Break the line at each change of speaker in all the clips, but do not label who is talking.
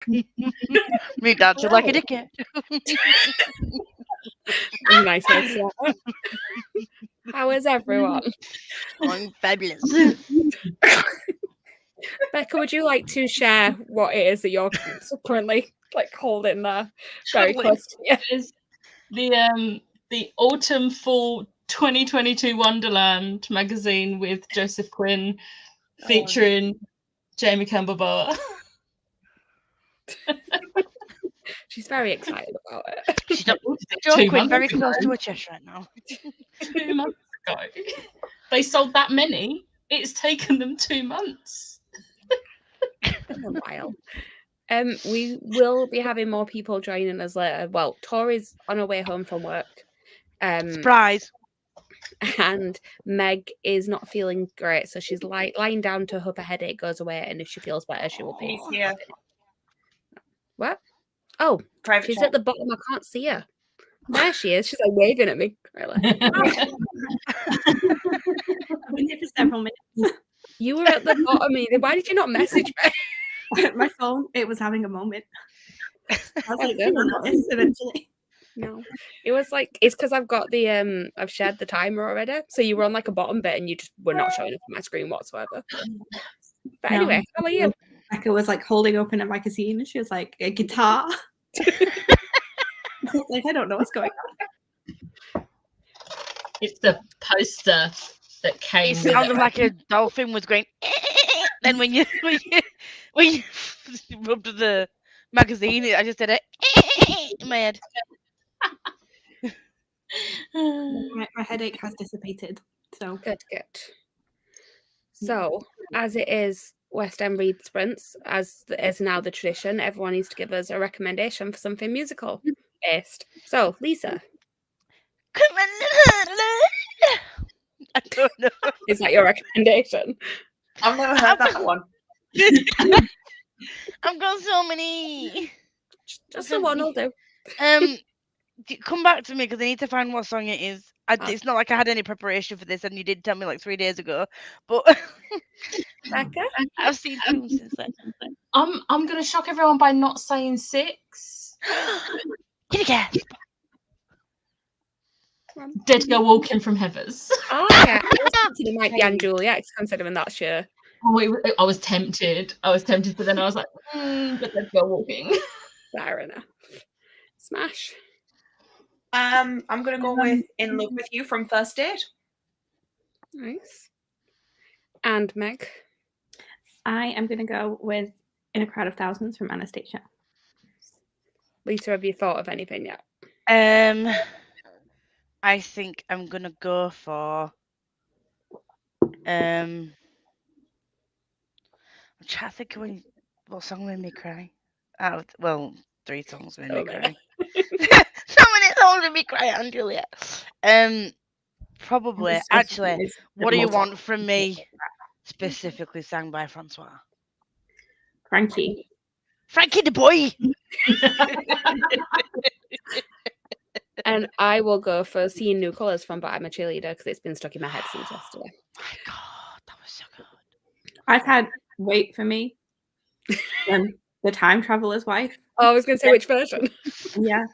Me dancing like a dickhead.
Nice way to start it. How is everyone?
I'm fabulous.
Becca, would you like to share what it is that you're currently like holding there very
Totally.
close to you?
Is the Autumn Fall 2022 Wonderland magazine with Joseph Quinn featuring Jamie Campbell-Bower.
She's very excited about it.
She's not
Two
Quinn very
months
close
ago.
to her chest right now.
2 months ago. They sold that many. It's taken them 2 months.
It's been a while. We will be having more people joining us later. Well, Tori's on her way home from work.
Surprise.
And Meg is not feeling great, so she's lying down to hope her headache goes away, and if she feels better, she will be.
He's here.
What? Oh,
Private
she's
chat.
at the bottom. I can't see her. There she is. She's like waving at me.
I've been here for several minutes.
You were at the bottom. Why did you not message me?
My phone, it was having a moment. I was like,
Okay.
"You'll notice eventually."
No, it was like it's because I've got the I've shared the timer already. So you were on like a bottom bit, and you just were not showing up on my screen whatsoever. But
No.
anyway, how are you?
Becca was like holding open a magazine and she was like, a guitar. I was like, I don't know what's going on.
It's the poster that came.
It sounded like a dolphin was going. Then when you rubbed the magazine, I just did it in my head.
My headache has dissipated. So
Good. So, as it is West End Read Sprints, as is now the tradition, everyone needs to give us a recommendation for something musical based. So, Lisa,
Come on. I don't know.
is that your recommendation?
I've never heard that one.
I've got so many.
Just the one will do.
Come back to me because I need to find what song it is.
Oh.
It's not like I had any preparation for this, and you did tell me like 3 days ago. But
Becca?
I've seen tunes since then.
I'm gonna shock everyone by not saying 6.
Get a guess.
Dead Girl Walking from Heathers.
Oh, yeah. I was thinking it might be Anne Juliet, considering that's your.
Oh, I was tempted, but then I was like, but Dead Girl Walking.
Fair enough. Smash.
I'm gonna go with In Love With You from First Date.
Nice. And Meg?
I am going to go with In a Crowd of Thousands from Anastasia.
Lisa, have you thought of anything yet?
I think I'm gonna go for I'm trying to think of what song made me cry. Well, 3 songs made me cry. So many songs made me cry, Aunt Juliet. Probably. Actually, What Do You Want From Me? Specifically sang by Francois.
Frankie
the boy.
And I will go for Seeing New Colours from But I'm a Cheerleader because it's been stuck in my head since yesterday.
My God, that was so good.
I've had Wait For Me and The Time Traveler's Wife.
Oh, I was going to say which version.
Yeah,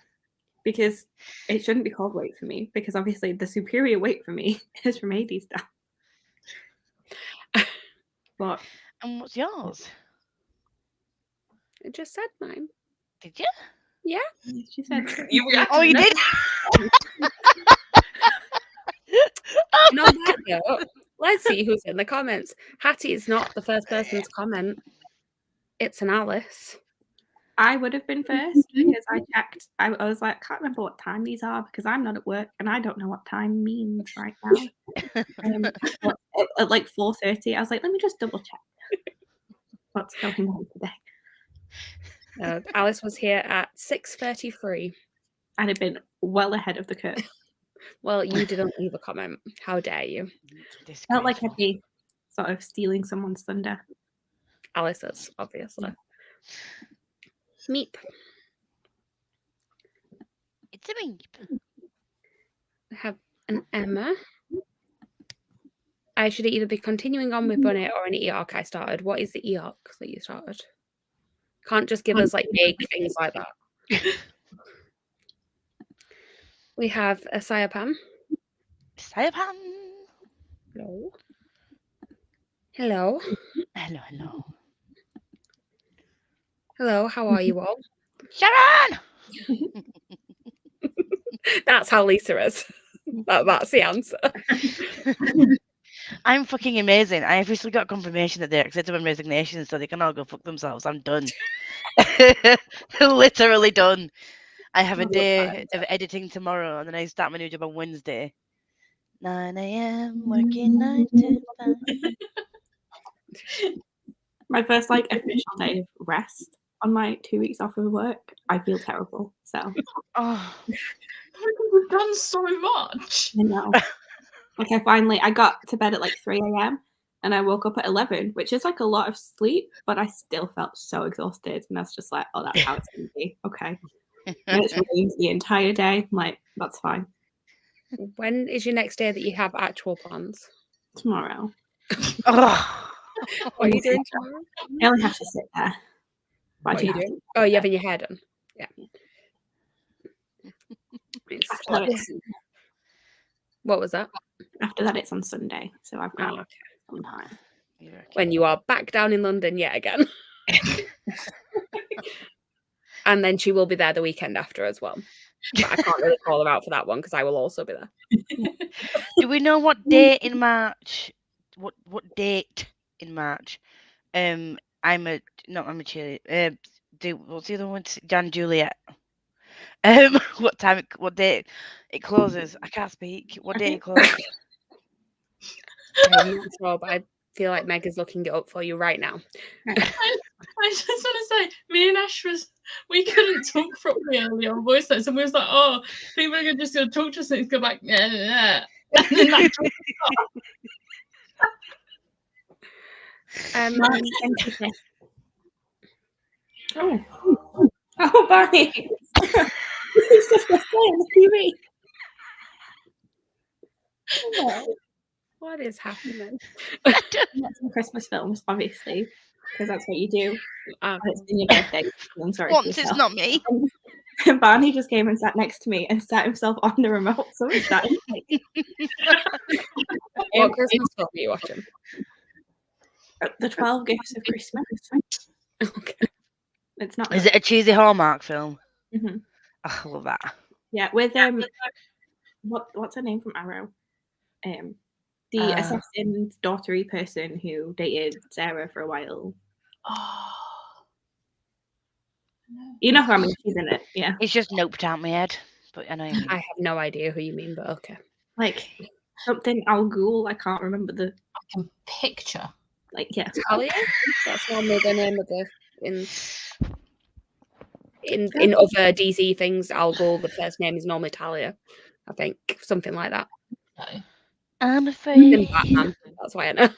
because it shouldn't be called Wait For Me, because obviously the superior Wait For Me is from Hades Down. But
And what's yours?
I just said mine.
Did you?
Yeah.
she said,
Oh, you did?
And on that note, let's see who's in the comments. Hattie is not the first person to comment. It's an Alice.
I would have been first because I checked. I was like, can't remember what time these are because I'm not at work and I don't know what time means right now. At like 4:30, I was like, let me just double check what's going on today.
Alice was here at 6:33.
I'd have been well ahead of the curve.
Well, you didn't leave a comment. How dare you?
Felt like I'd be sort of stealing someone's thunder.
Alice's, obviously. Meep.
It's a meep.
I have an Emma. I should either be continuing on with Bunny or an EARC I started. What is the EARC that you started? Can't just give us like vague things like that. We have Asaya Pam.
Sayapam.
Hello. Hello.
Hello, hello.
Hello, how are you all?
Sharon!
That's how Lisa is. That's the answer.
I'm fucking amazing. I officially got confirmation that they're accepted my resignation, so they can all go fuck themselves. I'm done. Literally done. I have a
Love
day
that.
of editing tomorrow, and then I start my new job on Wednesday. 9 a.m. working 9 to 5.
My first like official day of rest on my 2 weeks off of work. I feel terrible. So
Oh,
We've done so much.
I know. Like I got to bed at like 3 a.m. and I woke up at 11, which is like a lot of sleep, but I still felt so exhausted. And that's just like, oh, that's how it's going to be. Okay. And it's rained the entire day. I'm like, that's fine.
When is your next day that you have actual plans?
Tomorrow.
oh.
What are you doing tomorrow?
I only have to sit there. But I
What are
do
you
have to
doing? Oh, you're having your hair done. Yeah.
After that, it's,
What was that?
after that, it's on Sunday. So I've got
Oh, okay.
some time.
When you are back down in London yet again. And then she will be there the weekend after as well. But I can't really call her out for that one because I will also be there.
Do we know what date in March? What date in March? I'm a cheerleader. What's the other one? Jan Juliet. What time? What date it closes? I can't speak. What date it closes?
I'm not sure, but I feel like Meg is looking it up for you right now.
I just want to say, me and Ash we couldn't talk properly earlier on voice notes, and we was like, oh, people are just going to talk to us and go back, yeah. And then that
Oh, Barney. It's just a play on the TV. Oh,
What is happening?
watching Christmas films, obviously, because that's what you do.
Um,
When it's been your birthday. I'm sorry. for
Once it's
yourself.
not me.
And Barney just came and sat next to me and sat himself on the remote. So it's that.
what Christmas film are you watching?
The 12 Gifts of Christmas.
Okay.
It's not.
Is it a cheesy Hallmark film?
Mhm.
Oh, I love that.
Yeah, with what's her name from Arrow? The assassin's daughtery person who dated Sarah for a while.
Oh.
You know who I mean? She's in it. Yeah,
It's just noped out my head, but I know. You mean.
I have no idea who you mean, but okay.
like something Al Ghul. I can't remember the
I can picture.
yeah.
Talia? That's normally the name of the in other DC things. Al Ghul, the first name is normally Talia. I think something like that.
No.
I'm
In
afraid.
Batman, that's why I know.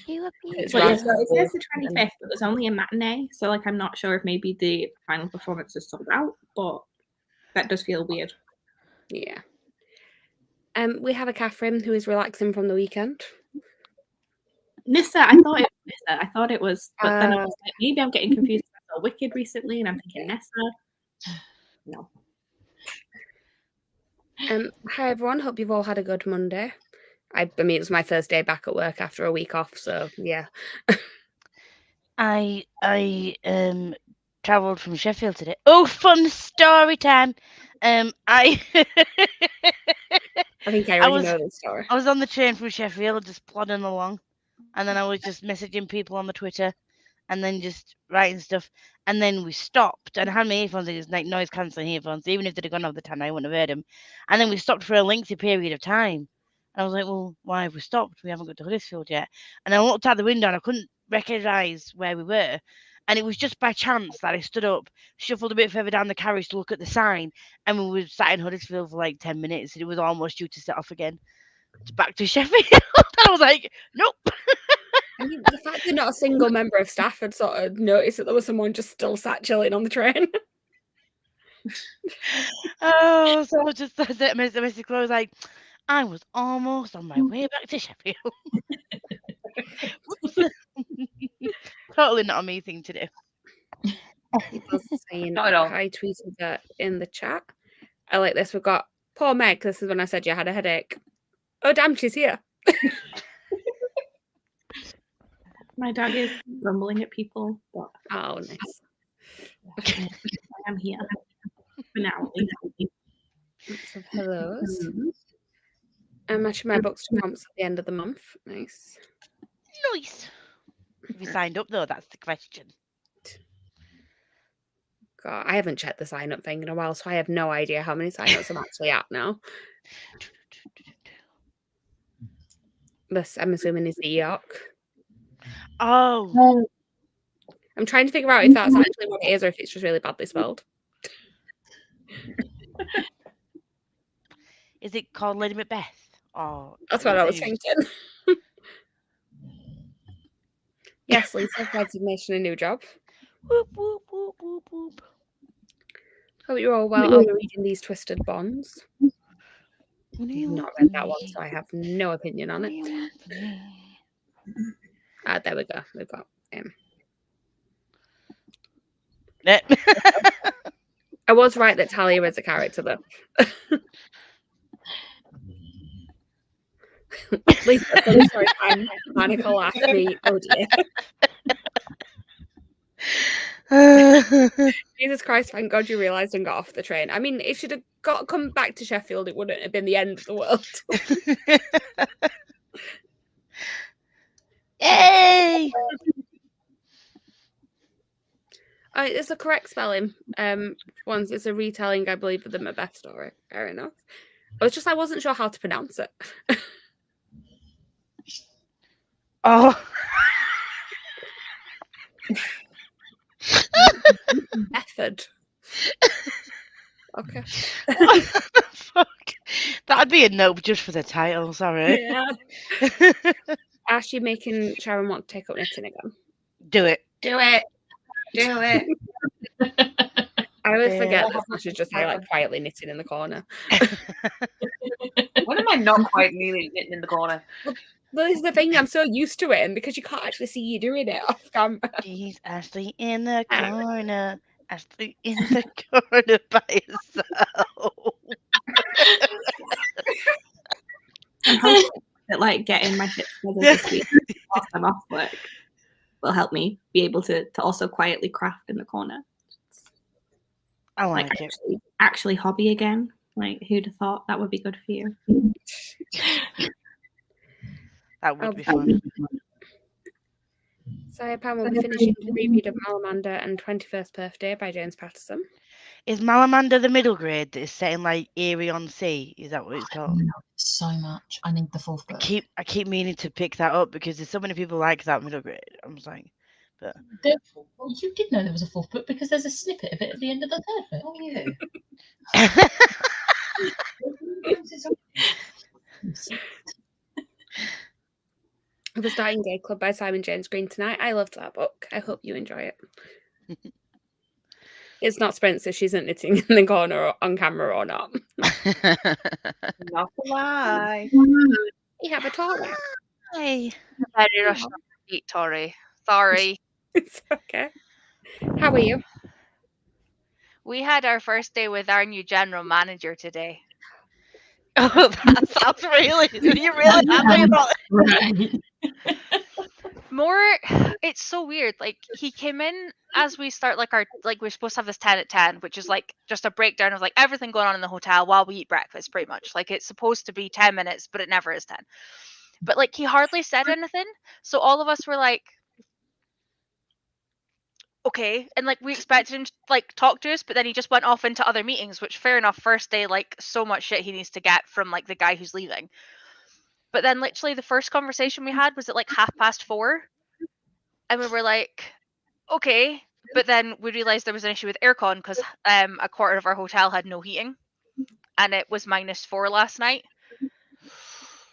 You are
It's
But yeah,
Ra's
so it
al
says
Ghul.
the 25th, but there's only a matinee, so like I'm not sure if maybe the final performance is sold out, but that does feel weird.
Yeah. We have a Catherine who is relaxing from the weekend.
Nissa, I thought it was Nissa. I thought it was, but then I was like, maybe I'm getting confused. I saw Wicked recently, and I'm thinking Nissa. No.
Hi everyone, hope you've all had a good Monday. I mean, it's my first day back at work after a week off, so yeah.
I travelled from Sheffield today. Oh, fun story time. I
I think I already
was-
know this story.
I was on the train from Sheffield, just plodding along, and then I was just messaging people on the Twitter, and then just writing stuff, and then we stopped, and I had my earphones in, it's like noise cancelling earphones. Even if they'd have gone over the time, I wouldn't have heard them. And then we stopped for a lengthy period of time. And I was like, well, why have we stopped? We haven't got to Huddersfield yet. And I looked out the window and I couldn't recognise where we were. And it was just by chance that I stood up, shuffled a bit further down the carriage to look at the sign, and we were sat in Huddersfield for like 10 minutes, and it was almost due to set off again. Back to Sheffield. And I was like, nope.
I mean, the fact that not a single member of staff had sort of noticed that there was someone just still sat chilling on the train.
Oh, so I just basically I was like, I was almost on my way back to Sheffield. Whoops. Totally not a me thing to do.
People's saying
Not at all.
hi, tweeted that in the chat. I like this. We've got poor Meg. This is when I said you had a headache. Oh, damn, she's here.
My dog is grumbling at people, but
Oh, nice.
I am here for now. at least.
Lots of hellos.
Mhm.
I'm matching my books to comps at the end of the month. Nice.
Nice. Have you signed up though? That's the question.
God, I haven't checked the sign up thing in a while, so I have no idea how many sign-ups I'm actually at now. This, I'm assuming, is the York.
Oh,
I'm trying to figure out if that's actually what it is or if it's just really badly spelled.
is it called Lady Macbeth? Oh,
That's what I was thinking. Yes, Lisa, resignation, a new job.
Whoop, whoop, whoop, whoop, whoop.
Hope you're all well. I'll be reading these Twisted Bonds. I've not read that one, so I have no opinion on it. There we go. We've got I was right that Talia is a character, though. Lisa, so sorry, I'm Monica laughed me. Oh dear. Jesus Christ, thank God you realised and got off the train. I mean, if she'd have come back to Sheffield, it wouldn't have been the end of the world.
Yay!
It's the correct spelling. Once it's a retelling, I believe, of the Macbeth story. Fair enough. I wasn't sure how to pronounce it.
Oh.
Method. Okay.
Fuck. That'd be a nope just for the title, sorry.
Yeah. Ash, you making Sharon want to take up knitting again?
Do it.
Do it. Do it.
I always forget that I should just say like quietly knitting in the corner.
When am I not quite really knitting in the corner?
Well, this is the thing. I'm so used to it, and because you can't actually see you doing it off camera.
She's Ashley in the corner. Ashley in the corner by herself.
I'm hoping that like getting my shit together this week whilst I'm off work will help me be able to also quietly craft in the corner.
I
Like
like it.
actually hobby again. Like who'd have thought that would be good for you?
That would be fun.
Saipan will be finishing the reread of Malamander and 21st Birthday by James Patterson.
Is Malamander the middle grade that is set in like Erie on Sea? Is that what it's called?
So much. I need the fourth book.
I keep meaning to pick that up because there's so many people like that middle grade. I'm just like, but
Well, you did know there was a fourth book because there's a snippet of it at the end of the third book.
Oh, yeah.
The Starting Day Club by Simon James Green tonight. I loved that book. I hope you enjoy it. It's not Sprint, so she's not knitting in the corner or on camera or not.
Not a lie.
You have a Tori.
Hey.
Very rushed off the feet, Tori. Sorry.
It's okay. How are you?
We had our first day with our new general manager today.
Oh, that sounds really. Are you really happy about it?
Right.
It's so weird. Like he came in as we start we're supposed to have this 10 at 10, which is like just a breakdown of like everything going on in the hotel while we eat breakfast, pretty much. Like it's supposed to be 10 minutes, but it never is 10. But like he hardly said anything. So all of us were like, okay, and like we expected him to like talk to us, but then he just went off into other meetings, which fair enough, first day, like so much shit he needs to get from like the guy who's leaving. But then literally the first conversation we had was at like 4:30, and we were like, okay, but then we realized there was an issue with aircon because a quarter of our hotel had no heating, and it was -4 last night.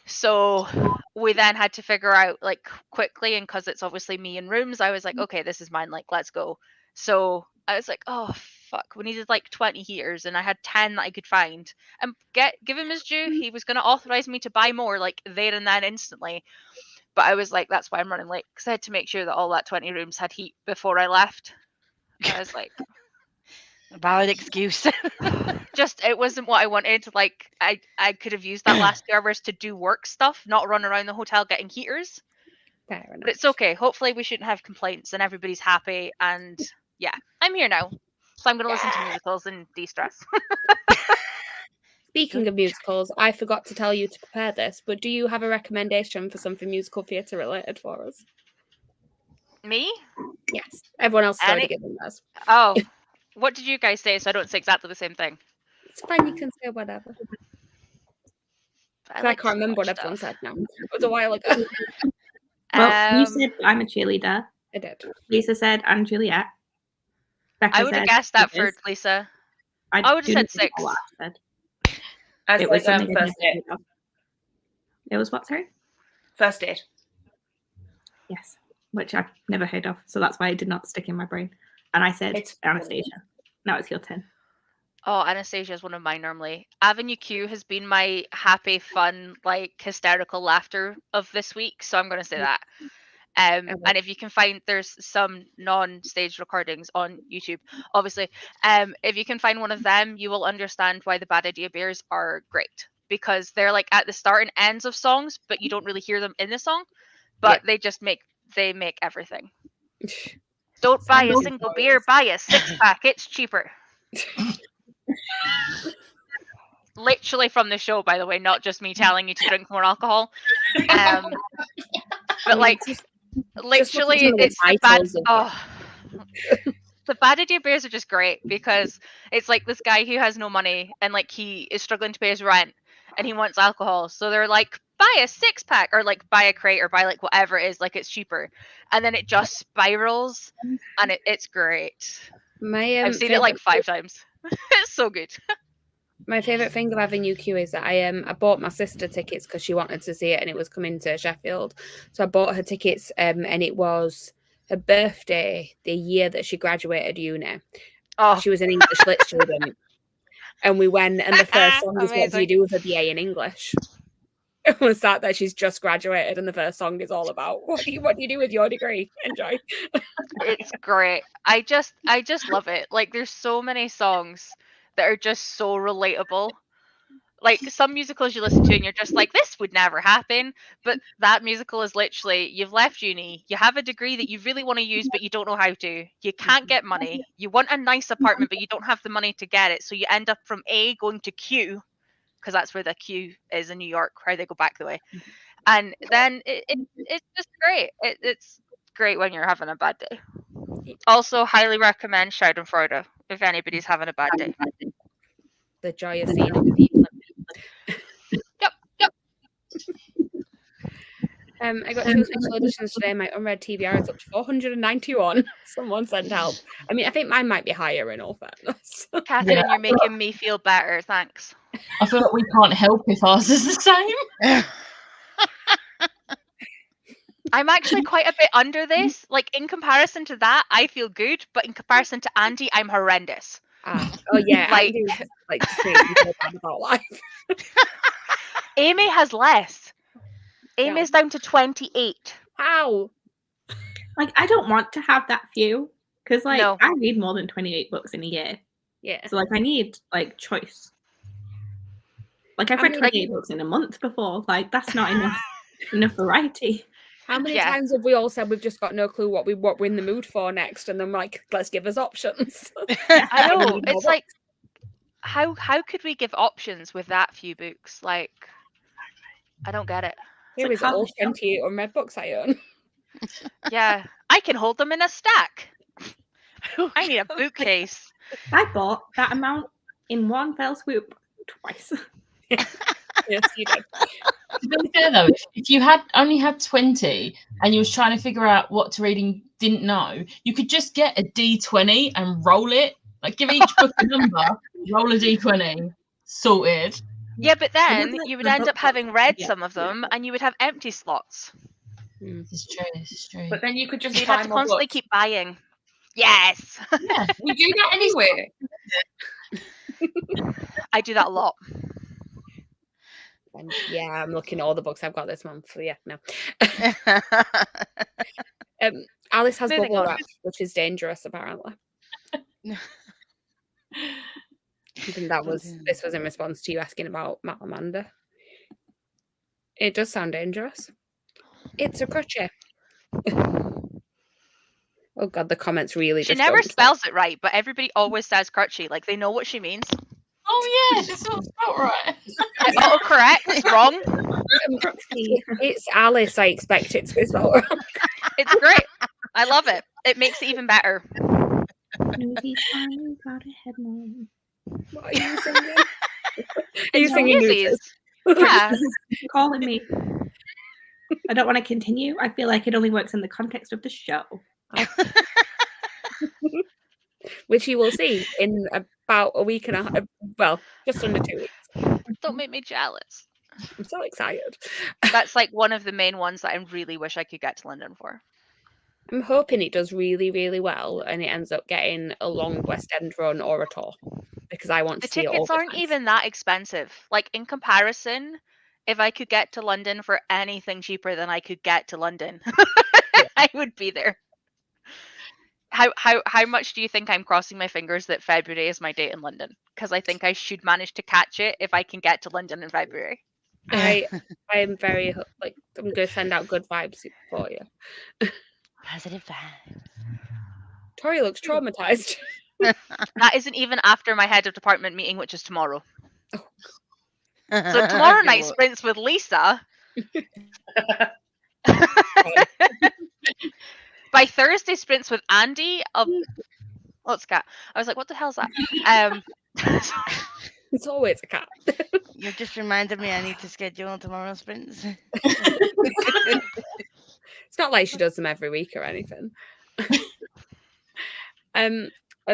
So we then had to figure out like quickly, and because it's obviously me in rooms, I was like, okay, this is mine, like let's go. So I was like, oh fuck, we needed like 20 heaters and I had 10 that I could find. And give him his due, he was going to authorize me to buy more like there and then instantly. But I was like, that's why I'm running late, because I had to make sure that all that 20 rooms had heat before I left. I was like,
A valid excuse.
just it wasn't what I wanted. Like I could have used that last 2 hours to do work stuff, not run around the hotel getting heaters.
Fair enough.
But it's okay. Hopefully we shouldn't have complaints and everybody's happy. And yeah, I'm here now. So I'm going to listen to musicals and de-stress.
Speaking of musicals, I forgot to tell you to prepare this, but do you have a recommendation for something musical theatre related for us?
Me?
Yes. Everyone else has already
Any-
given theirs.
Oh, what did you guys say? So I don't say exactly the same thing.
It's fine, you can say whatever. 'Cause I
like
can't
so
remember what
much
everyone
stuff.
said now. It was a while ago.
Well, you
Um,
said I'm a cheerleader.
I did.
Lisa said I'm Juliet. Becca
I would have
said
guessed that for
Peters.
Lisa. I would've
do
said
not remember
6.
what I said.
I
It was
said
something I'd
first
never
date.
heard of. It was what, sorry?
First date.
Yes, which I've never heard of, so that's why it did not stick in my brain. And I said
It's
Anastasia. Now it's your turn.
Oh, Anastasia is one of mine normally. Avenue Q has been my happy, fun, like hysterical laughter of this week, so I'm going to say that. And if you can find, there's some non-stage recordings on YouTube, obviously. If you can find one of them, you will understand why the Bad Idea Bears are great, because they're like at the start and ends of songs, but you don't really hear them in the song. But they just make everything. Don't buy a single beer, buy a 6-pack. It's cheaper. Literally from the show, by the way, not just me telling you to drink more alcohol. But like, literally,
some of the
it's the bad.
titles of
The Bad Idea Bears are just great because it's like this guy who has no money and like he is struggling to pay his rent and he wants alcohol, so they're like, buy a 6-pack or like buy a crate or buy like whatever it is, like it's cheaper, and then it just spirals and it's great. I've seen it like 5 times. It's so good.
My favourite thing of Avenue Q is that I bought my sister tickets because she wanted to see it and it was coming to Sheffield. So I bought her tickets and it was her birthday the year that she graduated uni.
Oh,
She was an English lit student. And we went and the first song is What Do You
Amazing.
Do with a BA in English? It was that she's just graduated and the first song is all about what do you do with your degree? Enjoy.
it's great. I just love it. Like there's so many songs that are just so relatable. Like some musicals you listen to and you're just like, this would never happen. But that musical is literally, you've left uni, you have a degree that you really want to use, but you don't know how to. You can't get money. You want a nice apartment, but you don't have the money to get it. So you end up from A going to Q, because that's where the Q is in New York, where they go back the way. And then it's just great. It's great when you're having a bad day. Also, highly recommend Schadenfreude if anybody's having a bad day.
The joy of seeing other people.
Yep.
I got 2 special editions today. My unread TBR is up to 491. Someone sent help. I mean, I think mine might be higher in all fairness.
Catherine, you're making me feel better. Thanks.
I feel like we can't help if ours is the same.
I'm actually quite a bit under this. Like in comparison to that, I feel good, but in comparison to Andy, I'm horrendous.
Oh yeah,
Like-
Andy's, like just makes me feel bad about life.
Amy has less. Amy's down to 28.
How?
Like, I don't want to have that few because, like,
No.
I read more than 28 books in a year.
Yeah.
So, like, I need, like, choice. Like, I've
I
read
mean,
28 books in a month before. Like, that's not enough variety.
How many
Yeah.
times have we all said we've just got no clue what we're in the mood for next, and then like, let's give us options.
I
We
know.
need more
It's like, how could we give options with that few books? Like, I don't get it.
Here
like
is
half
all
a shelf.
28 unread books I own.
Yeah, I can hold them in a stack. I need a bookcase.
I bought that amount in one fell swoop twice.
Yes, you did.
To be fair though, if you had only had 20 and you was trying to figure out what to read and didn't know, you could just get a D20 and roll it. Like give each book a number, roll a D20, sorted.
Yeah, but then
wasn't
you would
the
end
book
up having read
yeah.
some of them, and you would have empty slots.
This is true. This is true.
But then you could just
So you'd
buy
have to
more
constantly
books.
keep buying. Yes,
Yeah.
We do that anyway.
I do that a lot.
And yeah, I'm looking at all the books I've got this month. So yeah, no. Alice has
Moving
bubble
on.
wrap, which is dangerous apparently. I think this was in response to you asking about Matt Amanda. It does sound dangerous. It's a crutchy. Oh god, the comments really
She
just
never
don't.
spells it right, but everybody always says crutchy. Like they know what she means.
Oh yeah, it's not spelled right.
Autocorrect, wrong.
It's Alice. I expect it to be spelled wrong.
It's great. I love it. It makes it even better.
Movie time, got a headline.
What are you singing? Are you
It's
singing
Newsies.
Newsies?
Yeah.
Calling me. I don't want to continue. I feel like it only works in the context of the show.
Which you will see in about a week and a half. Well, just under 2 weeks.
Don't make me jealous.
I'm so excited.
That's like one of the main ones that I really wish I could get to London for.
I'm hoping it does really, really well and it ends up getting a long West End run or a tour because I want
The
to see it all
tickets
the
aren't
time.
even that expensive. Like in comparison, if I could get to London for anything cheaper than I could get to London, I would be there. How much do you think I'm crossing my fingers that February is my date in London? Because I think I should manage to catch it if I can get to London in February.
I am very like I'm going to send out good vibes for you.
Positive vibes.
Tori looks traumatized.
That isn't even after my head of department meeting, which is tomorrow.
Oh.
So tomorrow night sprints with Lisa. By Thursday sprints with Andy. Let's cat. I was like, what the hell's that?
It's always a cat.
You've just reminded me I need to schedule tomorrow's sprints.
It's not like she does them every week or anything. I'm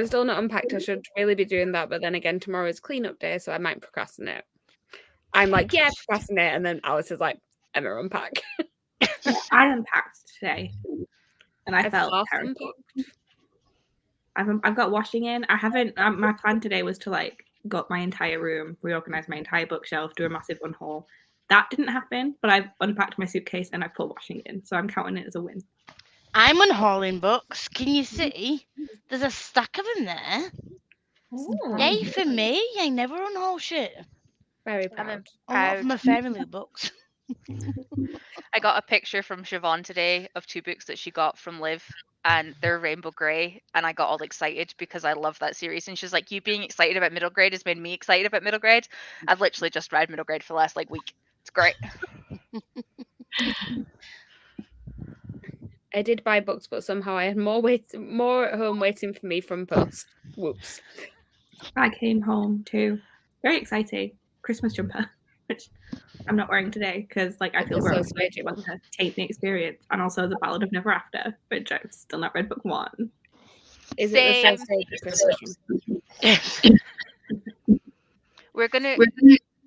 still not unpacked. I should really be doing that, but then again, tomorrow is cleanup day, so I might procrastinate. I'm like, yeah, procrastinate, and then Alice is like, Emma, unpack.
I unpacked today, and I
I've
felt
half
terrible.
unpacked.
I've got washing in. I haven't. My plan today was to like go up my entire room, reorganize my entire bookshelf, do a massive unhaul. That didn't happen, but I've unpacked my suitcase and I've put washing in, so I'm counting it as a win.
I'm unhauling books. Can you see? There's a stack of them there. Yay for me. I never unhaul shit.
Very
I'm
proud.
A lot of my family books.
I got a picture from Siobhan today of 2 books that she got from Liv, and they're rainbow grey, and I got all excited because I love that series. And she's like, you being excited about middle grade has made me excited about middle grade. I've literally just read middle grade for the last like week. It's great.
I did buy books, but somehow I had more at home waiting for me from post. Whoops.
I came home too. Very exciting. Christmas jumper, which I'm not wearing today because like I feel
That's so
gross.
sweet.
I want to take the experience, and also The Ballad of Never After, which I've still not read book 1.
Is it the
Same.
first day of Christmas?
We're gonna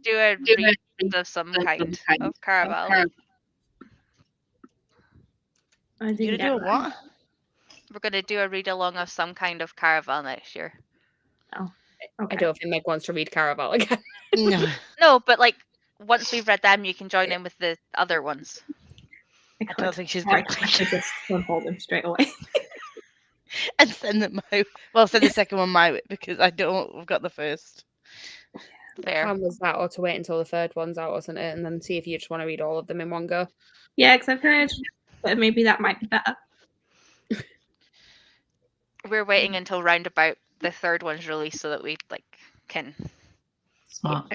do a read of some kind of Caraval.
I
You
didn't
gonna do a
get
what?
We're gonna do a read along of some kind of Caraval next year.
that. Okay.
I don't think Meg wants to read Caraval again.
No.
No, but like once we've read them, you can join in with the other ones.
I
I don't think she's
I
gonna
could just unfold them straight away.
and send them my send the second one my way because I've got the first.
Fair.
Plan was that, or to wait until the third one's out, wasn't it? And then see if you just want to read all of them in one go.
Yeah, because I've heard, but maybe that might be better.
We're waiting until round about the third one's released so that we like can.
Smart.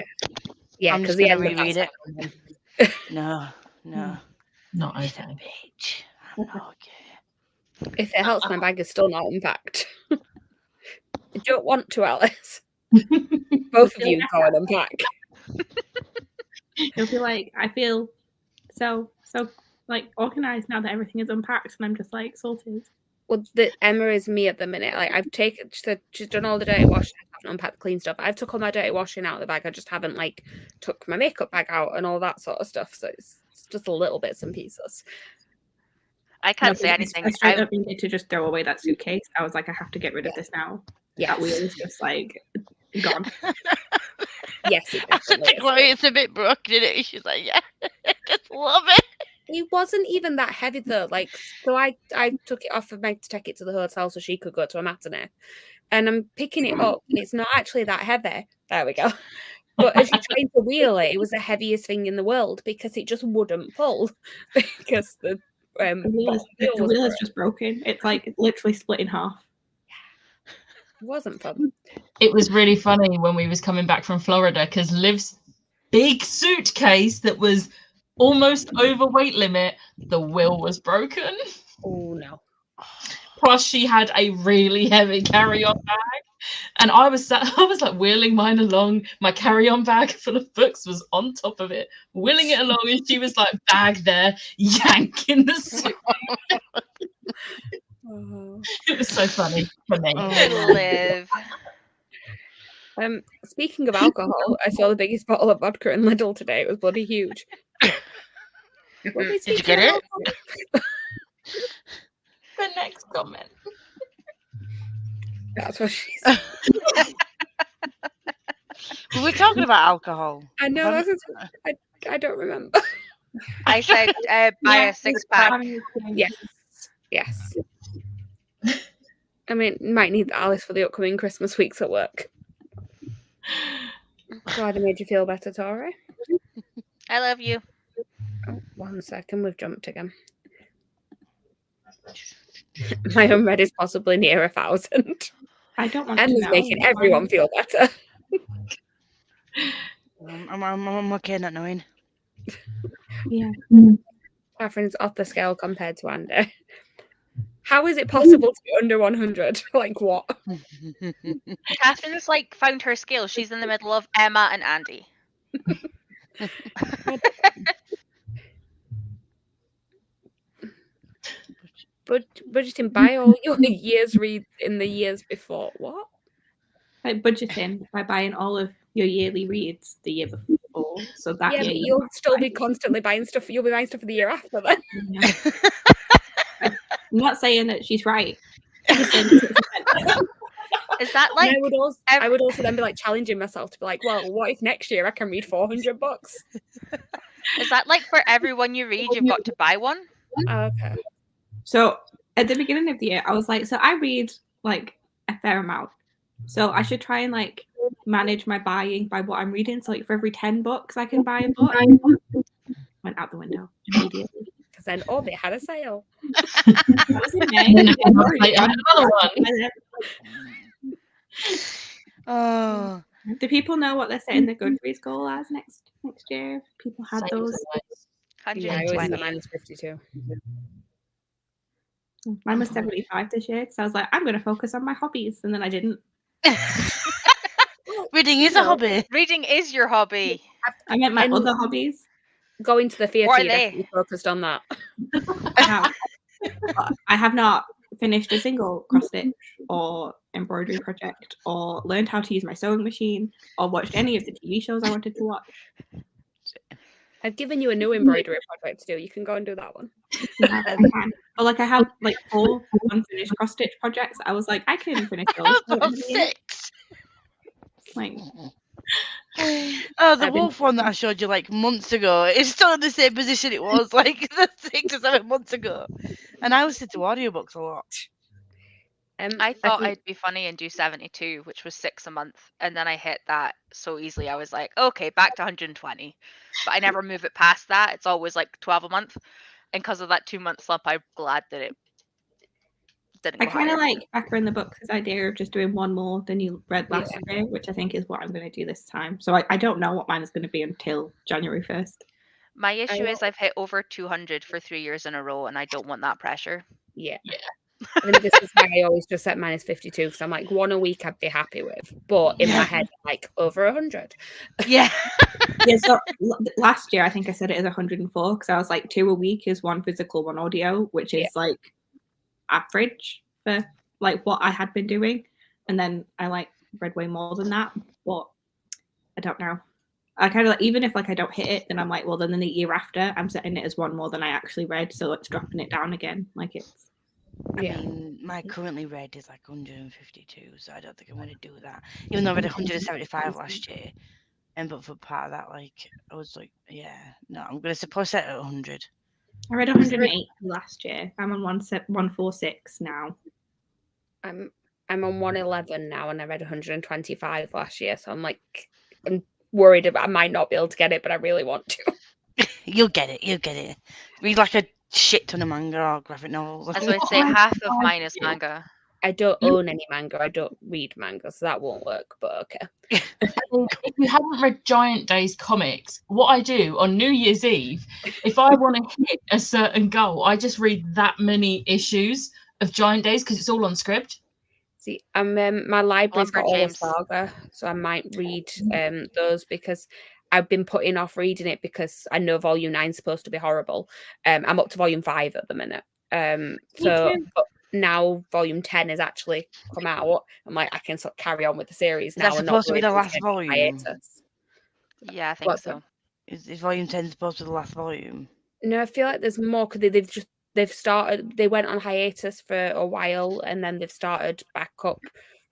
Yeah,
I'm
because
just
the
gonna
end of
reread
that
it.
second one.
No.
Not
She's a
okay.
bitch. I'm not okay.
If it helps, my bag is still not unpacked. I don't want to, Alice. Both of you go and unpack.
It'll be like I feel so like organized now that everything is unpacked, and I'm just like sorted.
Well, Emma is me at the minute. Like I've taken, she's done all the dirty washing. I haven't unpacked the clean stuff. I've took all my dirty washing out of the bag. I just haven't like took my makeup bag out and all that sort of stuff. So it's just a little bits and pieces.
I can't say anything.
I straight up needed to just throw away that suitcase. I was like, I have to get rid of this now.
Yeah,
That wheel is just like gone.
yes, it definitely is.
Chloe, it's a bit broken, isn't it? She's like, yeah, I just love it.
It wasn't even that heavy though. Like, so I took it off of Meg to take it to the hotel so she could go to a matinee. And I'm picking it up, and it's not actually that heavy. There we go. But as you're trying to wheel it, it was the heaviest thing in the world because it just wouldn't pull because the
The wheel is just broken. It's like literally split in half.
It wasn't fun.
It was really funny when we was coming back from Florida because Liv's big suitcase that was almost over weight limit, the wheel was broken.
Oh no.
Plus she had a really heavy carry-on bag. And I was like wheeling mine along. My carry-on bag full of books was on top of it, wheeling it along, and she was like bag there, yanking the suit. It was so funny for me.
Liv.
Speaking of alcohol, I saw the biggest bottle of vodka in Lidl today. It was bloody huge.
Did you get it?
The next comment.
That's what she said.
We were talking about alcohol.
I know. I don't remember.
I said buy a 6-pack.
Yes. I mean, might need Alice for the upcoming Christmas weeks at work. Glad I made you feel better, Tori.
I love you.
Oh, 1 second, we've jumped again. My unread is possibly near 1,000.
I don't want to
Emma's
know.
making everyone feel better.
I'm okay not knowing.
Yeah.
Catherine's off the scale compared to Andy. How is it possible to be under 100? Like what?
Catherine's like found her scale. She's in the middle of Emma and Andy.
But budgeting by all your years read in the years before. What?
Like budgeting by buying all of your yearly reads the year before. So that
Yeah,
year
but
you
you'll still be constantly buying stuff. You'll be buying stuff for the year after then.
Yeah. I'm not saying that she's right. I'm just saying that
Is that like
And I would also then be like challenging myself to be like, well, what if next year I can read 400 books?
is that like for every one you read, you've got to buy one?
Okay.
So at the beginning of the year, I was like, so I read like a fair amount. So I should try and like manage my buying by what I'm reading. So like for every 10 books, I can buy a book. Went out the window immediately.
Because then Orbit had a sale.
That was in May.
And then another one.
Oh,
Do people know what they're setting the Goodreads goal as next year? People had
Same
those.
as always.
Yeah, I always
120.
at minus 52.
Mine was 75 this year because I was like, I'm going to focus on my hobbies, and then I didn't.
reading is a hobby.
Reading is your hobby.
I meant my
And-
other hobbies.
Going to the theatre,
What are
you
they?
definitely focused on that.
I have not finished a single cross stitch or embroidery project or learned how to use my sewing machine or watched any of the TV shows I wanted to watch.
I've given you a new embroidery project to do. You can go and do that one.
Yeah, I can. But like I have like 4 unfinished cross stitch projects. I was like, I can finish those. by the end
About
of the year.
6.
Like,
Oh, the
I've been-
wolf one that I showed you like months ago. It's still in the same position it was like 6 or 7 months ago. And I was into audiobooks a lot.
I thought
think-
I'd be funny and do 72, which was 6 a month, and then I hit that so easily. I was like, okay, back to 120. But I never move it past that. It's always like 12 a month. And because of that 2-month slump, I'm glad that it didn't
I
go
kind of
higher.
like Backer in the Books' idea of just doing one more than you read last year, which I think is what I'm going to do this time. So I don't know what mine is going to be until January 1st.
My issue
will-
is I've hit over 200 for 3 years in a row, and I don't want that pressure.
Yeah.
Yeah.
I think this is why I always just set minus 52 because I'm like, 1 a week I'd be happy with. But in my head, like over 100.
Yeah.
Yeah, so last year I think I said it as 104 because I was like 2 a week is 1 physical, 1 audio, which is like average for like what I had been doing. And then I like read way more than that, but I don't know. I kind of like, even if like I don't hit it, then I'm like, well, then in the year after I'm setting it as 1 more than I actually read, so it's dropping it down again. Like it's
I
Yeah.
mean, my currently read is like 152, so I don't think I'm going to do that. Even though I read 175 last year, and but for part of that, like I was like, yeah, no, I'm going to suppose set at 100.
I read 108 last year. I'm on 146 now.
I'm on 111 now, and I read 125 last year. So I'm worried about I might not be able to get it, but I really want to.
You'll get it. You'll get it. Read like a shit ton of manga or graphic novels.
As I would say, half of mine is manga.
I don't own any manga. I don't read manga, so that won't work. But okay.
If you haven't read Giant Days comics, what I do on New Year's Eve, if I want to hit a certain goal, I just read that many issues of Giant Days because it's all on script.
See, my library's got all of
James.
Saga, so I might read those because I've been putting off reading it because I know Volume 9 is supposed to be horrible. I'm up to Volume 5 at the minute. But now Volume 10 has actually come out. I'm like, I can sort of carry on with the series now.
That's supposed to be the last volume.
Hiatus.
Yeah, I think
What's
so.
Is Volume 10 supposed to be the last volume?
No, I feel like there's more because they went on hiatus for a while and then they've started back up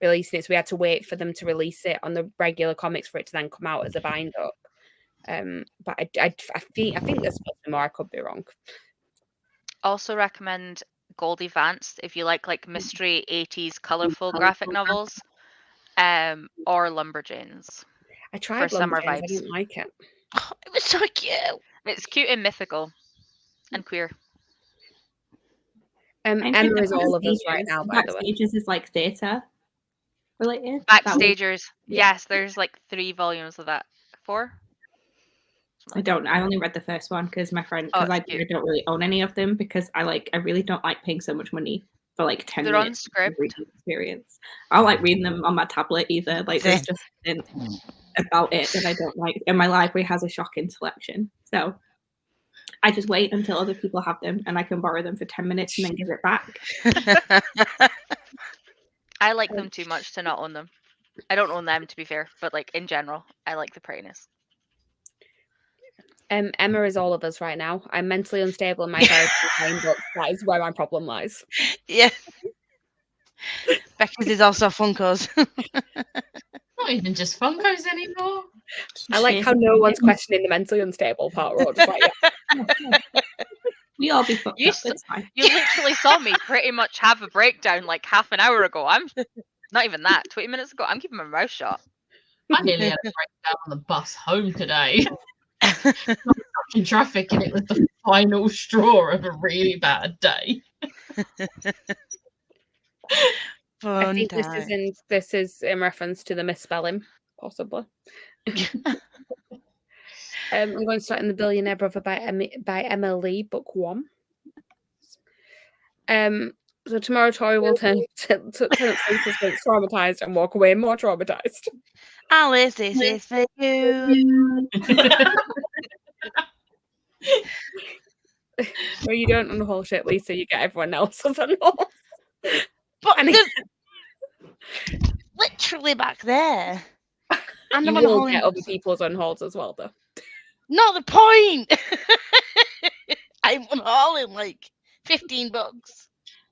releasing it. So we had to wait for them to release it on the regular comics for it to then come out as a bind up. But I think there's supposed to be more. I could be wrong.
Also recommend Goldie Vance if you like mystery 80s colourful graphic novels, or Lumberjanes.
I tried
for summer
Lumberjanes, I
vibes.
didn't like it.
Oh, it was so cute.
It's cute and mythical and queer.
Emma is all of us right now, by the way.
Backstages is like theatre related. That was-
Backstagers.
yeah.
Yes, there's like 3 volumes of that. 4?
I only read the first one because my friend,
Oh,
because I
it's cute.
don't really own any of them because I really don't like paying so much money for like 10
They're on
minutes of
script.
reading experience. I don't like reading them on my tablet either. Like there's just something about it that I don't like. And my library has a shocking selection. So I just wait until other people have them and I can borrow them for 10 minutes and then give it back.
I like them too much to not own them. I don't own them, to be fair, but like in general, I like the prettiness.
Emma is all of us right now. I'm mentally unstable in my therapy playing books. That is where my problem lies.
Yeah. Becky's is also Funkos.
Not even just Funkos anymore.
I like how no one's questioning the mentally unstable part. We're all just like, yeah.
We all be fucked
You
up.
s-
It's fine.
You literally saw me pretty much have a breakdown like half an hour ago. I'm not even that, 20 minutes ago. I'm keeping my mouth shut.
I nearly had a breakdown on the bus home today. In traffic, and it was the final straw of a really bad day.
I
Fun
think
time.
this is in reference to the misspelling, possibly. I'm going to start in The Billionaire Brother by Emma Lee, book 1. So tomorrow Tori will turn up traumatized and walk away more traumatized.
Alice, this is for you.
No, you don't unhaul shit, Lisa. You get everyone else's unhaul.
But
And
there's literally back there. And
You
I'm
will
unhauling.
get other people's unhauls as well, though.
Not the point. I'm unhauling like $15.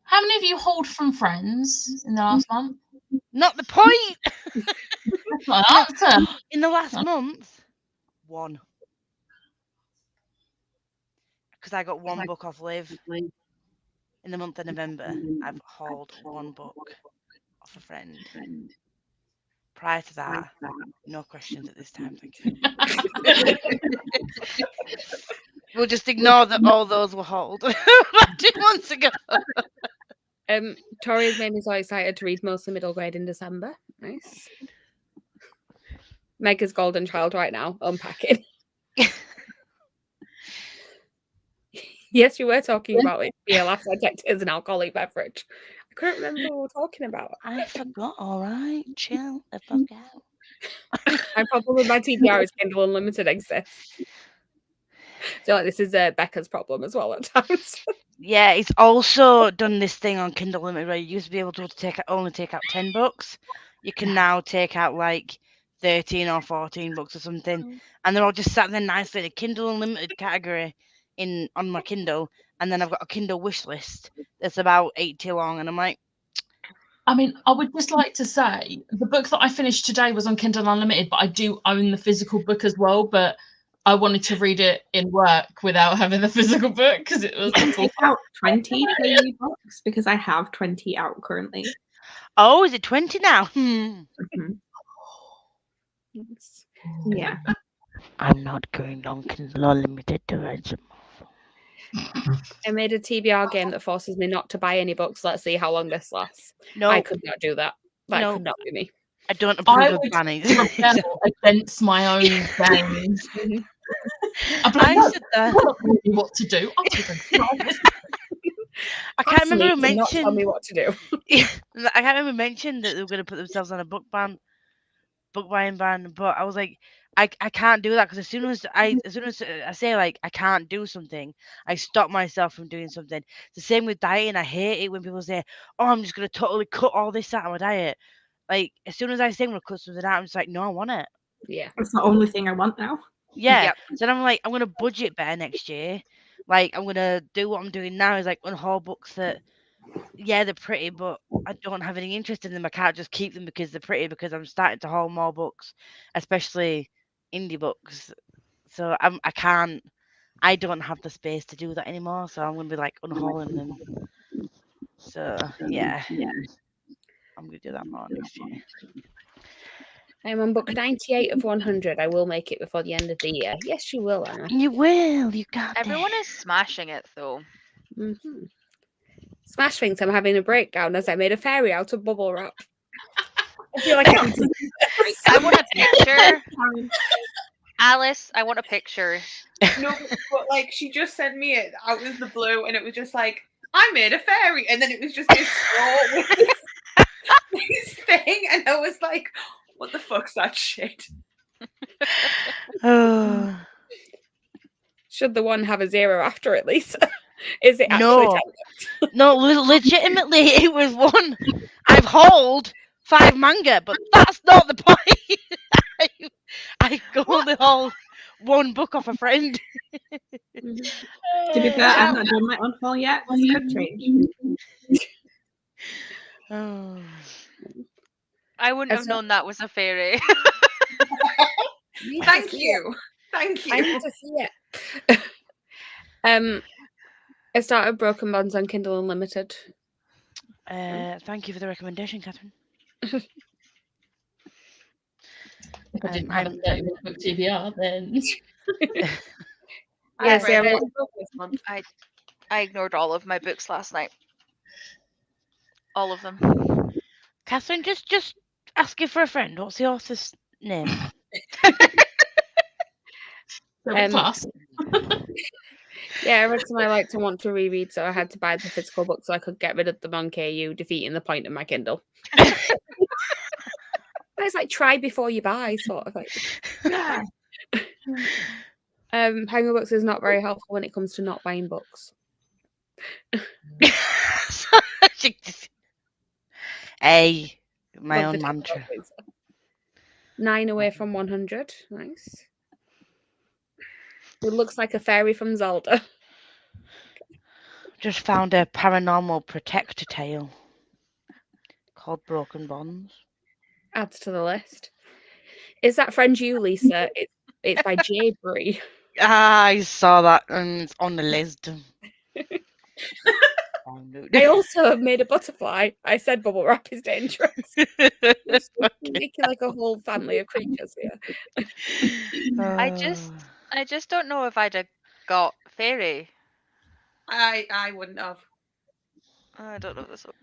How many of you hauled from friends in the last month?
Not the point.
That's my answer.
In the last month, 1. Because I got 1 book off Liv in the month of November. I've hauled 1 book off a friend. Prior to that, no questions at this time. Thank you. We'll just ignore that all those were hauled 2 months ago.
Tori has made me so excited to read mostly middle grade in December. Nice. Mega's golden child right now, unpacking. Yes, you were talking about it. Yeah, last I checked, it is an alcoholic beverage. I couldn't remember what we were talking about.
I forgot. All right, chill the fuck out.
My problem with my TBR is Kindle Unlimited exists. I feel like this is Becca's problem as well at times.
Yeah, it's also done this thing on Kindle Unlimited where you used to be able to only take out 10 books. You can now take out like 13 or 14 books or something, and they're all just sat there nicely in a Kindle Unlimited category on my Kindle, and then I've got a Kindle wish list that's about 80 long, and I'm like,
I mean, I would just like to say the book that I finished today was on Kindle Unlimited, but I do own the physical book as well. But I wanted to read it in work without having the physical book because it was.
Take out 20 KU books because I have 20 out currently.
Oh, is it 20 now?
Mhm. Yeah.
I'm not going on Kindle Unlimited to read some.
I made a TBR game that forces me not to buy any books. Let's see how long this lasts.
No,
I could not do that. That
No.
could not be me.
I don't
I
approve of
would
banning.
rebel against my own games. I'd be like,
I
no,
said that.
you're not telling me what to do. I'll take a
I can't remember who
Absolutely not tell me
mentioned.
what to do.
I can't remember mentioned that they were going to put themselves on a book buying ban. But I was like, I can't do that because as soon as I say like I can't do something, I stop myself from doing something. It's the same with dieting. I hate it when people say, "Oh, I'm just going to totally cut all this out of my diet." Like as soon as I say I'm going to cut something out, I'm just like, "No, I want it."
Yeah.
It's the only thing I want now.
Yeah.
Yep.
So then I'm like, I'm gonna budget better next year. Like I'm gonna do what I'm doing now is like unhaul books that, yeah, they're pretty, but I don't have any interest in them. I can't just keep them because they're pretty because I'm starting to haul more books, especially indie books. So I don't have the space to do that anymore. So I'm gonna be like unhauling them. So yeah, I'm gonna do that more next year.
I'm on book 98 of 100. I will make it before the end of the year. Yes, you will, Anna.
You will. You got
Everyone
this.
is smashing it though.
Mm-hmm. Smash Things, I'm having a breakdown as I made a fairy out of bubble wrap. I feel like I need to
I want a picture. Alice, I want a picture.
No, but like she just sent me it out of the blue, and it was just like I made a fairy, and then it was just this scroll with this thing, and I was like, "What the fuck's that shit?"
Oh.
Should the one have a 0 after it, Lisa? Is it actually
No.
10?
No, legitimately, it was one. I've hauled 5 manga, but that's not the point. I only hauled 1 book off a friend.
To be fair, I've not done my unhaul yet. This could change.
Oh.
I wouldn't have known that was a fairy.
Thank you. Thank
I
you.
need to see it. I started Broken Bonds on Kindle Unlimited.
Thank you for the recommendation, Catherine.
If I didn't have a 30-book TBR, then
Yeah,
I've
see, I
read
wrote
it.
this month.
I ignored all of my books last night. All of them.
Catherine, just asking for a friend. What's the author's name?
class.
Yeah, every time I like to want to reread, so I had to buy the physical book so I could get rid of them on KU, defeating the point of my Kindle. It's like try before you buy, sort of like.
Yeah.
Hanger Books is not very helpful when it comes to not buying books.
Hey, my
Love
own
the
mantra.
TikTok, Lisa. 9 away from 100. Nice. It looks like a fairy from Zelda.
Just found a paranormal protector tale called Broken Bonds.
Adds to the list. Is that Friend You, Lisa? It's by Jay Bree.
I saw that and it's on the list.
I also have made a butterfly. I said bubble wrap is dangerous. Making like a whole family of creatures here.
I just don't know if I'd have got fairy.
I wouldn't have.
I don't know this one.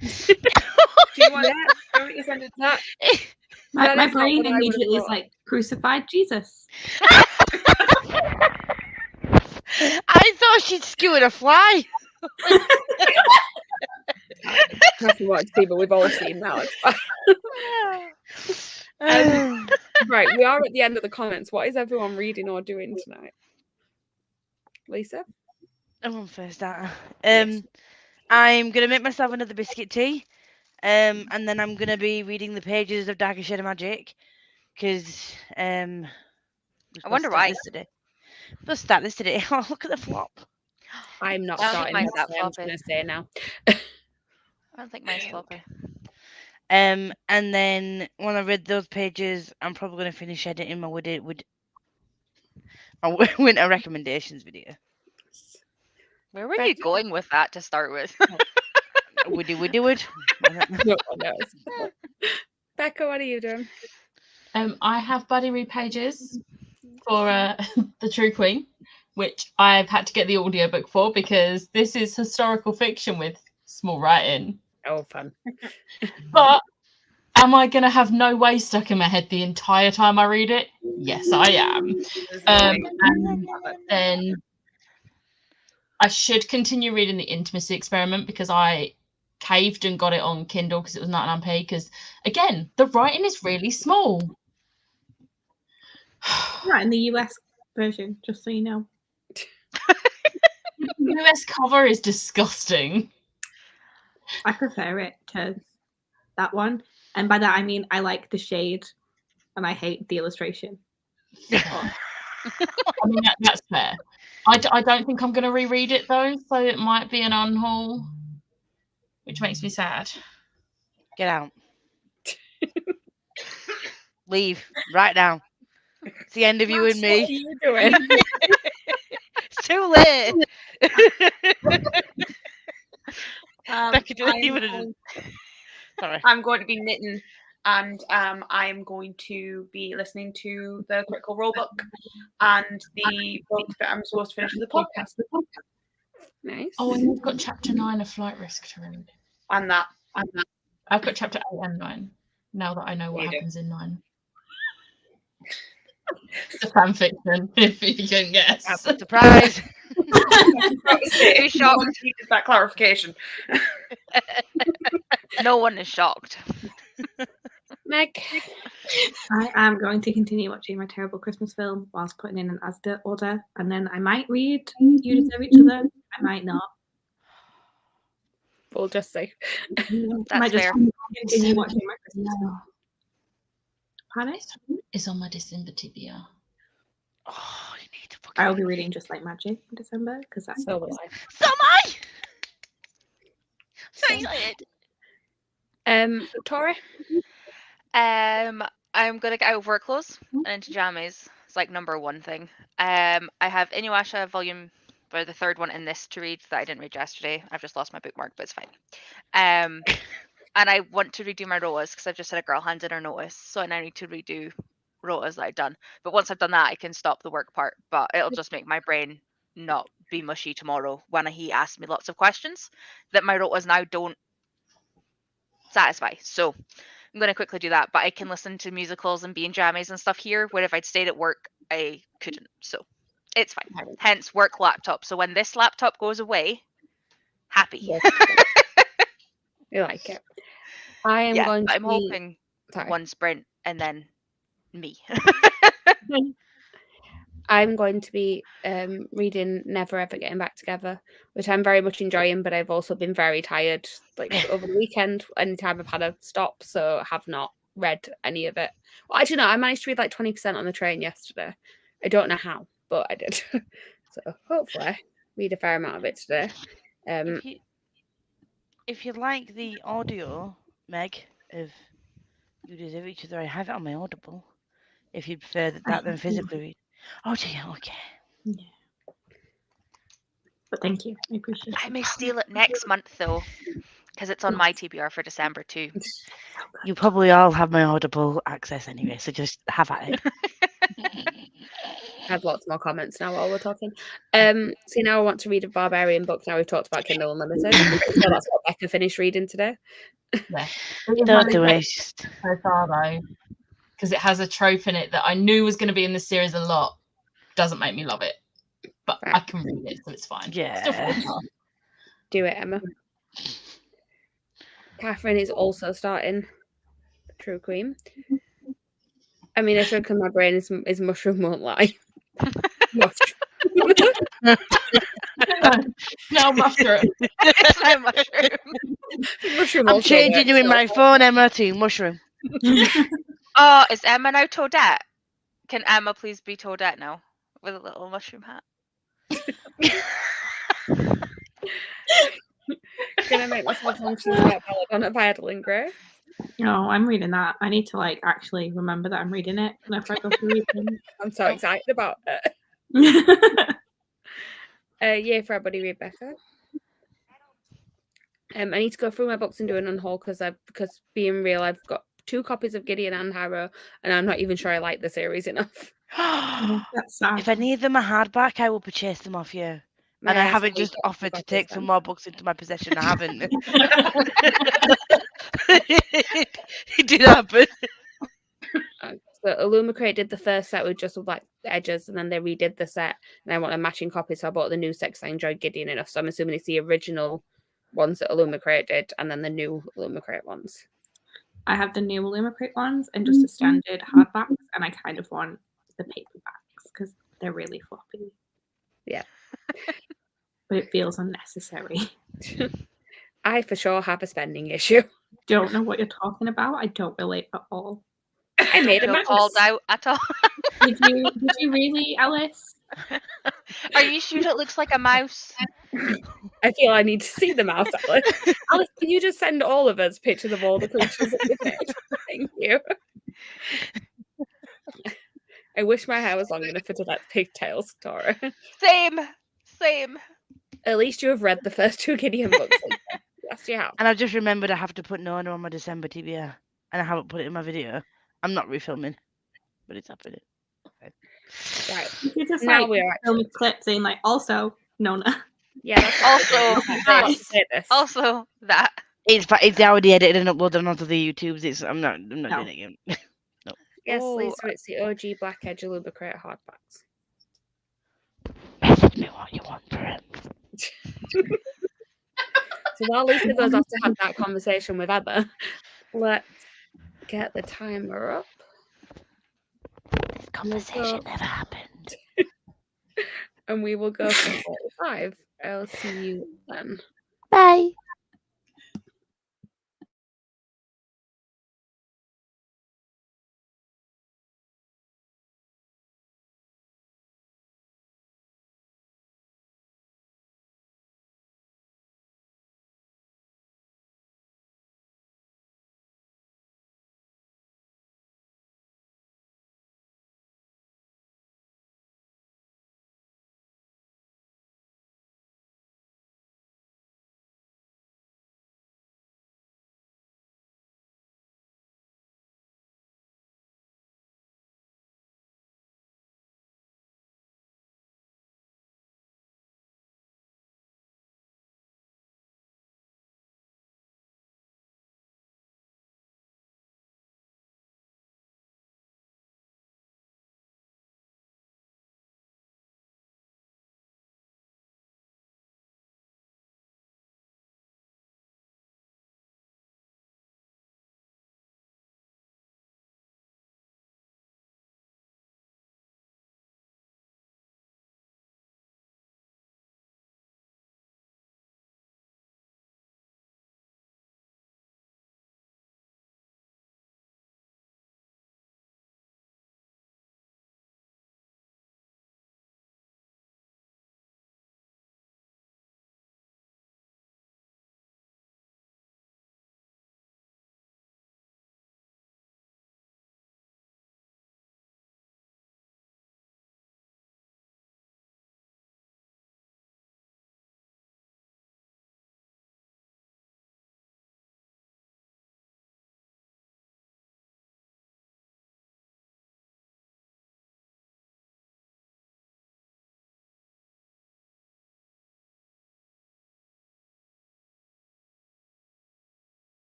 Do you want to send it?
My
That is not
brain
what I would've
immediately is
thought.
like crucified Jesus.
I thought she'd skewered a fly.
Nothing what to see, but we've all seen that. Right, we are at the end of the comments. What is everyone reading or doing tonight? Lisa?
I'm on first, aren't I?
Yes.
I'm gonna make myself another biscuit tea, and then I'm gonna be reading the pages of Darker Shade of Magic, because
I wonder why.
We'll start this today. Oh, look at the flop.
I'm not
I don't think
starting
mine's
this
that
today, I'm just
floppy.
going to say now.
I don't think mine's floppy.
And then when I read those pages, I'm probably going to finish editing my winter recommendations video.
Where were you going with that to start with?
Woody.
No one knows. Becca, what are you doing?
I have buddy read pages for the True Queen, which I've had to get the audiobook for because this is historical fiction with small writing.
Oh, fun.
But am I going to have No Way stuck in my head the entire time I read it? Yes, I am. And then I should continue reading The Intimacy Experiment because I caved and got it on Kindle because it was 99p. Because, again, the writing is really small.
Right, in the US version, just so you know.
The US cover is disgusting.
I prefer it to that one. And by that, I mean I like the shade and I hate the illustration.
I mean, that's fair. I don't think I'm going to reread it, though, so it might be an unhaul, which makes me sad.
Get out. Leave right now. It's the end of you and me.
What are you doing?
It's too late. Becca, do you want to- Sorry.
I'm going to be knitting, and I am going to be listening to the Critical Role book and the book that I'm supposed to finish with the podcast.
Nice.
Oh, and you've got chapter 9 of Flight Risk to read.
And that.
I've got chapter 8 and 9, now that I know what
You do.
happens in 9. It's a fan fiction, if you can guess.
Surprise.
Who's shocked?
No one needed that clarification.
No one is shocked.
Meg.
I am going to continue watching my terrible Christmas film whilst putting in an Asda order, and then I might read You Deserve Each Other. I might not.
We'll just see.
I
That's
might just
fair.
continue watching my Christmas film. Pardon?
It's on my December TBR.
Oh, you need to fucking.
I will be reading Just Like Magic in December because that's
So will I.
So am I. So excited.
Tori?
I'm gonna get out of work clothes and into jammies. It's like number one thing. I have Inuyasha volume, or the third one in this to read that I didn't read yesterday. I've just lost my bookmark, but it's fine. And I want to redo my rotas because I've just had a girl hand in her notice, so I now need to redo rotas that I've done. But once I've done that, I can stop the work part. But it'll just make my brain not be mushy tomorrow when he asks me lots of questions that my rotas now don't satisfy. So I'm going to quickly do that, but I can listen to musicals and be in jammies and stuff here, where if I'd stayed at work, I couldn't. So it's fine. Hence work laptop. So when this laptop goes away, happy.
Yes. You like it. I am
Yeah,
going to
I'm
be...
hoping
Sorry.
one sprint and then me.
I'm going to be reading Never Ever Getting Back Together, which I'm very much enjoying, but I've also been very tired like over the weekend, anytime I've had a stop, so I have not read any of it. Well, actually, no, I managed to read like 20% on the train yesterday. I don't know how, but I did. So hopefully read a fair amount of it today.
If you like the audio, Meg, of You Deserve Each Other, I have it on my Audible. If you prefer that than physically read. Oh, dear, okay.
Yeah. But thank you. I appreciate
I
it.
may steal it next month though, because it's on my TBR for December too.
You probably all have my Audible access anyway, so just have at it.
I have lots more comments now while we're talking. See, now I want to read a Barbarian book. Now we've talked about Kindle Unlimited. So that's what Becca finished reading today.
Yeah.
Don't do it. It's just...
So far, though, because it has a trope in it that I knew was going to be in the series a lot. Doesn't make me love it, but
Right.
I can read it, so it's fine.
Yeah.
Still 4
Do it, Emma. Catherine is also starting True Queen. I mean, I should, because my brain is mushroom, won't lie.
No, mushroom.
It's my mushroom.
Mushroom
I'm
also
changing
works,
you in
so-
my phone, Emma, to mushroom.
Oh, is Emma now Toadette? Can Emma please be Toadette now with a little mushroom hat?
Gonna make myself function to get Belladonna by Adeline Gray.
No, I'm reading that. I need to like actually remember that I'm reading it whenever I go through reading.
I'm so excited about it. Yay for everybody, Rebecca. I need to go through my books and do an unhaul because being real, I've got 2 copies of Gideon and Harrow, and I'm not even sure I like the series enough.
That's sad.
If any of them are hardback, I will purchase them off you. And I haven't just offered to take some more books into my possession. I haven't. It did happen.
So Illumicrate did the first set with just like the edges, and then they redid the set, and I want a matching copy, so I bought the new set because I enjoyed Gideon enough. So I'm assuming it's the original ones that Illumicrate did, and then the new Illumicrate ones.
I have the new Illumicrate ones and just the standard hardbacks, and I kind of want the paperbacks because they're really floppy.
Yeah.
But it feels unnecessary.
I for sure have a spending issue.
Don't know what you're talking about. I don't relate at all.
I made a
Feel
mouse.
called out at all.
Did you really, Alice?
Are you sure it looks like a mouse?
I feel I need to see the mouse, Alice. Alice, can you just send all of us pictures of all the creatures that you've made? Thank you. I wish my hair was long enough for that pigtails, Tora.
Same.
At least you have read the first 2 Gideon books. Yes, you have.
And I've just remembered I have to put Nona on my December TBR. And I haven't put it in my video. I'm not refilming. But it's happening.
Right.
You just
Now
like
we are
film a clip saying like also Nona.
Yeah, that's what
Also,
I say this.
Also that.
It's already edited and uploaded onto the YouTubes. I'm not
No.
doing it again.
Yes,
Oh.
Lisa, it's the OG Black Edge Illumicrate hardbacks.
Message me what you want for it.
So while Lisa goes off to have that conversation with Heather, let's get the timer up.
This conversation never happened.
And we will go for 45. I'll see you then.
Bye.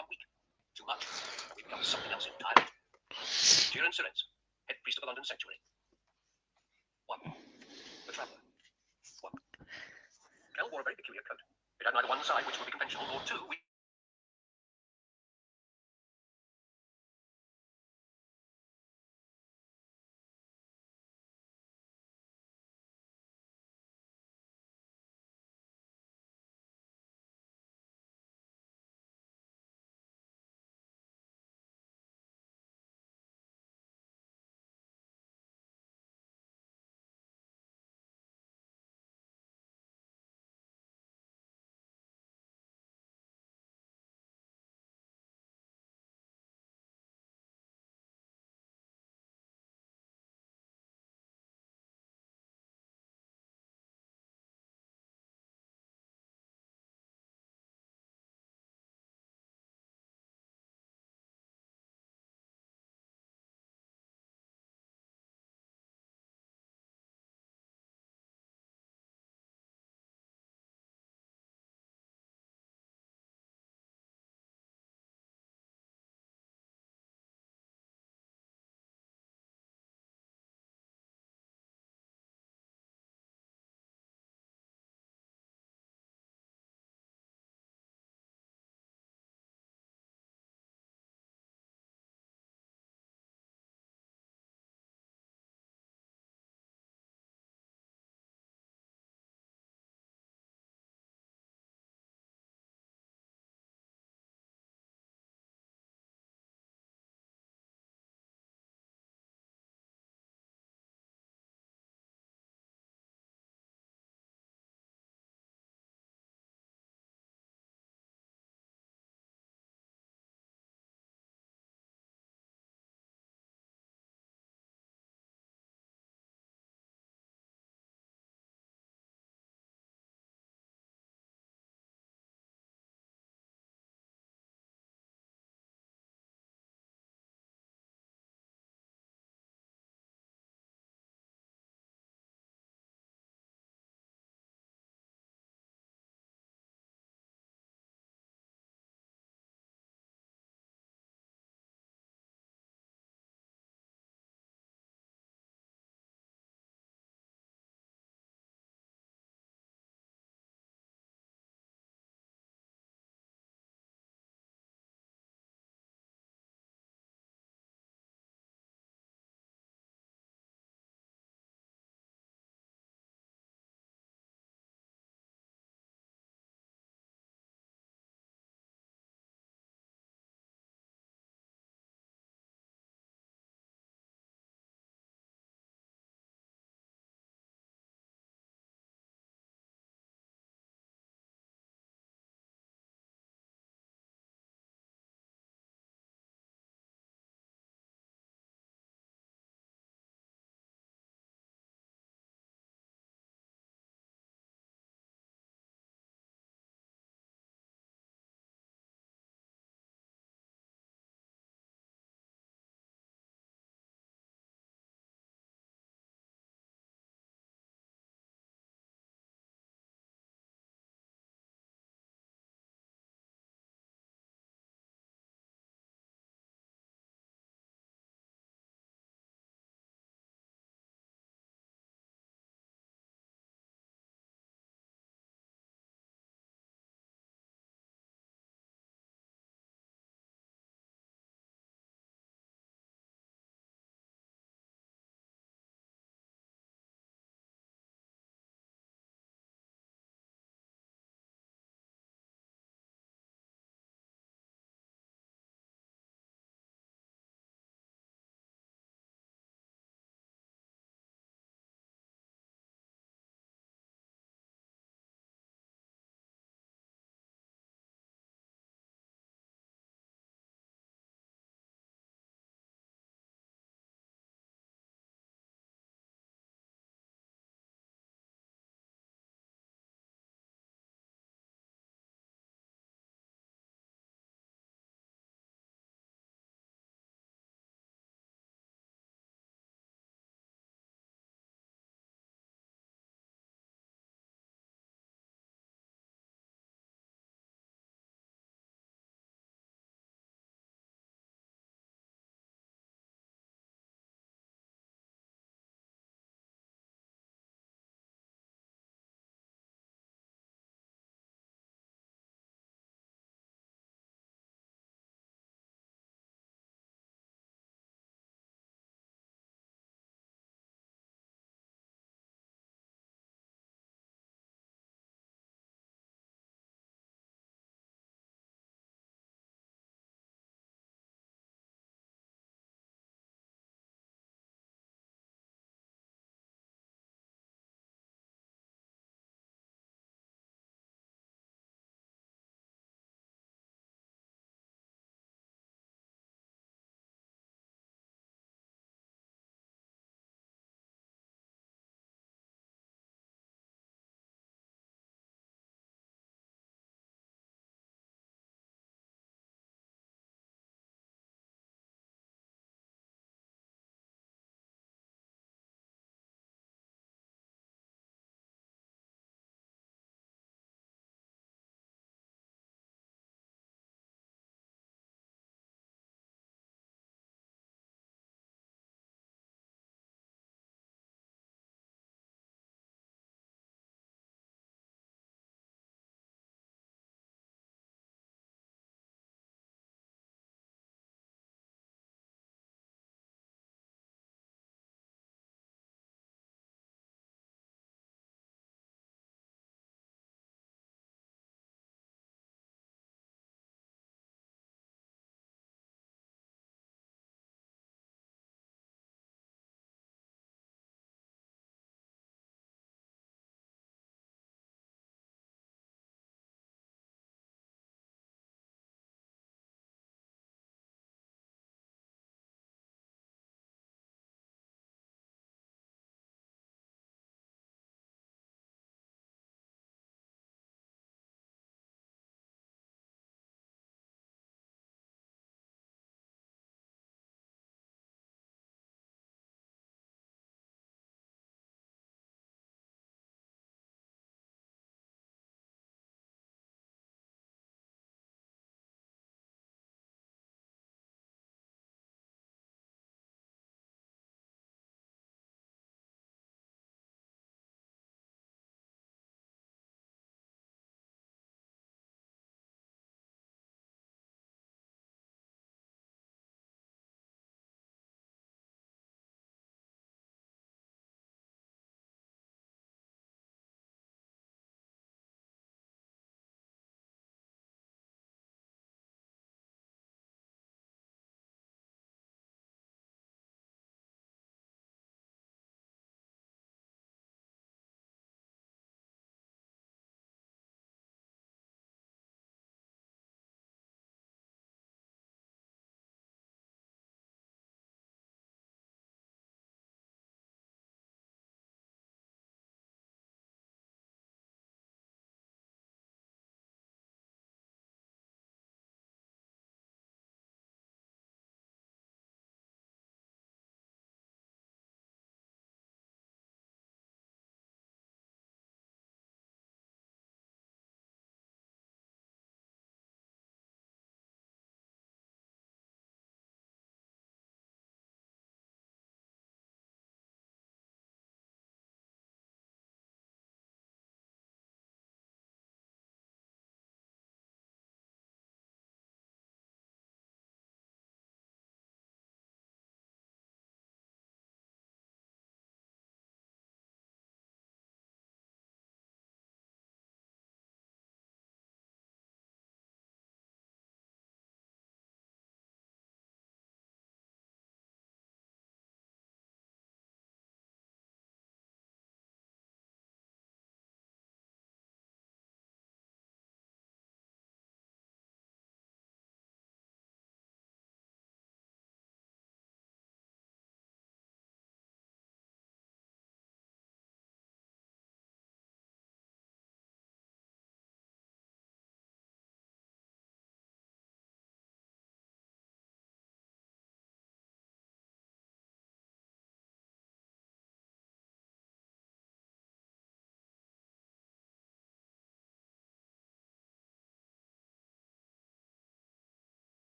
become weak. Too much, and we become something else entirely. Tyrion Sirens, head priest of the London Sanctuary. 1. The Traveller. 1. Kel wore a very peculiar coat. It had neither one side which would be conventional, nor two which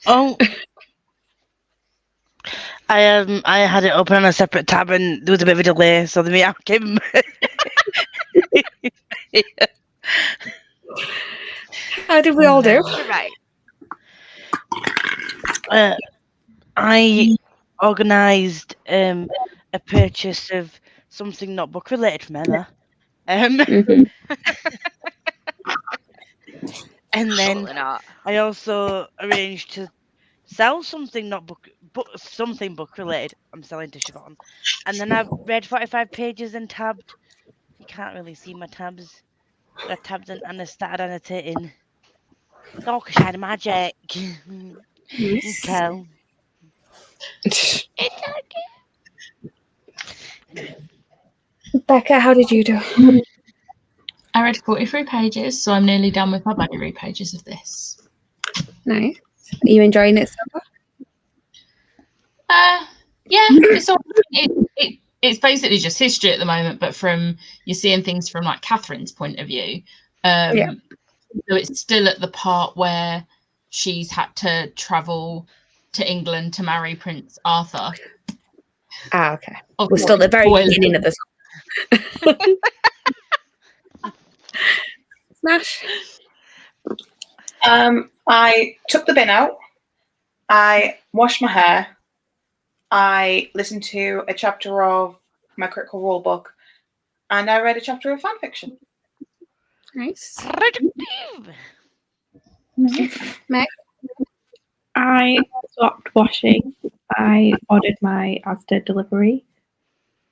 Oh. I had it open on a separate tab and there was a bit of a delay, so the meow came.
How did we all do?
Right.
I organised a purchase of something not book related from Emma.
Mhm.
And then
Totally not.
I also arranged to sell something not book related. I'm selling to Siobhan. And then I read 45 pages and tabbed. You can't really see my tabs. I tabbed and I started annotating Dorkshire Magic. Okay.
Becca, how did you do?
I read 43 pages, so I'm nearly done with my binary pages of this.
Nice. Are you enjoying it so far?
Yeah, it's all it's basically just history at the moment, but you're seeing things from like Catherine's point of view.
Yeah.
So it's still at the part where she's had to travel to England to marry Prince Arthur.
Ah, okay.
Oh,
We're still at the very
spoilers.
beginning of this. Smash.
I took the bin out. I washed my hair. I listened to a chapter of my Critical Role book, and I read a chapter of fan fiction.
Nice.
I stopped washing. I ordered my Asda delivery.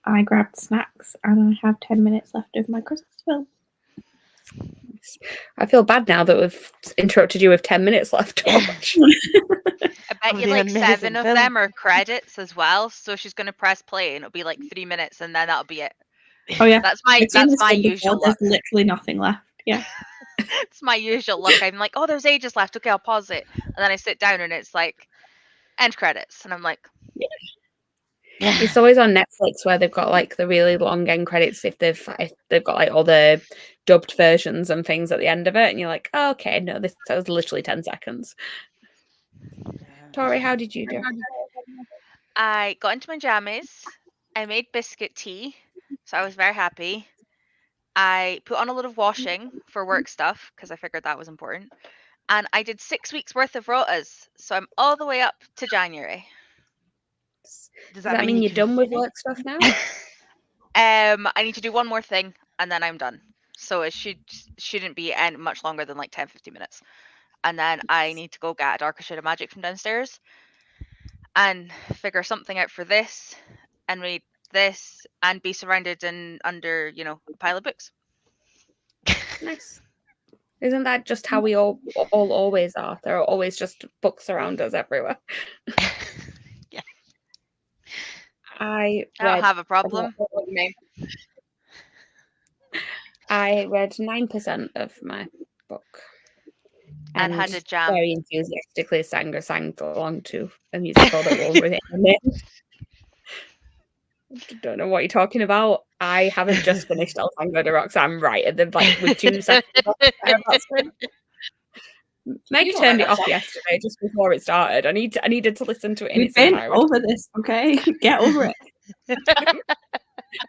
I grabbed snacks, and I have 10 minutes left of my Christmas film.
I feel bad now that we've interrupted you with 10 minutes left to watch.
I bet you
the
like
amazing
7 of
film.
them are credits as well. So she's gonna press play and it'll be like 3 minutes and then that'll be it.
Oh yeah,
That's my
I've seen this film before,
usual
There's
luck.
literally nothing left. Yeah.
It's my usual luck. I'm like, oh, there's ages left. Okay, I'll pause it. And then I sit down and it's like end credits. And I'm like,
It's always on Netflix where they've got like the really long end credits if they've got like all the dubbed versions and things at the end of it, and you're like, oh, okay, no, that was literally 10 seconds. Tori, how did you do?
I got into my jammies. I made biscuit tea. So I was very happy. I put on a lot of washing for work stuff because I figured that was important. And I did 6 weeks worth of rotas. So I'm all the way up to January.
Does that mean
you
you're
can
done with
finish?
work stuff now?
I need to do one more thing and then I'm done. So it shouldn't be much longer than like 10-15 minutes. And then I need to go get a darker shade of magic from downstairs and figure something out for this and read this and be surrounded and under, a pile of books.
Nice. Isn't that just how we all always are? There are always just books around us everywhere.
Yeah.
I don't have a problem.
I read 9% of my book.
And had a jam.
Very enthusiastically sang along to a musical that will remain unnamed. Don't know what you're talking about. I haven't just finished El Tango de Roxanne right at the with 2 seconds. Meg turned it off yesterday just before it started. I needed to listen to it in
We've
its
been
entirety.
over this, okay? Get over it.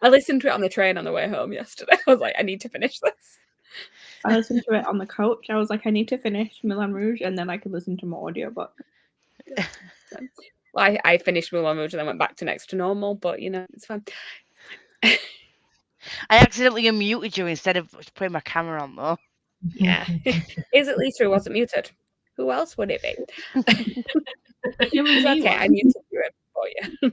I listened to it on the train on the way home yesterday. I was like, I need to finish this.
I listened to it on the coach. I was like, I need to finish Moulin Rouge, and then I could listen to my audiobook.
Well, I finished Moulin Rouge and then went back to Next to Normal, but it's fine.
I accidentally unmuted you instead of putting my camera on though.
Yeah. Is at least who wasn't muted? Who else would it be? It's okay, I muted you for you.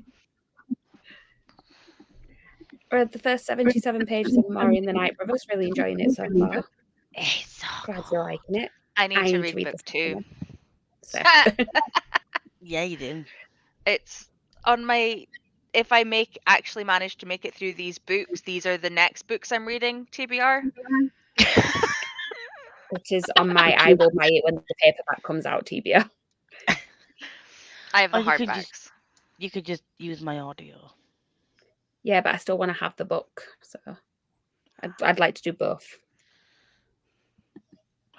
Read the first 77 pages of Mari and the Night Brothers. Really enjoying it so far.
It's so
Glad you're liking it.
I need to read
the
book 2.
So.
yeah, you do.
It's on my. If I actually manage to make it through these books, these are the next books I'm reading. TBR.
Which is on my I will buy it when the paperback comes out TBR.
I have the
you could
hardbacks.
You could just use my audio.
Yeah, but I still want to have the book, so I'd like to do both.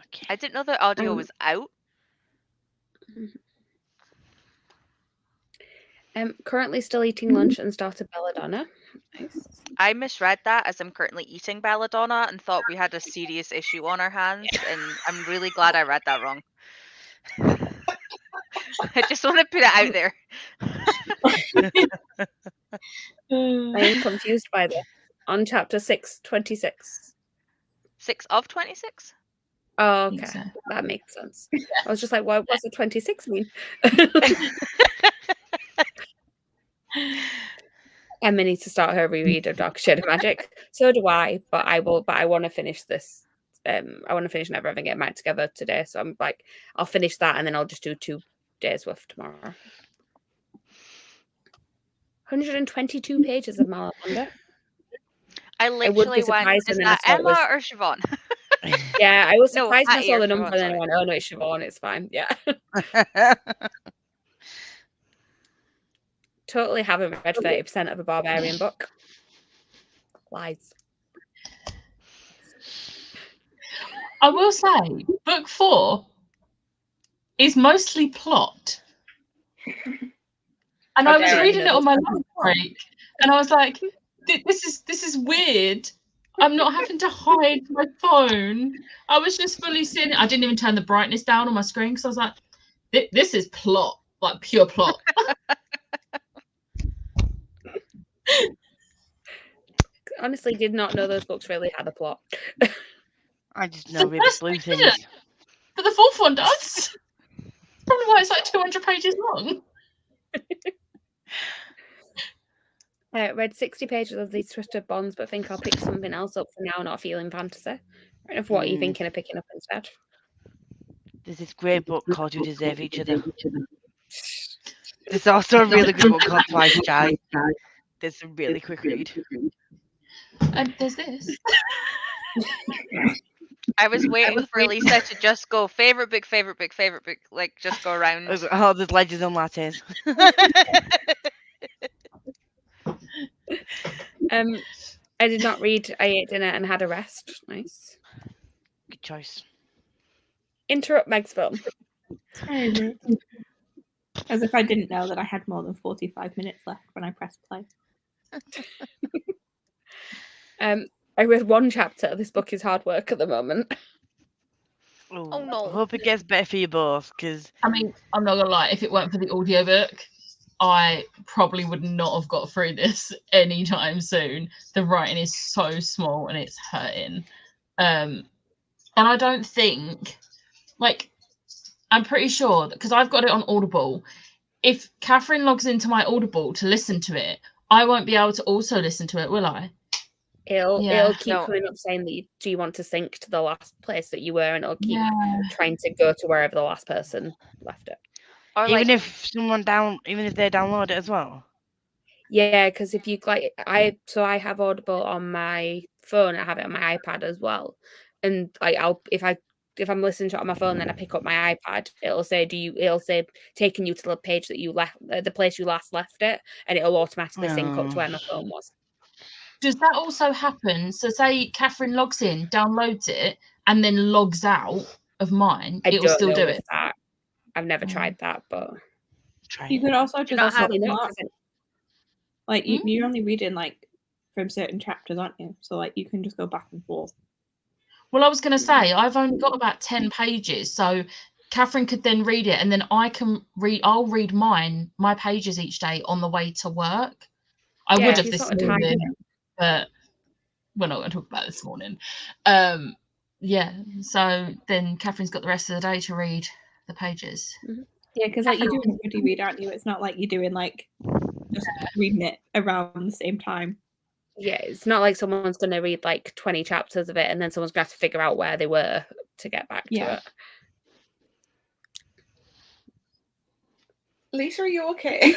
Okay.
I didn't know the audio was out.
Currently still eating lunch and started Belladonna. Nice.
I misread that as I'm currently eating Belladonna and thought we had a serious issue on our hands, and I'm really glad I read that wrong. I just want to put it out there.
I am confused by this. On chapter 626.
6 of 26?
Oh,
think
okay.
so.
That makes sense. I was just like, what does the 26 mean? Emma needs to start her reread of Dark Shade of Magic. So do I, but I want to finish this. I want to finish Never Ever Get Back Together today. So I'm like, I'll finish that and then I'll just do 2 days worth tomorrow. 122 pages of Malabanda.
I
would be
literally went,
surprised
is
and then I
that
saw it
Emma
was-
or Siobhan?
Yeah, I was
No,
surprised when I
Hattie
saw
or
the number
Siobhan,
and then I
sorry.
went, oh no, it's Siobhan, it's fine. Yeah. Totally haven't read 30% of a barbarian book. Lies.
I will say, book 4 is mostly plot. And I was
Okay.
reading it on my lunch break, and I was like, "This is weird. I'm not having to hide my phone. I was just fully seeing it. I didn't even turn the brightness down on my screen because I was like, this is plot, like pure plot."
Honestly, did not know those books really had a plot.
I just know River Blue
I
things.
didn't. But the 4th one does. That's probably why it's like 200 pages long.
I read 60 pages of these Twisted Bonds, but think I'll pick something else up for now, not feeling fantasy. I don't know what are you thinking of picking up instead?
There's this great book called You Deserve Each Other. There's also a really good book called Twice Shy. There's a really quick read.
And there's this.
I was waiting for Lisa to just go favorite book, like just go around.
Oh, there's Legends and Lattes.
I did not read. I ate dinner and had a rest. Nice.
Good choice.
Interrupt Meg's film.
As if I didn't know that I had more than 45 minutes left when I pressed play.
I read 1 chapter. This book is hard work at the moment.
Oh, no.
I hope it gets better for you both, because
I mean, I'm not gonna lie, if it weren't for the audiobook, I probably would not have got through this anytime soon. The writing is so small and it's hurting. And I don't think, like, I'm pretty sure, because I've got it on Audible, if Catherine logs into my Audible to listen to it, I won't be able to also listen to it, will I?
It'll keep
No.
coming up saying that do you want to sync to the last place that you were, and it'll keep
Yeah.
trying to go to wherever the last person left it.
Or
even
like,
if they download it as well.
Yeah, because if you I have Audible on my phone, I have it on my iPad as well, and like if I'm listening to it on my phone, then I pick up my iPad, it'll say taking you to the page that you left, the place you last left it, and it'll automatically sync up to where my phone was.
Does that also happen? So say Catherine logs in, downloads it, and then logs out of mine, it'll still do it.
That. I've never tried that, but
Try
You
it.
could also just
not have
like you're only reading like from certain chapters, aren't you? So like you can just go back and forth.
Well, I was going to say, I've only got about 10 pages, so Catherine could then read it, and then I'll read my pages each day on the way to work. I would have
she's
this
got a time
morning,
limit.
but we're not going to talk about it this morning. Yeah, so then Catherine's got the rest of the day to read the pages.
Yeah, because like you're doing a buddy read, aren't you? It's not like you're doing like just reading it around the same time.
Yeah, it's not like someone's going to read like 20 chapters of it and then someone's going to have to figure out where they were to get back to it.
Lisa, are you okay?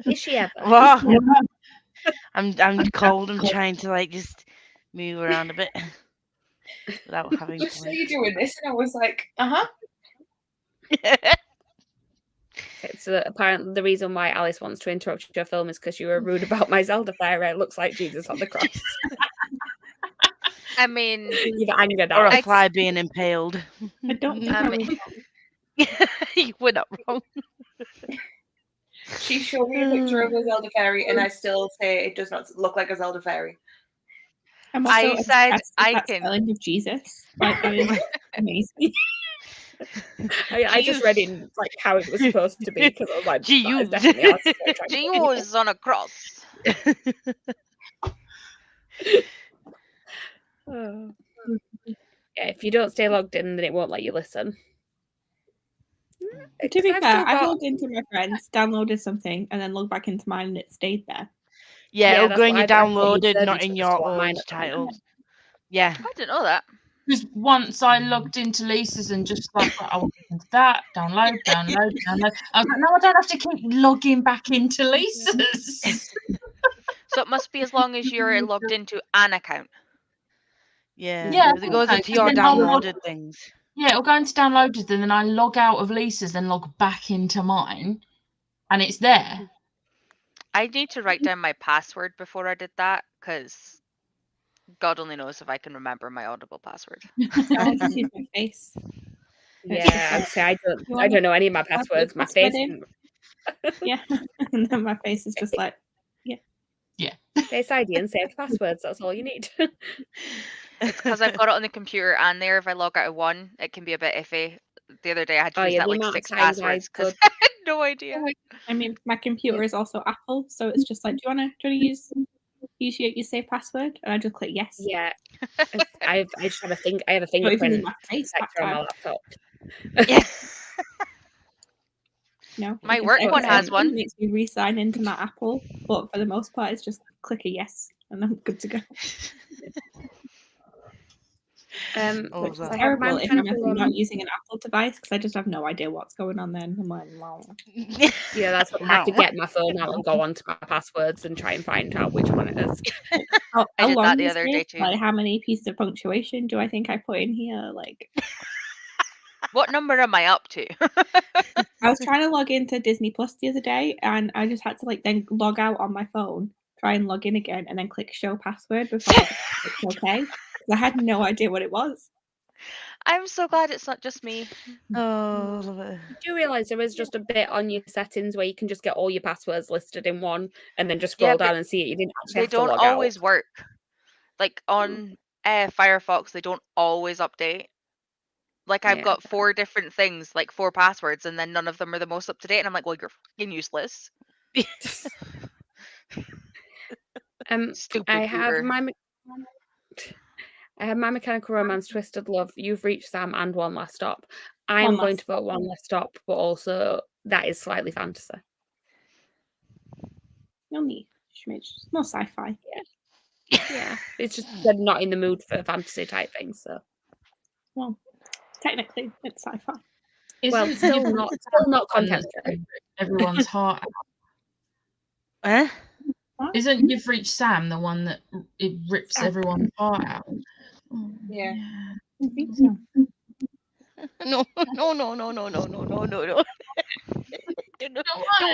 Is she ever?
Well, I'm cold. I'm trying to like just move around a bit without having
Just saw
to.
you doing this, and I was like,
Okay, so apparently the reason why Alice wants to interrupt your film is because you were rude about my Zelda fairy. It looks like Jesus on the cross.
I mean,
You've angered
Or a
Alice.
fly being impaled.
I don't think
I
I
mean-
was
You were not wrong.
She showed me a picture of a Zelda fairy, and I still say it does not look like a Zelda fairy.
I'm
I
also
said
obsessed with
I
that
can-
spelling of Jesus. Like, that is amazing.
I just read in like how it was supposed to be because I was like, that is
Jews.
definitely how it's trying to be.
Jesus on a cross.
Oh. Yeah, if you don't stay logged in, then it won't let you listen.
To be
'Cause I've
fair,
still
I
got-
logged into my friends, downloaded something, and then logged back into mine, and it stayed there.
Yeah,
Yeah,
it'll
that's
go in
what
your
I thought you
downloaded,
said,
not
it's
in
just
your
on mine
old
at the moment.
titles. Yeah.
I didn't know that.
Because once I logged into Lisa's and just like, I want to do that, download. I was like, no, I don't have to keep logging back into Lisa's.
So it must be as long as you're logged into an account.
Yeah.
Yeah,
Because it goes
okay,
into
'cause
your
then I'll log-
downloaded things.
Yeah, it'll go into downloaded, and then I log out of Lisa's, then log back into mine, and it's there.
I need to write down my password before I did that because God only knows if I can remember my Audible password.
I just use my face.
Yeah, I'd say I don't know any of my passwords. My face,
Yeah. And then my face is just like,
face ID and saved passwords. That's all you need.
It's because I've got it on the computer and there. If I log out of one, it can be a bit iffy. The other day I had to
Oh, yeah,
reset
the
like
amount of
6
times I
passwords because
go-
I had no idea.
I mean, my computer is also Apple, so it's just like, do you want to use your safe password? And I just click yes.
Yeah, I just have a I have a
Not even in
fingerprint
my face that
detector on my
time.
laptop.
Yeah.
No,
My
because
work one has
everything
one.
makes me re-sign into my Apple, but for the most part, it's just click a yes, and I'm good to go.
Oh,
Which is
that.
terrible if I'm
mechanical
not using an Apple device because I just have no idea what's going on then. I'm like, wow.
Yeah, that's what I have to get my phone out and go onto my passwords and try and find out which one it is.
How
I did that
long
the
is
other
this?
day too.
Like, how many pieces of punctuation do I think I put in here? Like,
What number am I up to?
I was trying to log into Disney Plus the other day, and I just had to like then log out on my phone, try and log in again, and then click show password before I clicked OK. 'Cause I had no idea what it was.
I'm so glad it's not just me.
Oh, love it.
You do realise there is just a bit on your settings where you can just get all your passwords listed in one and then just
Yeah,
scroll
but
down and see it. You didn't actually
They
have to
don't
log
always
out.
work. Like on Firefox, they don't always update. Like I've
Yeah.
got 4 different things, like 4 passwords, and then none of them are the most up to date. And I'm like, well, you're fucking useless. Stupid
I have
Goober.
my Mechanical Romance Twisted Love. You've reached Sam and One Last Stop. I am
One
going
Last
to vote One Last Stop, but also that is slightly fantasy.
No need. It's more sci-fi.
Yeah, it's just they're not in the mood for fantasy type things. So
Well, technically, it's sci-fi.
well, still not
one that's
contemporary.
everyone's heart out.
Eh?
Isn't You've Reached Sam the one that it rips everyone's heart out? Oh,
Yeah.
I think so.
No.
Don't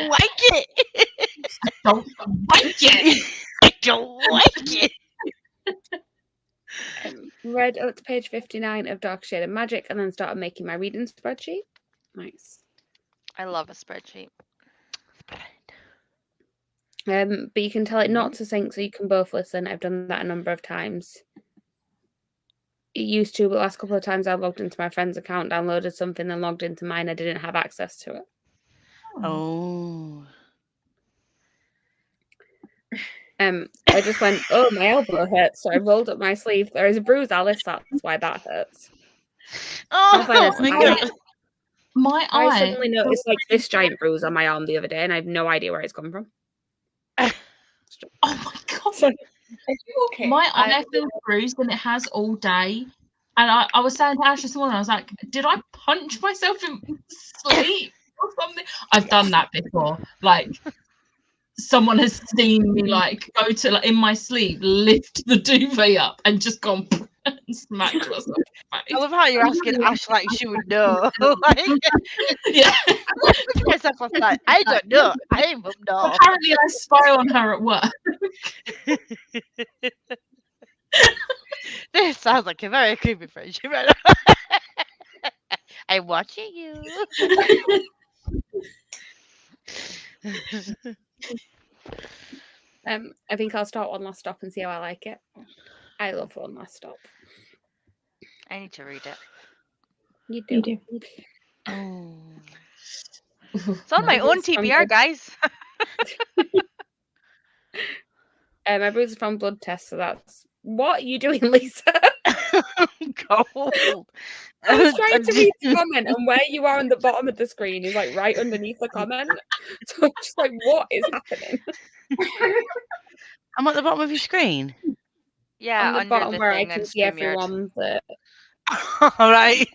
Like it.
Don't like it.
I don't like it.
Read up to page 59 of Dark Shade of Magic and then started making my reading spreadsheet. Nice.
I love a spreadsheet.
But you can tell it not to sync so you can both listen. I've done that a number of times. It used to, but the last couple of times I logged into my friend's account, downloaded something, then logged into mine. I didn't have access to it.
Oh.
I just went, oh, my elbow hurts. So I rolled up my sleeve. There is a bruise, Alice. That's why that hurts.
Oh,
my God.
My
I
eye.
suddenly noticed like this giant bruise on my arm the other day, and I have no idea where it's come from.
Oh my god.
Are you okay?
My eye feels bruised and it has all day. And I was saying to Ash this morning, I was like, did I punch myself in sleep or something? I've done that before. Like someone has seen me like go to like in my sleep, lift the duvet up and just gone and smacked myself in the
I
face.
love how you're asking Ash like she would know. Like,
Yeah.
myself was like, I don't know. I don't know.
Apparently I spy on her at work.
This sounds like a very creepy friendship. I'm watching you.
I think I'll start One Last Stop and see how I like it. I love One Last Stop.
I need to read it.
You
You
do.
do.
Oh.
It's on my own
It's from
TBR,
Blood-
guys.
My bruise is from Blood Test, so that's what are you doing, Lisa?
Cold.
I was trying to read the comment, and where you are on the bottom of the screen is like right underneath the comment. So I'm just like, what is happening?
I'm at the bottom of your screen.
Yeah,
on the
under
bottom
the
where I
thing
can
and
see
StreamYard.
everyone that
All right.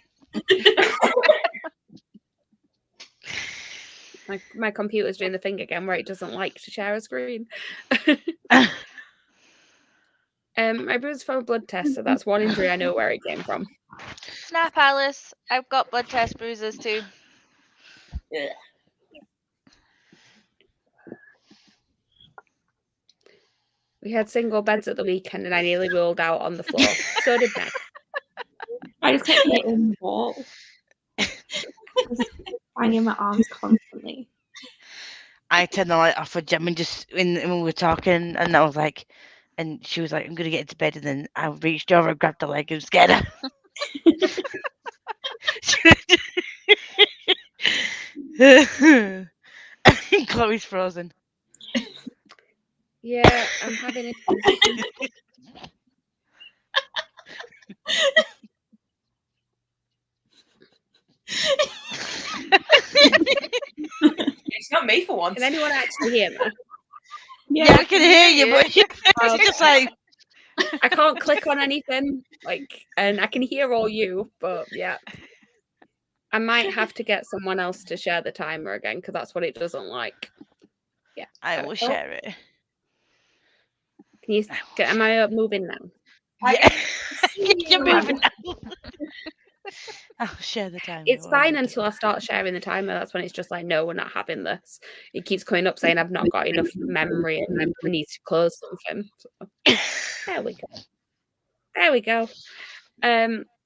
my computer's doing the thing again where it doesn't like to share a screen. My bruise is from a blood test, so that's one injury I know where it came from.
Snap, Alice. I've got blood test bruises too.
We had single beds at the weekend and I nearly rolled out on the floor. So did Meg.
I just kept hitting the wall. Just banging my arms constantly.
I turned the light off for Gem and just when we were talking, and I was like, and she was like, "I'm gonna get into bed," and then I reached over and grabbed her leg and scared her. Chloe's frozen.
Yeah, I'm having it.
It's not me for once.
Can anyone actually hear me?
Yeah, I can hear you, but it's just like
I can't click on anything, and I can hear all you, but yeah. I might have to get someone else to share the timer again because that's what it doesn't like. Yeah.
I will share it.
Can you? Am I moving now?
Yeah, you're moving now. I'll share the timer.
It's fine until I start sharing the timer. That's when it's just like, no, we're not having this. It keeps coming up saying I've not got enough memory and we need to close something. So, there we go. There we go.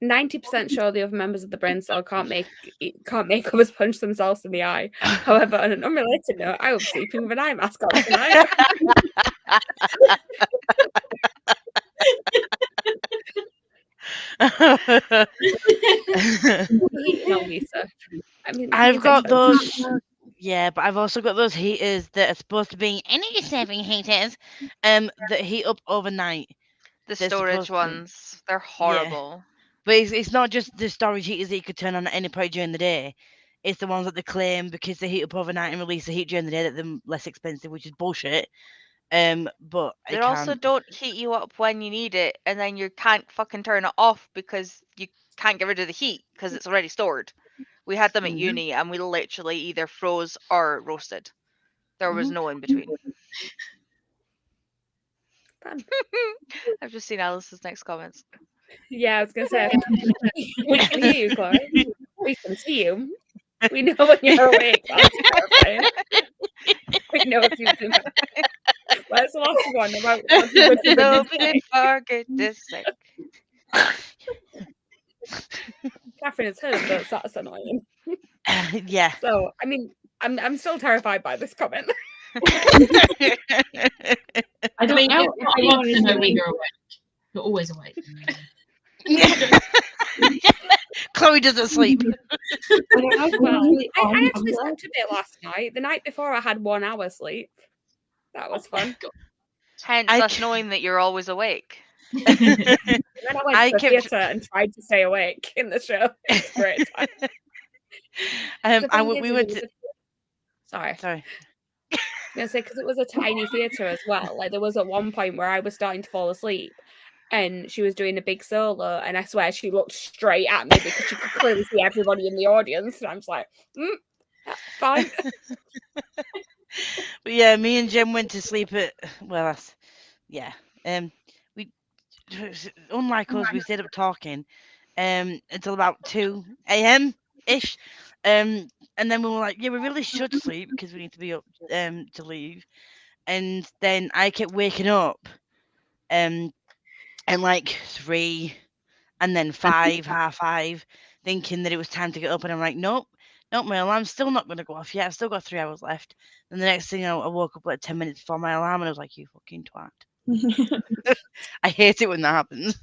90% sure the other members of the brain cell can't make others punch themselves in the eye. However, on an unrelated note, I will be sleeping with an eye mask on tonight. No, Lisa. I mean,
I've got
expensive.
those. Yeah, but I've also got those heaters that are supposed to be energy-saving heaters, that heat up overnight.
The
They're
storage
supposed to-
ones, they're horrible.
But it's not just the storage heaters that you could turn on at any point during the day. It's the ones that they claim because they heat up overnight and release the heat during the day that they're less expensive, which is bullshit. But
They also don't heat you up when you need it, and then you can't fucking turn it off because you can't get rid of the heat because it's already stored. We had them at uni, and we literally either froze or roasted. There was no in between.
Fun.
I've just seen Alice's next comments.
Yeah, I was gonna say we can hear you, Chloe. We can see you. We know when you're awake. That's terrifying. We know if you've been. Where's the last one about?
Nobody forget this thing.
Catherine has heard this. That's annoying.
Yeah.
So, I mean, I'm still terrified by this comment.
I don't
mean,
know
it's
if
not
anyone
hard to
is
know when
doing-
you're awake. You're always awake.
Chloe doesn't sleep.
I don't know if
Well,
anyone
I
on
actually
Tumblr.
slept a bit last night. The night before, I had 1 hour sleep. That was fun.
Hence
I
us
c-
knowing that you're always awake.
And then I went
I
to the
kept-
theatre and tried to stay awake in the show. It's great.
We went to.
Sorry.
Sorry.
I was gonna say because it was a tiny theatre as well. Like there was at one point where I was starting to fall asleep, and she was doing a big solo, and I swear she looked straight at me because she could clearly see everybody in the audience, and I was like, yeah, fine.
But yeah, me and Jem went to sleep at we unlike us, we stayed up talking until about 2 a.m. ish. And then we were like, yeah, we really should sleep because we need to be up to leave. And then I kept waking up and like 3 and then 5, half 5, thinking that it was time to get up, and I'm like, nope, my alarm's still not going to go off yet. I've still got 3 hours left. And the next thing, I woke up like 10 minutes before my alarm, and I was like, you fucking twat. I hate it when that happens.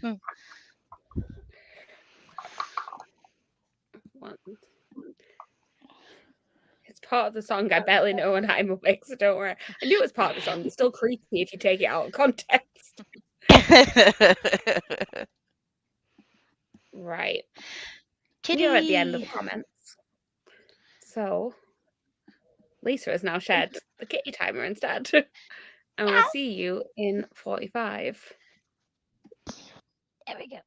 It's part of the song. I barely know when I'm awake, so don't worry. I knew it was part of the song. It's still creepy if you take it out of context. Right. We're at the end of the
Kitty.
comments. So Lisa has now shared the kitty timer instead. And we'll see you in 45.
There we go.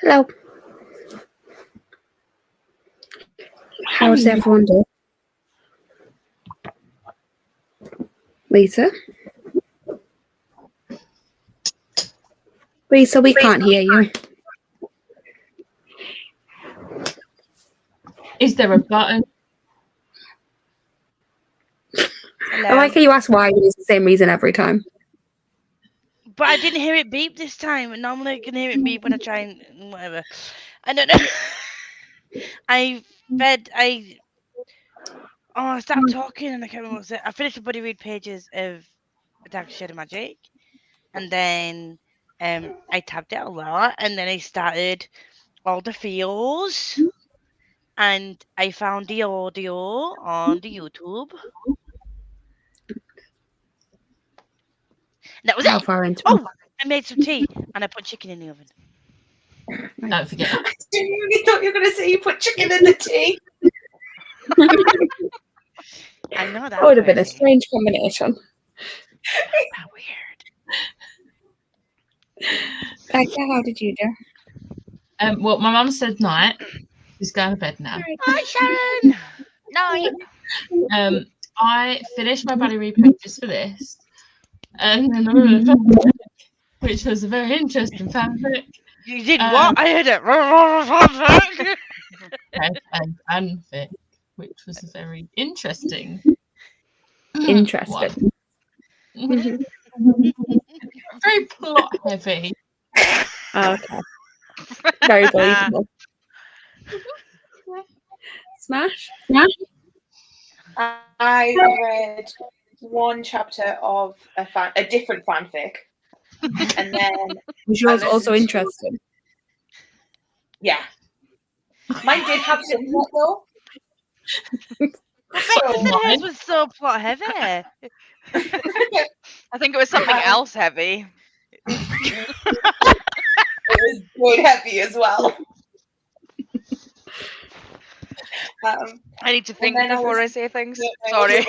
Hello. How does everyone do? Lisa? Lisa, we can't hear you.
Is there a button?
I like how you ask why, but it's the same reason every time.
But I didn't hear it beep this time. Normally I can hear it beep when I try and whatever. I don't know. I stopped talking and I can't remember what was it. I finished the Buddy Read pages of Dark Shadow Magic, and then I tabbed it a lot, and then I started all the feels, and I found the audio on the YouTube. That was
How
it.
far into
Oh, I made some tea and I put chicken in the oven.
Don't forget.
I genuinely thought you were going to say you put chicken in the tea.
I know that.
That would have been a
already.
strange combination.
How weird.
Becca, how did you do?
Well, my mum said night. She's going to bed now.
Hi, Sharon.
No.
I finished my Buddy Read pages for this, and then I read a fanfic, which was a very interesting fanfic.
You did what? I heard it.
And fanfic, which was very interesting.
Interesting.
one. Very plot heavy.
Okay. Very believable. Smash?
I read one chapter of a different fanfic, and then
Was yours
I
also
listened to-
interesting?
yeah, mine did have some plot though.
Hers was so plot heavy.
I think it was something else heavy.
It was good heavy as well.
I need to think
then I
before I
was-
say things.
Yeah,
Sorry.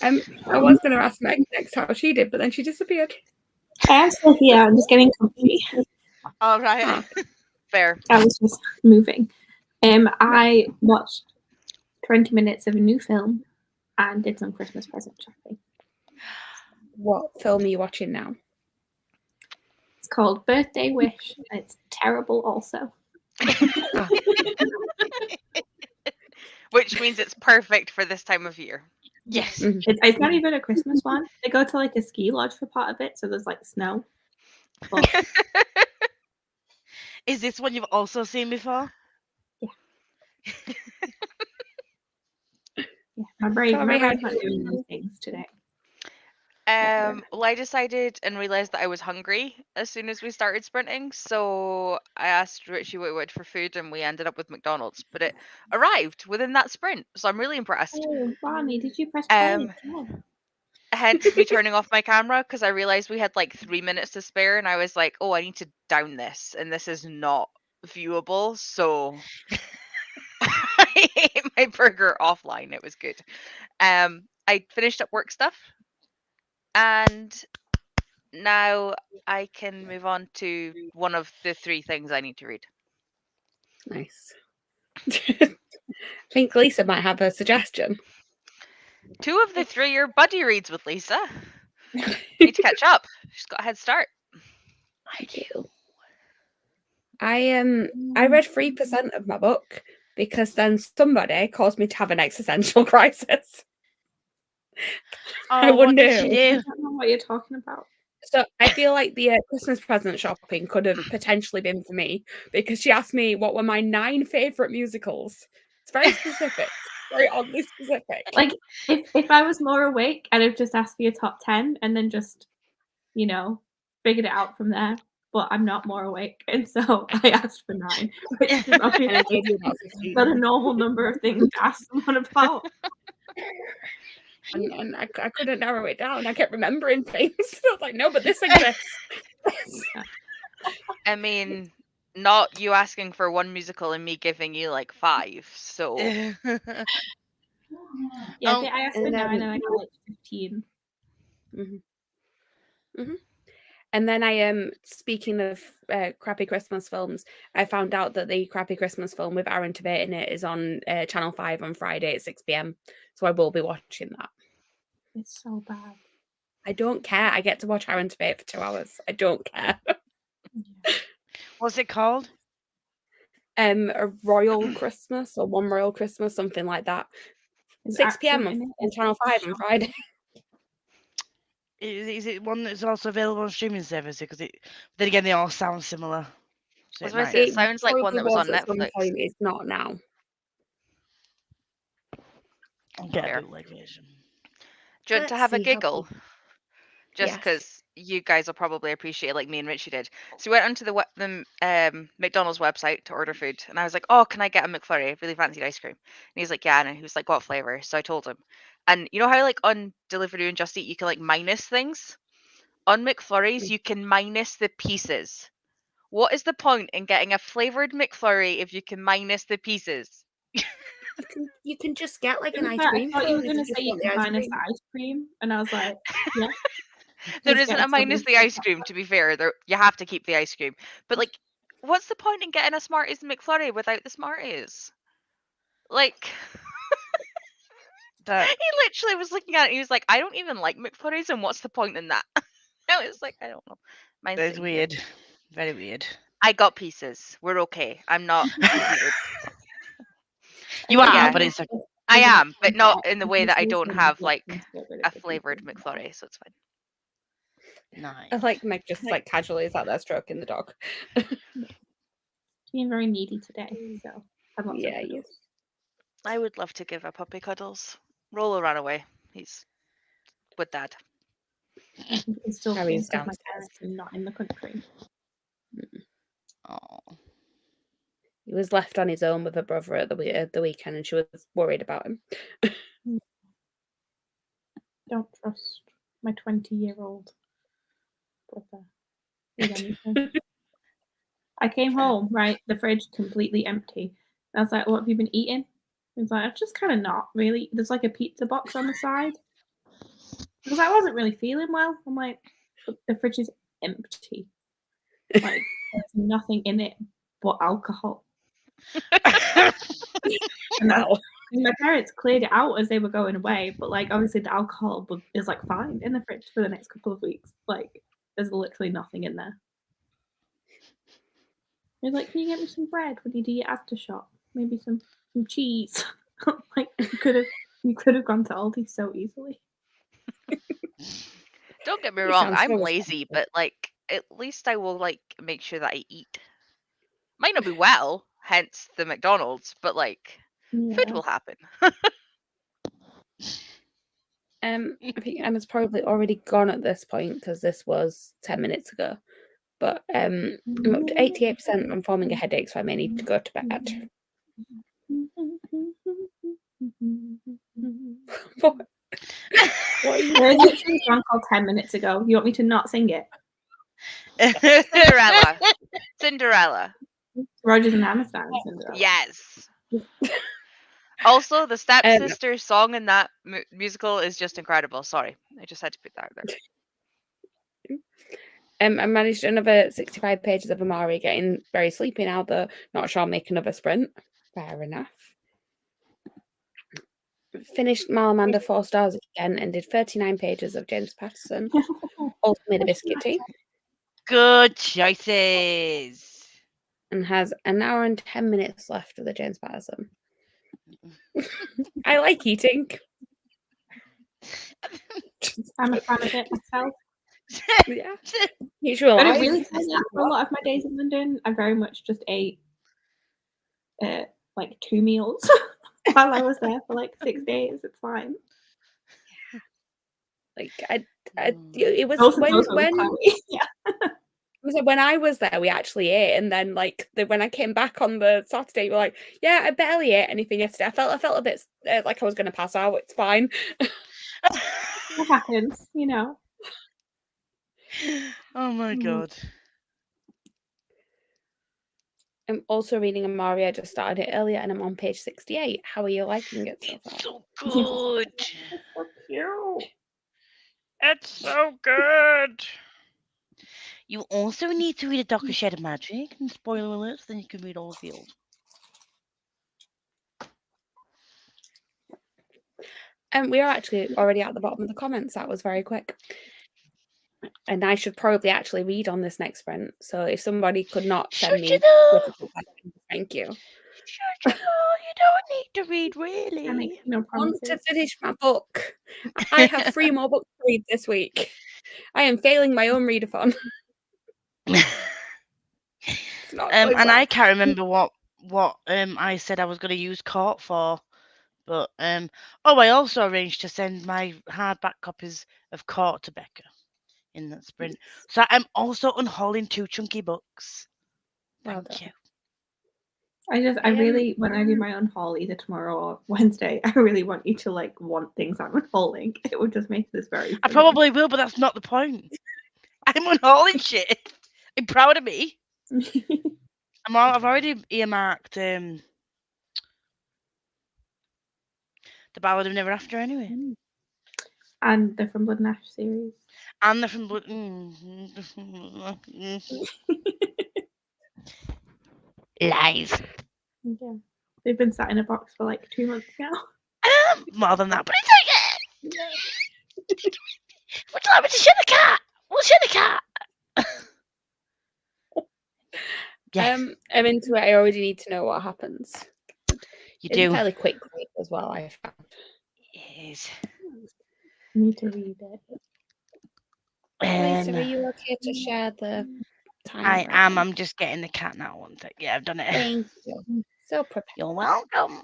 I was going to ask Meg next how she did, but then she disappeared.
I'm still here. I'm just getting comfy.
All right.
Fair.
I was just moving. I watched 20 minutes of a new film and did some Christmas present shopping.
What film are you watching now?
It's called Birthday Wish. And it's terrible also.
Which means it's perfect for this time of year.
Yes.
It's not even a Christmas one. They go to like a ski lodge for part of it, so there's like snow. But
Is this one you've also seen before?
yeah, my brain's
Sorry,
not
how
doing those things today.
Well, I decided and realized that I was hungry as soon as we started sprinting, so I asked Richie what we wanted for food, and we ended up with McDonald's. But it arrived within that sprint, so I'm really impressed.
Oh, Barney, did you press play?
Um, Hence me turning off my camera because I realized we had like 3 minutes to spare, and I was like, "Oh, I need to down this, and this is not viewable." So I ate my burger offline. It was good. I finished up work stuff, and now I can move on to one of the 3 things I need to read.
Nice. I think Lisa might have a suggestion.
2 of the 3 are buddy reads with Lisa. Need to catch up. She's got a head start.
I do. I read 3% of my book because then somebody caused me to have an existential crisis.
Oh,
I
what
wonder
did
who.
you
I
do?
don't know what you're talking about.
So I feel like the Christmas present shopping could have potentially been for me because she asked me what were my 9 favorite musicals. It's very specific, very oddly specific.
Like, if I was more awake, I'd have just asked for your top 10 and then just, figured it out from there. But I'm not more awake, and so I asked for 9, which is
And I
obviously
gave you about 15.
not a normal number of things to ask someone about.
And I couldn't narrow it down. I kept remembering things. I was like, no, but this exists.
I mean, not you asking for 1 musical and me giving you like 5. So
Yeah,
Oh,
I asked for
and
9
then-
and I got like 15.
And then I speaking of crappy Christmas films, I found out that the crappy Christmas film with Aaron Tveit in it is on Channel 5 on Friday at 6 p.m. So I will be watching that.
It's so bad.
I don't care. I get to watch Aaron Tveit for 2 hours. I don't care.
What's it called?
A Royal Christmas or One Royal Christmas, something like that.
Is
6 p.m.
accent in
on Channel 5 on Friday.
Is it one that's also available on streaming services? Because then again, they all sound similar. So
I was
it
gonna
might-
say, it sounds like one
probably
that was on
at some
Netflix.
point. It's not now.
I'll get
Fair.
a bootleg version.
Do you want to
Let's
have a
see how
giggle? Just
Yes.
because you guys will probably appreciate it like me and Richie did. So we went onto the McDonald's website to order food, and I was like, "Oh, can I get a McFlurry? I really fancied ice cream." And he's like, "Yeah," and he was like, "What flavor?" So I told him. And you know how like on Deliveroo and Just Eat you can like minus things? On McFlurries you can minus the pieces. What is the point in getting a flavored McFlurry if you can minus the pieces?
You can just get like an
I
ice cream.
thought you were
cone if
going to
just
say you
want the
can
ice
minus
cream.
the ice cream, and I was like, yeah.
There
Just
isn't
get
a minus
something
the
to
ice cream, to be fair. There you have to keep the ice cream. But like, what's the point in getting a Smarties McFlurry without the Smarties? Like,
That
he literally was looking at it. He was like, "I don't even like McFlurries, and what's the point in that?" I was like, "I don't know." Mine's
is
sitting here.
weird. Very weird.
I got pieces. We're okay. I'm not weird.
You
But
are,
yeah.
but it's a
I
There's an
am, but
option
not
for
in the way that I
pieces
don't
and
have
the
like
option to get rid of
a
the
flavored
pieces.
McFlurry, so it's fine.
nice.
I like Meg just like casually is out there stroking the dog.
Being very needy today, so I've lots
Yeah,
of
yes.
I would love to give a puppy cuddles. Rolo ran away. He's with dad.
It's still
Harry's
because my
downstairs.
parents are not in the country.
Oh.
He was left on his own with a brother at the weekend, and she was worried about him.
Don't trust my 20-year-old brother with anything. I came home, right? The fridge completely empty. I was like, "What have you been eating?" He was like, "I've just kind of not really." There's like a pizza box on the side. Because I wasn't really feeling well. I'm like, "But the fridge is empty. Like, there's nothing in it but alcohol." And
Wow.
my parents cleared it out as they were going away, but like obviously the alcohol is like fine in the fridge for the next couple of weeks. Like, there's literally nothing in there. They're like, "Can you get me some bread when you do your aftershock? Maybe some cheese." Like, you could have gone to Aldi so easily.
Don't get me
You
wrong,
sound
I'm
so
lazy, but like at least I will like make sure that I eat. Might not be well, hence the McDonald's, but like food
Yeah.
will happen.
I think Emma's probably already gone at this point because this was 10 minutes ago. But I'm up to 88%. I'm forming a headache, so I may need to go to bed. What? What are you
There's literally a song called 10 minutes ago. You want me to not sing it?
Cinderella. Cinderella.
Rogers and Hammerstein. Cinderella.
Yes. Also, the stepsister song in that musical is just incredible. Sorry, I just had to put that out there.
I managed another 65 pages of Amari, getting very sleepy now, though. Not sure I'll make another sprint. Fair enough. Finished Malamanda 4 stars again and did 39 pages of James Patterson. Also made a biscuit tea.
Good choices.
And has an hour and 10 minutes left of the James Patterson. I like eating.
I'm a fan of it myself.
Yeah. Usual
But it
life.
really for a lot of my days in London, I very much just ate like 2 meals while I was there for like 6 days. It's fine.
Like it was
Both of
when
those were with Chloe. Yeah.
when I was there, we actually ate, and then like when I came back on the Saturday, we were like, "Yeah, I barely ate anything yesterday. I felt a bit like I was going to pass out. It's fine."
It happens, you know.
Oh my god.
I'm also reading Amari. I just started it earlier, and I'm on page 68. How are you liking it so far?
It's so good.
It's so cute.
It's so good. You also need to read A Darker Shade of Magic, and spoiler alerts, then you can read all of the old.
We are actually already at the bottom of the comments. That was very quick. And I should probably actually read on this next sprint. So if somebody could not send
Should
me
you though?
difficult questions, thank you.
Should you though? You don't need to read,
I
really.
make no
I want to
promises.
finish my book. I have 3 more books to read this week. I am failing my own readathon. It's not going
And
well.
I can't remember what I said I was going to use Court for, but I also arranged to send my hardback copies of Court to Becca in that sprint. So I'm also unhauling 2 chunky books.
Well
Thank you.
I really, when I do my own haul either tomorrow or Wednesday, I really want you to like want things I'm unhauling. It would just make this very
I
funny.
probably will, but that's not the point. I'm unhauling shit. Are you proud of me? I've already earmarked the Ballad of Never After anyway.
And the From Blood and Ash series.
And the from Blood. Lies.
Yeah. They've been sat in a box for like 2 months now.
More than that, but it's okay. Would you like me to share the cat? We'll share the cat. Yes,
I'm into it. I already need to know what happens.
you
It's
do.
a fairly quick read as well, I found.
Yes.
I need to read it.
Lisa, are you okay to share the time?
I am. I'm just getting the cat now. One sec. Yeah, I've done it.
Thank you. So prepared.
You're welcome.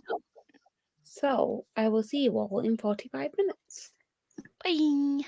So I will see you all in 45 minutes.
Bye.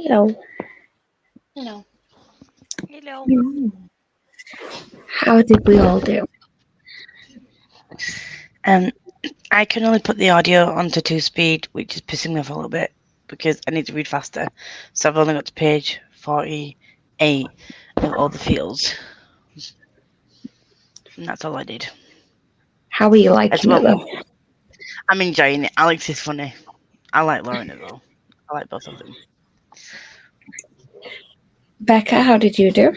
Hello.
Hello.
Hello.
How did we all do?
I can only put the audio onto 2-speed, which is pissing me off a little bit because I need to read faster. So I've only got to page 48 of all the fields. And that's all I did.
How are you liking it though?
I'm enjoying it. Alex is funny. I like Lauren as well. I like both of them.
Becca, how did you do?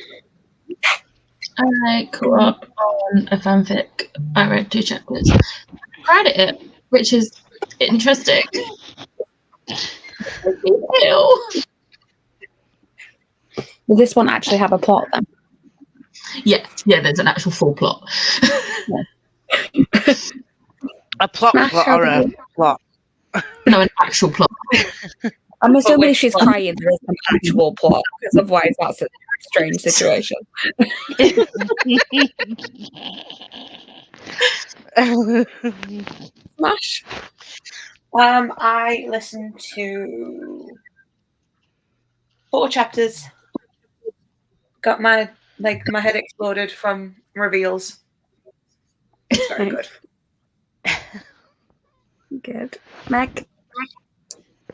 I caught up on a fanfic. I read 2 chapters. Cried at it, which is interesting. Ew.
Will this one actually have a plot then?
Yeah, there's an actual full plot.
A plot
Smash,
or
how
a
did you-
plot?
No, an actual plot.
I'm assuming
with
she's
fun.
crying there is an actual plot, because otherwise that's a strange situation. Smash.
I listened to 4 chapters. Got my head exploded from reveals. It's very good.
Good. Meg.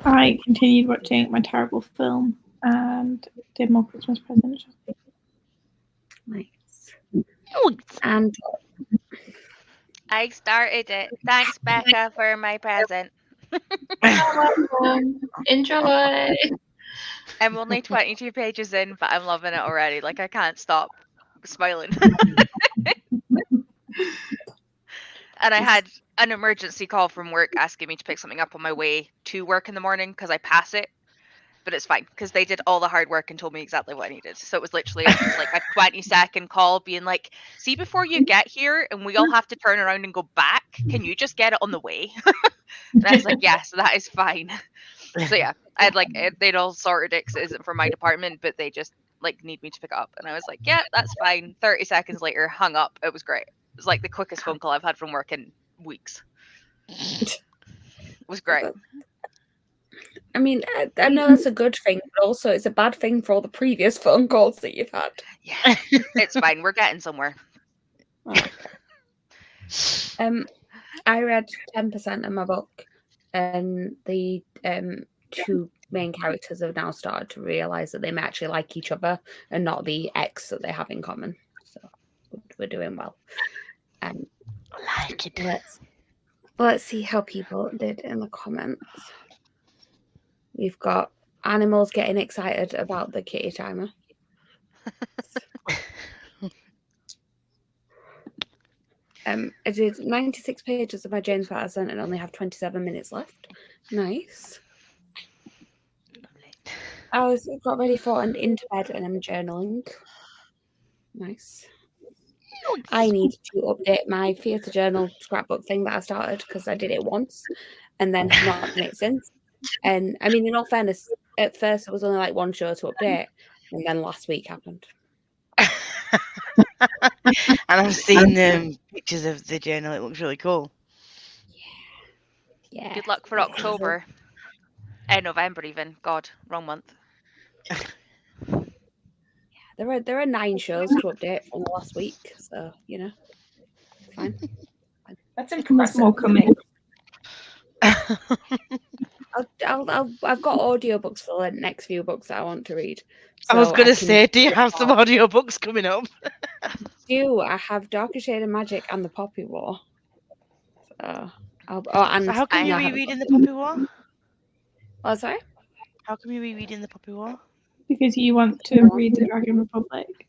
I continued watching My Terrible Film and did more Christmas presents.
Nice. And
I started it. Thanks, Becca, for my present.
Enjoy.
I'm only 22 pages in, but I'm loving it already. Like, I can't stop smiling. And I had an emergency call from work asking me to pick something up on my way to work in the morning because I pass it. But it's fine because they did all the hard work and told me exactly what I needed. So it was literally like a 20-second call being like, see, before you get here and we all have to turn around and go back, can you just get it on the way? And I was like, yes, that is fine. So yeah, I had they'd all sorted it 'cause it isn't for my department, but they just need me to pick it up. And I was like, yeah, that's fine. 30 seconds later, hung up. It was great. It was like the quickest phone call I've had from work in weeks. It was great.
I mean, I know that's a good thing, but also it's a bad thing for all the previous phone calls that you've had.
Yeah, it's fine. We're getting somewhere.
Okay. I read 10% of my book, and the 2 main characters have now started to realize that they may actually like each other and not the ex that they have in common. So we're doing well.
I like it.
Let's see how people did in the comments. We've got animals getting excited about the kitty timer. I did 96 pages of my James Patterson and only have 27 minutes left. Nice. I got ready for and into bed and I'm journaling. Nice. I need to update my theatre journal scrapbook thing that I started because I did it once and then have not done it since. And I mean, in all fairness, at first it was only like 1 show to update, and then last week happened.
And I've seen pictures of the journal. It looks really cool.
Yeah.
Good luck for October. November even. God, wrong month.
There are 9 shows to update from the last week, so fine.
That's
There's
impressive.
more coming.
I've got audiobooks for the next few books that I want to read.
I was
so
going to
can
say, do you have some audiobooks coming up?
I have Darker Shade of Magic and The Poppy War. So
So how come you
I have-
rereading the Poppy War?
Oh, sorry?
How come you rereading the Poppy War?
Because you want to read the Dragon Republic.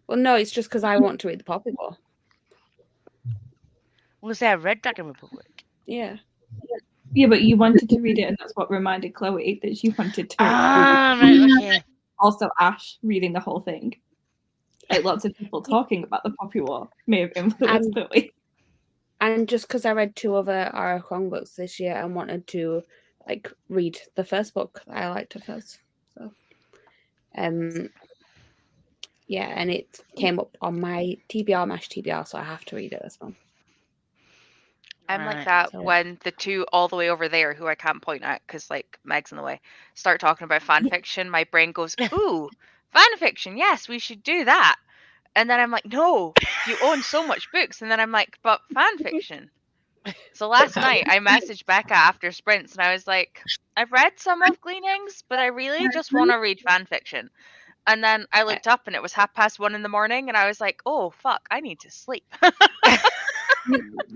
Well, no, it's just because I want to read The Poppy War.
Was there a Red Dragon Republic?
Yeah.
Yeah, but you wanted to read it, and that's what reminded Chloe that she wanted to.
Ah, right, okay.
Also, Ash reading the whole thing. Like lots of people talking about the Poppy War may have influenced Chloe. And
just because I read 2 other Ara Kwong books this year and wanted to read the first book that I liked at first. So yeah, and it came up on my TBR, MASH TBR, so I have to read it this one.
I'm like
Right.
that
So-
when the two all the way over there, who I can't point at because like Meg's in the way, start talking about fan fiction. My brain goes, "Ooh, fan fiction! Yes, we should do that." And then I'm like, "No, you own so much books." And then I'm like, "But fan fiction." So last night I messaged Becca after sprints, and I was like, "I've read some of Gleanings, but I really just want to read fan fiction." And then I looked up, and it was 1:30 in the morning, and I was like, "Oh fuck, I need to sleep."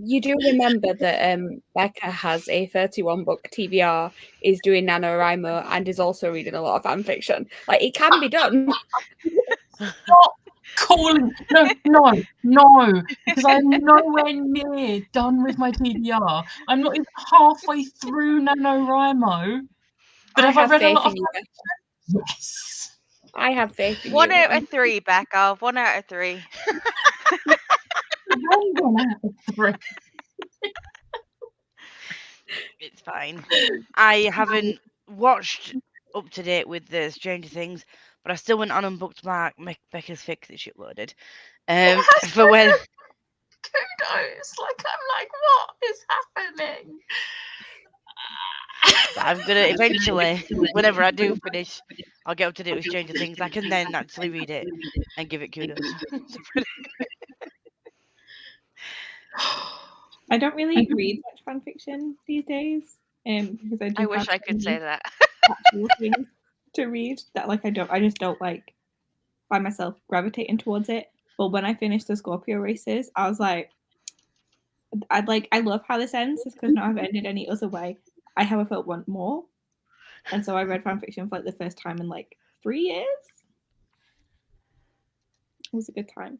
You do remember that Becca has a 31 book TBR, is doing NaNoWriMo, and is also reading a lot of fan fiction. Like, it can be done.
Stop calling. No, because I'm nowhere near done with my TBR. I'm not even halfway through NaNoWriMo. But have I
have
read a
faith
lot of
in you, Becca.
Yes.
I have faith in
1
you.
out of 3, Becca. 1 out of 3.
One out of 3.
It's fine. I haven't watched up to date with the Stranger Things, but I still went on and bookmarked Becca's fic that she uploaded. For when
Kudos. Like, I'm like, what is happening?
I'm gonna eventually, whenever I do finish, I'll get up to date with Stranger Things. I can then actually read it and give it kudos.
I don't really read much fan fiction these days. Because I do
I wish
have
I could
so
say
many
that.
actual things to read that like I just don't like find myself gravitating towards it. But when I finished the Scorpio races, I was like, I love how this ends. This could not have ended any other way. I however want more, and so I read fan fiction for like the first time in like 3 years. It was a good time.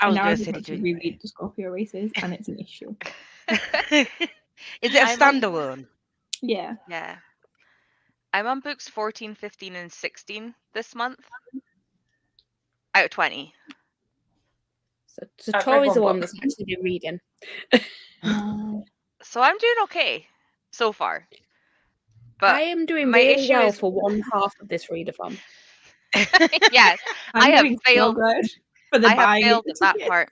I was
and now I
gonna
just
say,
want
did
to
you?
reread the Scorpio races, and it's an issue.
Is it a
I'm
standalone?
Yeah.
Yeah. I'm on books 14, 15, and 16 this month. Out of 20.
So
I've read
Tori's
one
the one
book.
that's actually been reading.
So I'm doing okay so far. But
I am doing
my
really
issue
well
is-
for one half of this readathon.
yes, I have
doing so
failed.
good for the
I have
buying of
failed
the
at that
tickets.
part.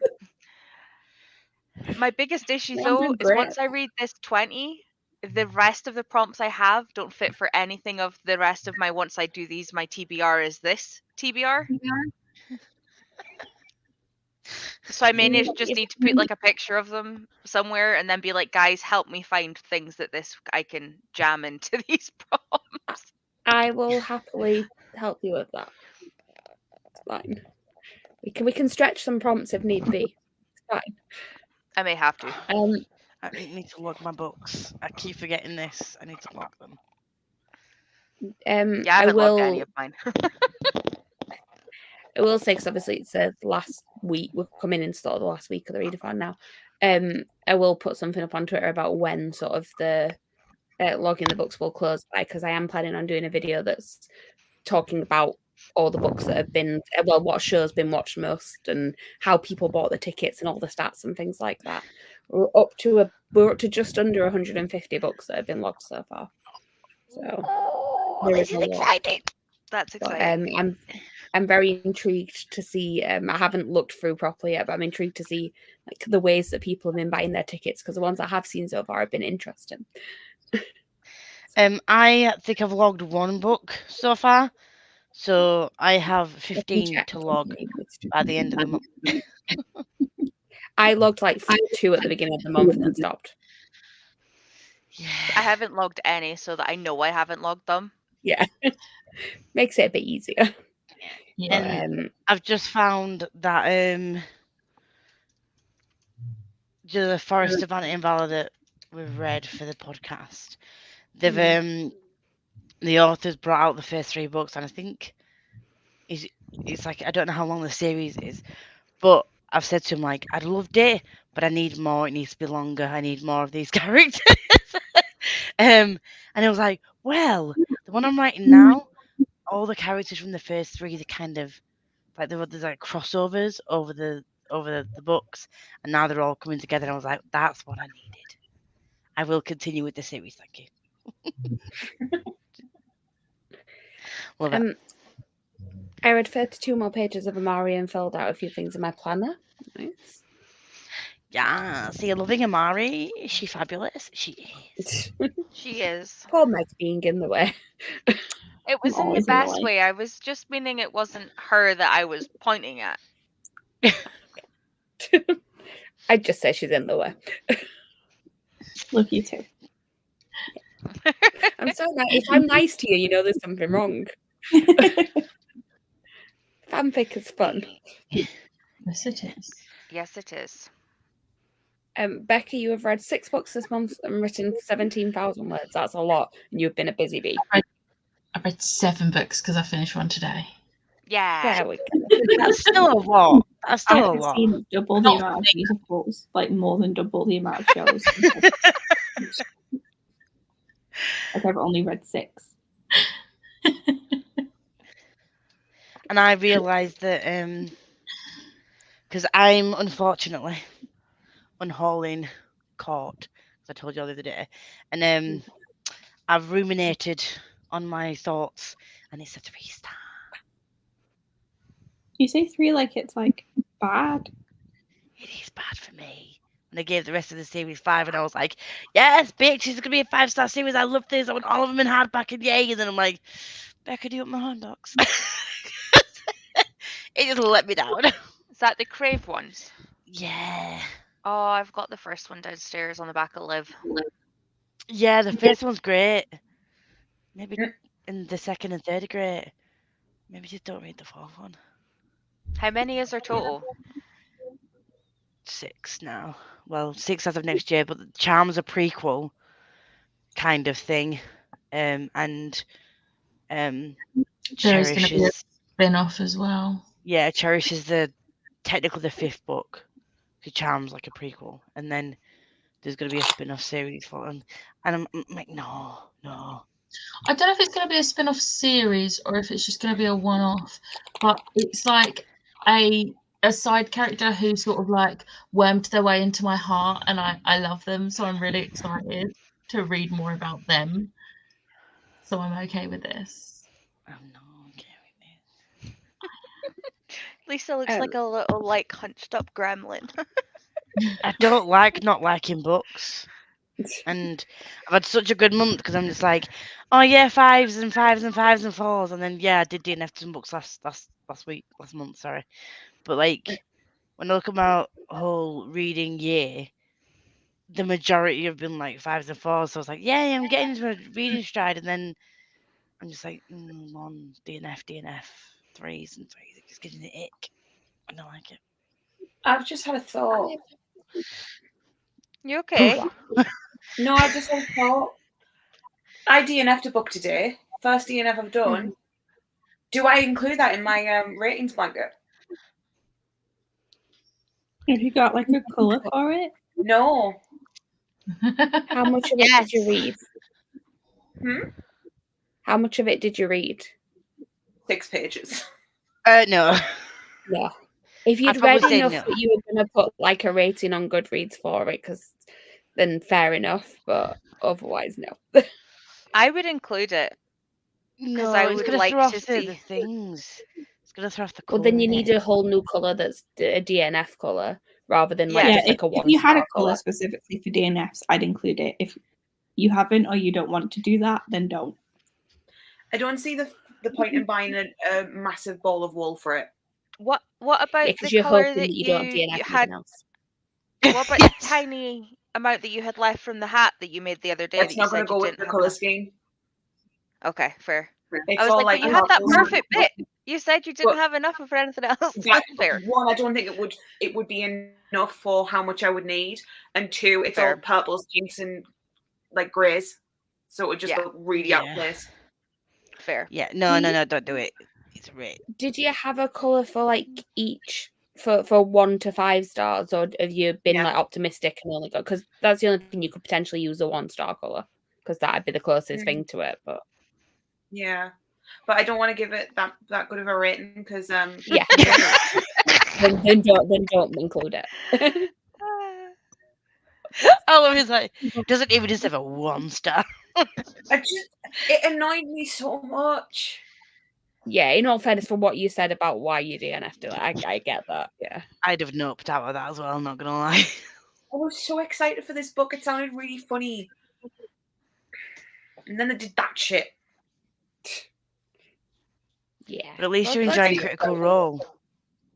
My biggest issue
I'm
though
doing
is
great.
once I read this 20, the rest of the prompts I have don't fit for anything of the rest of my once I do these, my TBR is this TBR. So I may just need to put like a picture of them somewhere and then be like, guys, help me find things that this I can jam into these prompts.
I will happily help you with that. It's fine. We can stretch some prompts if need be. It's fine.
I may have to.
I need to log my books. I keep forgetting this. I need to log them.
Yeah, I
I
haven't logged any
will.
of mine.
I will say, because obviously it's the last week, we're coming in sort of the last week of the readathon now. I will put something up on Twitter about when sort of the logging the books will close by, because I am planning on doing a video that's talking about all the books that have been, well, what show's been watched most and how people bought the tickets and all the stats and things like that. We're up to just under 150 books that have been logged so far. So there
This
is
is
a lot.
exciting.
That's
But,
exciting.
I'm very intrigued to see. I haven't looked through properly yet, but I'm intrigued to see like the ways that people have been buying their tickets, because the ones I have seen so far have been interesting.
I think I've logged one book so far, so I have 15
check
to log
something.
by the end of the month.
I logged like 2 at the beginning of the month and then stopped.
Yeah.
I haven't logged any so that I know I haven't logged them.
Yeah, makes it a bit easier.
Yeah.
And I've just found that the Forest of Vanity and Valor that we've read for the podcast, they've the authors brought out the first 3 books, and I think it's like, I don't know how long the series is, but I've said to him, like, I'd loved it, but I need more. It needs to be longer. I need more of these characters. And I was like, well, the one I'm writing now, all the characters from the first 3, they're kind of like, there's like crossovers over the books, and now they're all coming together. And I was like, that's what I needed. I will continue with the series. Thank you. Love it.
I read 32 more pages of Amari and filled out a few things in my planner. Nice.
Yeah, so you're loving Amari? Is she fabulous? She is.
She is.
Poor Meg's being in the way.
It was in the
always in the
best
way.
way. I was just meaning it wasn't her that I was pointing at.
I'd just say she's in the way.
Love you too.
I'm so nice. If I'm nice to you, you know there's something wrong. Fanfic is fun.
Yes, it is.
Yes, it is.
Becky, you have read 6 books this month and written 17,000 words. That's a lot. And you've been a busy bee.
I read 7 books because I finished one today.
Yeah.
There we go.
That's still a lot. That's
I
still a
have
lot.
seen double the
Not
amount of musicals, like more than double the amount of shows. Like I've only read 6.
And I realised that because I'm unfortunately unhauling court, as I told you the other day, and I've ruminated on my thoughts, and it's a 3-star.
You say 3 like it's like bad.
It is bad for me. And I gave the rest of the series 5, and I was like, yes, bitch, it's gonna be a 5-star series. I love this. I want all of them in hardback, and yay. And then I'm like, Becca, do you want my hot dogs? It just let me down.
Is that the Crave ones?
Yeah.
Oh, I've got the first one downstairs on the back of Liv.
Yeah, the first one's great. Maybe and the second and third are great. Maybe just don't read the 4th one.
How many is there total?
6 now. Well, 6 as of next year, but Charm's a prequel kind of thing. And
There is going to
Cherish
be a
is,
spin-off as well.
yeah, Cherish is technically the 5th book. Because Charm's like a prequel. And then there's going to be a spin-off series for them. And I'm like, no.
I don't know if it's going to be a spin-off series or if it's just going to be a one-off, but it's like a side character who sort of like wormed their way into my heart, and I love them, so I'm really excited to read more about them. So I'm okay with this.
I'm not okay with
Lisa looks like a little, like, hunched up gremlin.
it. I don't like not liking books. And I've had such a good month because I'm just like, oh yeah, 5s and 5s and 5s and 4s, and then yeah, I did DNF some books last month, sorry. But like when I look at my whole reading year, the majority have been like 5s and 4s. So I was like, yeah, I'm getting into a reading stride, and then I'm just like, 1 DNF, 3s and 3s. It's just getting the ick. I don't like it.
I've just had a thought.
You okay?
No, I just had a thought. I DNF'd a book today. First DNF I've done. Do I include that in my ratings blanket?
Have you got like a colour for it?
No.
How much of it did you read? How much of it did you read?
6 pages.
No.
Yeah. If
I'd
you'd
probably
read
say
enough
no.
that you were going to put like a rating on Goodreads for it, then fair enough. But otherwise, no.
I would include it.
No,
I
it's
would
gonna
like
throw off
to
the
see.
things. It's gonna throw off the
Well,
colour.
then you need a whole new colour that's a DNF colour rather than like
Yeah,
just like a one.
If you had a colour specifically for DNFs, I'd include it. If you haven't or you don't want to do that, then don't.
I don't see the point in buying a massive bowl of wool for it.
What about
because
the
you're
colour
hoping
that
that you don't DNF
you
anything
had?
else.
What about the tiny amount that you had left from the hat that you made the other day?
It's
that you
not going
said
to
you
go with
didn't
the
have
colour
left?
scheme.
Okay, fair.
It's
I was
all
like,
like
but you had that
purples.
perfect bit. You said you didn't
But-
have enough for anything else.
That,
Fair.
1, I don't think it would be enough for how much I would need, and 2, it's all
Fair.
purples, pinks, and like greys, so it would just
Yeah.
look really out
Yeah.
of place.
Fair.
Yeah, no, don't do it. It's red.
Did you have a colour for like each for 1 to 5 stars, or have you been
Yeah.
like optimistic and only got, because that's the only thing you could potentially use a 1-star colour, because that'd be the closest thing to it. But
Yeah, but I don't want to give it that good of a rating because
yeah, then don't include it.
I love his like doesn't even deserve a 1-star.
it annoyed me so much.
Yeah, in all fairness, for what you said about why you DNF'd it, I get that. Yeah.
I'd have noped out of that as well, I'm not gonna lie.
I was so excited for this book. It sounded really funny. And then they did that shit.
Yeah.
But at least
Well,
you're
let's
enjoying
see.
Critical Role.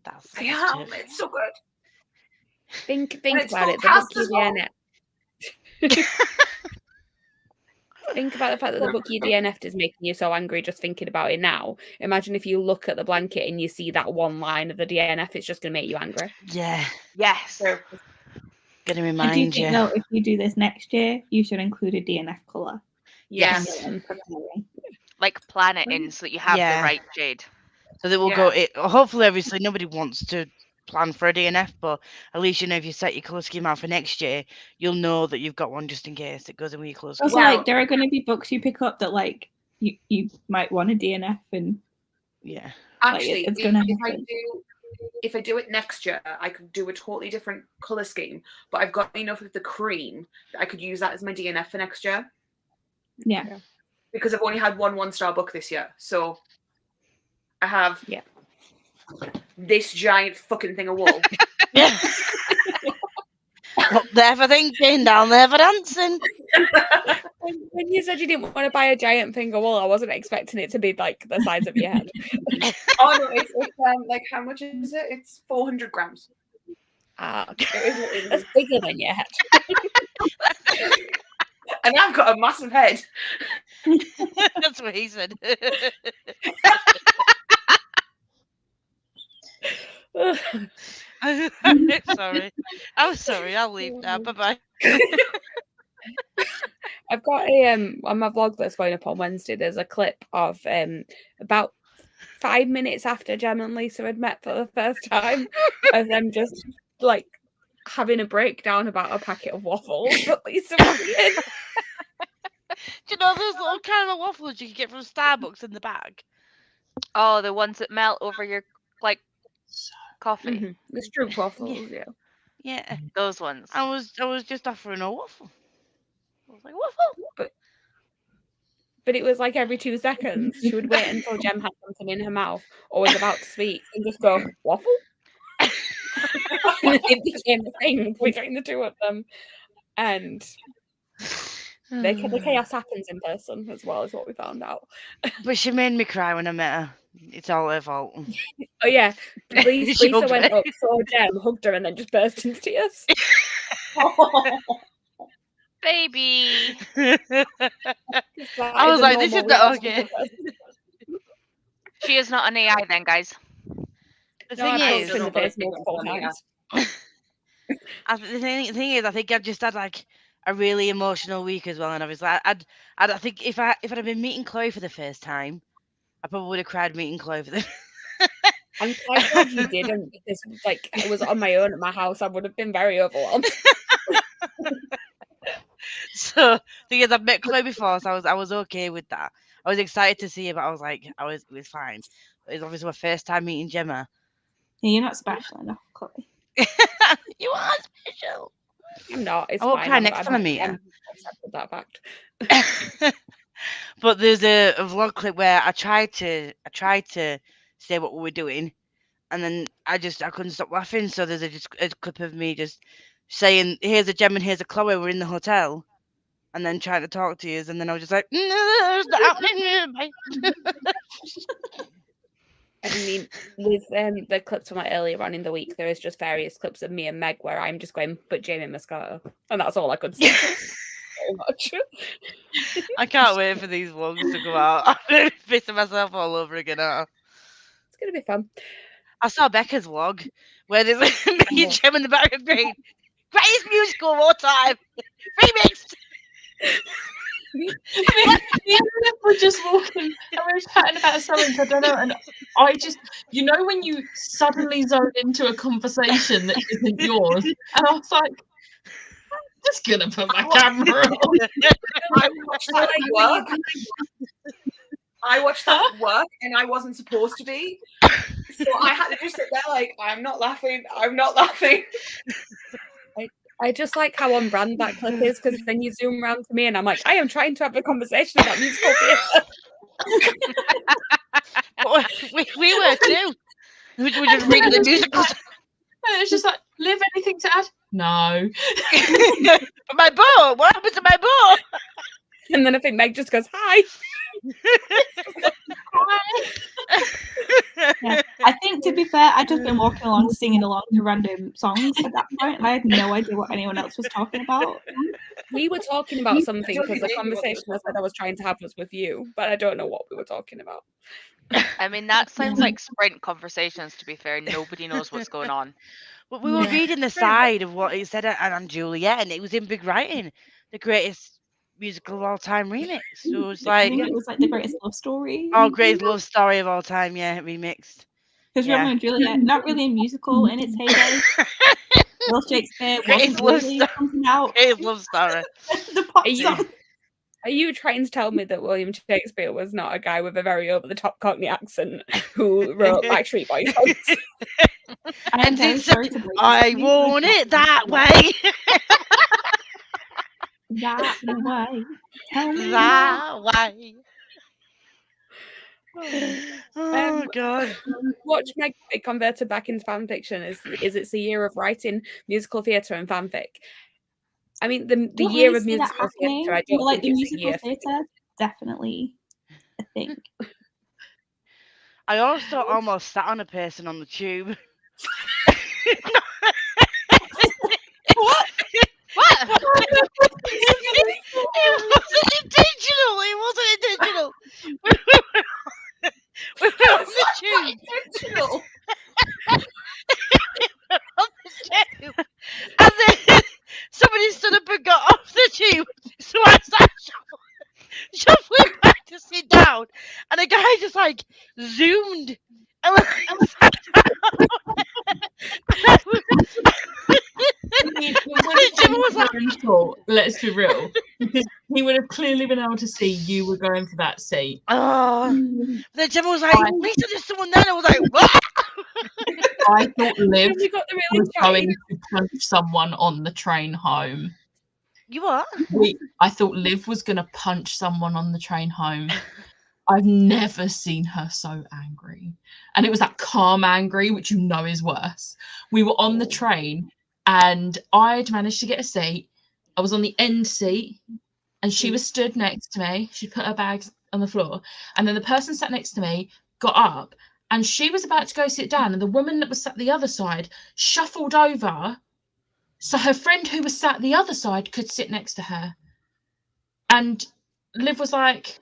That's
I am.
positive.
It's so good.
Think
it's
about it.
full
The
cast
book
as
you
well.
DNF. Think about the fact that the book you DNF'd is making you so angry just thinking about it now. Imagine if you look at the blanket and you see that one line of the DNF, it's just going to make you angry.
Yeah,
Yes.
gonna
I do
remind
think
you.
though, if you do this next year, you should include a DNF colour.
Yes. Like plan it in so that you have
Yeah.
the right shade.
So that we'll go. Hopefully, obviously, nobody wants to plan for a DNF, but at least you know if you set your colour scheme out for next year, you'll know that you've got one just in case it goes in with your colour scheme.
Also, like there are going to be books you pick up that like you might want a DNF and
Yeah.
Actually,
it's gonna
if I do it next year, I could do a totally different colour scheme, but I've got enough of the cream that I could use that as my DNF for next year.
Yeah.
Because I've only had one 1-star book this year. So I have this giant fucking thing of wool.
Yeah. Up there for thinking, down there for dancing.
When you said you didn't want to buy a giant thing of wool, I wasn't expecting it to be like the size of your head.
Oh no, it's like how much is it? It's 400 grams.
Ah, okay. That's bigger than your head.
And I've got a massive head.
That's what he said. I'm sorry. I'll leave now. Bye bye.
I've got a on my vlog that's going up on Wednesday. There's a clip of about 5 minutes after Jem and Lisa had met for the first time, of them just like having a breakdown about a packet of waffles that Lisa was eating.
Do you know those little caramel waffles you can get from Starbucks in the bag?
Oh, the ones that melt over your like coffee.
Mm-hmm. The Stroop waffles,
Yeah.
Those ones.
I was just offering a waffle. I was like, waffle.
But it was like every 2 seconds she would wait until Jem had something in her mouth or was about to speak and just go, waffle? And it became a thing between the two of them. And the chaos happens in person as well, is what we found out.
But she made me cry when I met her. It's all her fault.
Oh yeah, Lisa
hugged
went
me.
up, saw Jem, hugged her, and then just burst into tears.
Baby.
I was like, this is not okay.
She is not an AI then, guys.
The
No,
thing
I
is,
in the face multiple times.
the thing is, I think I've just had like a really emotional week as well, and obviously, I think if I'd have been meeting Chloe for the first time, I probably would have cried meeting Chloe for the.
I'm quite glad you didn't, because like I was on my own at my house, I would have been very overwhelmed.
So the thing is, I've met Chloe before, so I was okay with that. I was excited to see her, but I was like, it was fine. But it's obviously my first time meeting Gemma.
Yeah, you're not special enough, Chloe.
You are special.
I'm not. It's
I won't
fine.
cry next time I meet her.
I'm accepted that fact.
But there's a vlog clip where I tried to say what we were doing, and then I couldn't stop laughing. So there's a clip of me just saying, "Here's a Gem and here's a Chloe. We're in the hotel," and then trying to talk to you, and then I was just like, "No, it's not happening."
I mean, with the clips from like earlier on in the week, there is just various clips of me and Meg where I'm just going, but Jamie Moscato, and that's all I could say. Very much.
I can't wait for these vlogs to go out. I'm going to be pissing myself all over again now.
It's gonna be fun.
I saw Becca's vlog where there's me and Gem in the back of green. Greatest musical of all time. Remixed.
We're just walking and we're chatting about something, I don't know, and I just, you know, when you suddenly zone into a conversation that isn't yours, and I was like, I'm just gonna put my camera on.
I watched that at work. I watched that at work, and I wasn't supposed to be. So I had to just sit there like, I'm not laughing.
I just like how on brand that clip is, because then you zoom around to me and I'm like, I am trying to have a conversation about musical theatre.
we were too. We were just reading the musicals.
And it's just like, Liv, anything to add? No.
But my boat. What happened to my boat?
And then I think Meg just goes, hi.
Yeah. I think, to be fair, I'd just been walking along singing along to random songs at that point, and I had no idea what anyone else was talking about.
We were talking about something because the conversation I said I was trying to have was with you, but I don't know what we were talking about.
I mean, that sounds like sprint conversations, to be fair. Nobody knows what's going on.
But we were reading the side of what it said on Juliet, and it was in big writing. The greatest musical of all time remix. So it was
I
like,
think it was like the greatest love story.
oh, greatest love story of all time, yeah, remixed.
Because
yeah.
Romeo and Juliet, not really a musical in its heyday. Will Shakespeare
Greatest
wasn't
love
really
story.
something out.
Greatest love story.
The pop
Are you-
song.
Are you trying to tell me that William Shakespeare was not a guy with a very over-the-top Cockney accent who wrote Backstreet Boys songs?
I am
And
very
it's
sorry to break
I
this to you,
want
but
it that way.
that way. Tell me now.
That way. Oh God.
Watch Meg get converted back into fan fiction is it's a year of writing musical theatre and fanfic. I mean, the
Don't
year
really
of
see that
musical
happening,
theatre, I
but,
don't
like the
think it's a
musical
year.
theatre, definitely a thing.
I also almost sat on a person on the tube.
What?
It wasn't intentional. It wasn't intentional. We were on the tube.
Intentional.
On the tube. And then somebody stood up and got off the tube. So I sat shuffling back to sit down. And a guy just like zoomed. And like, sat Jim was like,
let's be real, because he would have clearly been able to see you were going for that seat.
oh. Then Gemma was like, Lisa, there's someone there. And I was like, what?
I thought Liv
We got the really
was going to punch someone on the train home.
You what?
I thought Liv was going to punch someone on the train home. I've never seen her so angry. And it was that calm angry, which you know is worse. We were on the train and I'd managed to get a seat. I was on the end seat and she was stood next to me. She put her bags on the floor. And then the person sat next to me got up and she was about to go sit down. And the woman that was sat the other side shuffled over so her friend who was sat the other side could sit next to her. And Liv was like,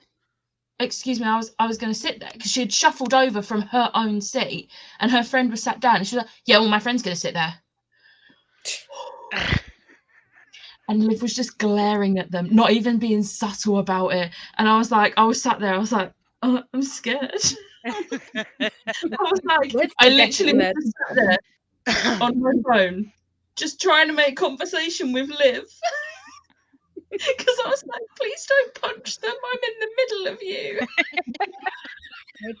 excuse me, I was going to sit there because she had shuffled over from her own seat and her friend was sat down and she was like, yeah, well, my friend's going to sit there. And Liv was just glaring at them, not even being subtle about it. And I was sat there, I was like, oh, I'm scared. I was like, I literally was just sat there on my phone, just trying to make conversation with Liv. Because I was like, please don't punch them. I'm in the middle of you.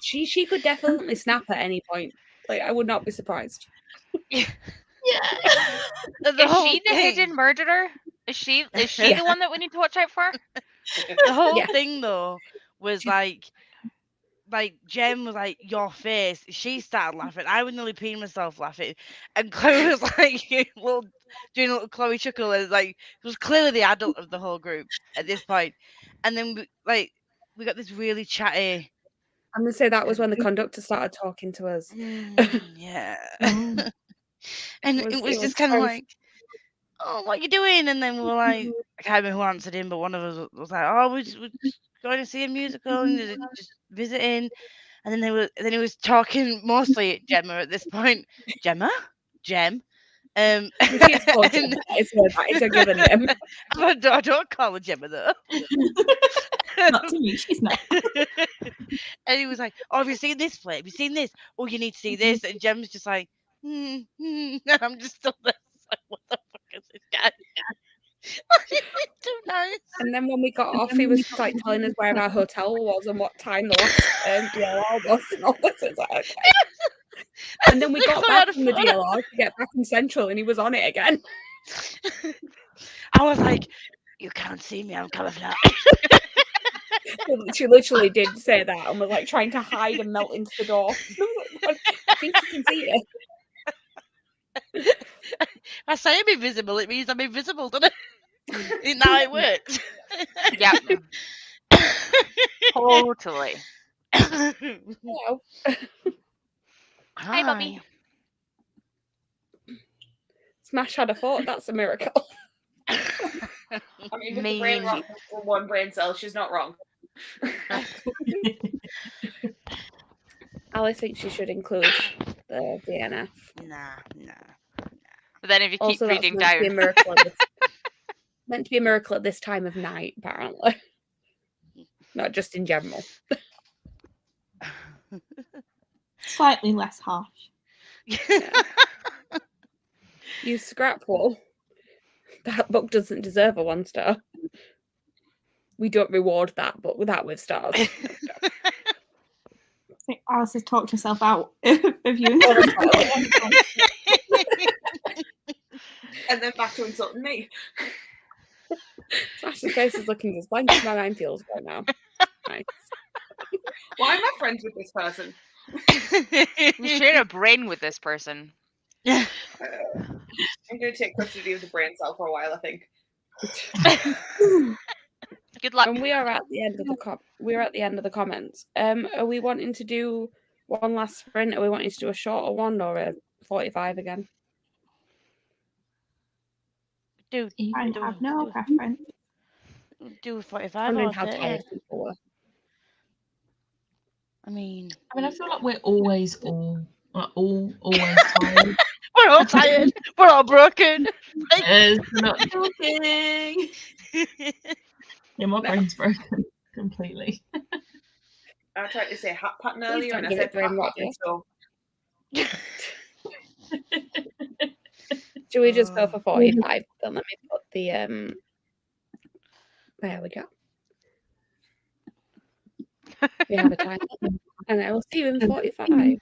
She could definitely snap at any point. Like, I would not be surprised.
Yeah.
The
Is
whole
she the
thing-
hidden murderer? Is she the one that we need to watch out for?
The whole
Yeah.
thing though was like Jem was like, your face. She started laughing. I was nearly peeing myself laughing. And Chloe was like, doing a little Chloe chuckle. And like, it was clearly the adult of the whole group at this point. And then we got this really chatty.
I'm going to say that was when the conductor started talking to us.
Yeah.
Oh.
And
It
it
was-
was
it
just
was
kind of
very-
like, oh, what you doing? And then we were like, I can't remember who answered him, but one of us was like, oh, we're just going to see a musical and just visiting. And then he was talking mostly at Gemma at this point. Jem.
She is called
And-
Gemma. It's a given name.
I don't call her Gemma though.
Not to me, she's not.
And he was like, oh, have you seen this play? Have you seen this? Oh, you need to see this. And Gem's just like, and I'm just still there. Like, what the fuck is this guy? Too nice.
And then when we got off, he was like telling us where our hotel was and what time the last DLR was and all this. It's like, okay. And then we got
Look, I
back
had a
from the
photo.
DLR to get back in Central and he was on it again.
I was like, you can't see me, I'm camouflage.
She literally did say that and was like trying to hide and melt into the door. And I was like, I think you can see it.
I say I'm invisible, it means I'm invisible, doesn't it? Isn't that how it works?
Yep. Totally.
Hello.
Hi, Bubby.
Smash had a thought. That's a miracle.
I mean, with the brain
Mean.
rot from one brain cell, she's not wrong.
Alice thinks you should include the DNF.
Nah.
But then if you keep
Also, that's
reading
meant to be a
down,
miracle. Meant to be a miracle at this time of night, apparently. Not just in general.
Slightly less harsh.
You Scrapwall. That book doesn't deserve a 1 star. We don't reward that, but that with stars.
I think Alice has talked herself out of you.
And then back to insulting me.
Smash's face is looking as blank as my mind feels right now. Nice.
Why am I friends with this person?
you share a brain with this person.
I'm going to take custody of the brain cell for a while, I think.
Good luck.
And we are at the end of the comments. Are we wanting to do one last sprint? Are we wanting to do a shorter one or a 45 again?
I have no preference.
Do 45
Wondering
or
how
30.
tired people were.
I mean,
I feel like we're always always tired.
we're all tired. We're all broken.
We're not joking. Yeah, my brain's broken completely.
I tried to say hat pattern
Please
earlier
don't
and I
give
said
it brain
pat
rot,
pattern,
dear.
so
Should we just go for 45? Then let me put the there we go. We have a time. And I will see you in 45.